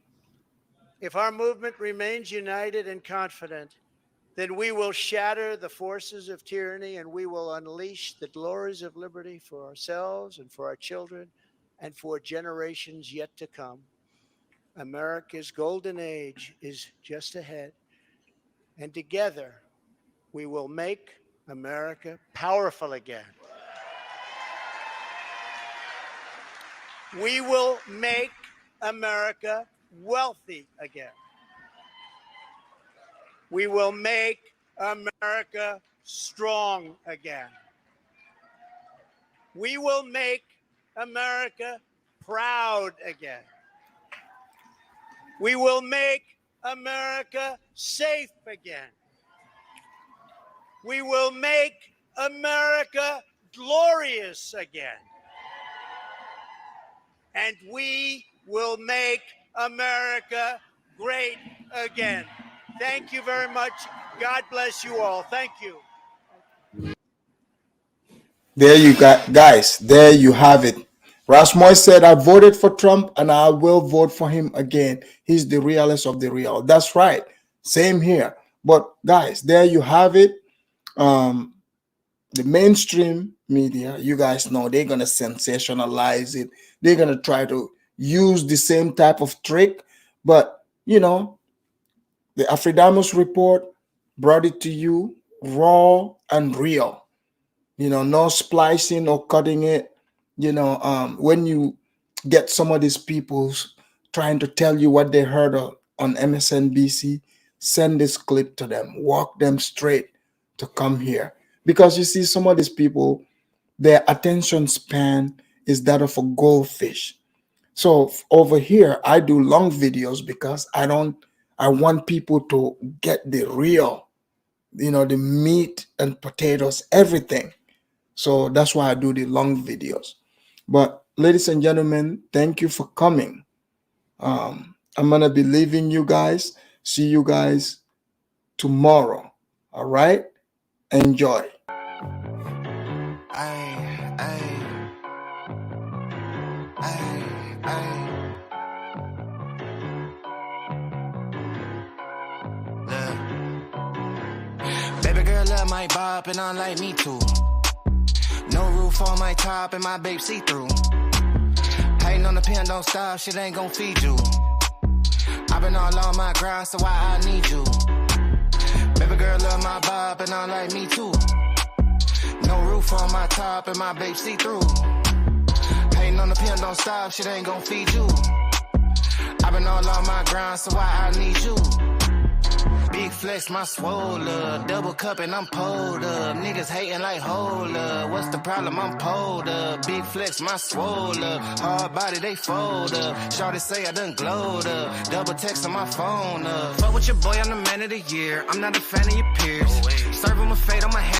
If our movement remains united and confident, then we will shatter the forces of tyranny and we will unleash the glories of liberty for ourselves and for our children and for generations yet to come. America's golden age is just ahead, and together we will make America powerful again. We will make America wealthy again. We will make America strong again. We will make America proud again. We will make America safe again. We will make America glorious again. And we will make America great again. Thank you very much. God bless you all. Thank you. There you got, guys. There you have it. Rasmus said, I voted for Trump and I will vote for him again. He's the realest of the real. That's right. Same here. But guys, there you have it. The mainstream media, you guys know they're gonna sensationalize it. They're gonna try to use the same type of trick. But the Afridamus report brought it to you raw and real. No splicing or cutting it. When you get some of these people trying to tell you what they heard on MSNBC, send this clip to them, walk them straight to come here. Because you see, some of these people, their attention span is that of a goldfish. So over here, I do long videos because I want people to get the real, the meat and potatoes, everything. So that's why I do the long videos. But ladies and gentlemen, thank you for coming. I'm going to be leaving you guys. See you guys tomorrow. All right? Enjoy. Baby girl love my bop and I like me too. No roof on my top and my babe see-through. Hating on the pen, don't stop, shit ain't gon' feed you. I've been all on my grind, so why I need you? Baby girl love my bop and I like me too. No roof on my top and my babe see-through. Hating on the pen, don't stop, shit ain't gon' feed you. I've been all on my grind, so why I need you? Big flex, my swole up. Double cup and I'm pulled up. Niggas hating like hold up. What's the problem? I'm pulled up. Big flex, my swole up. Hard body, they fold up. Shawty say I done glowed up. Double text on my phone up. Fuck with your boy, I'm the man of the year. I'm not a fan of your peers. Serve him a fade on my hand.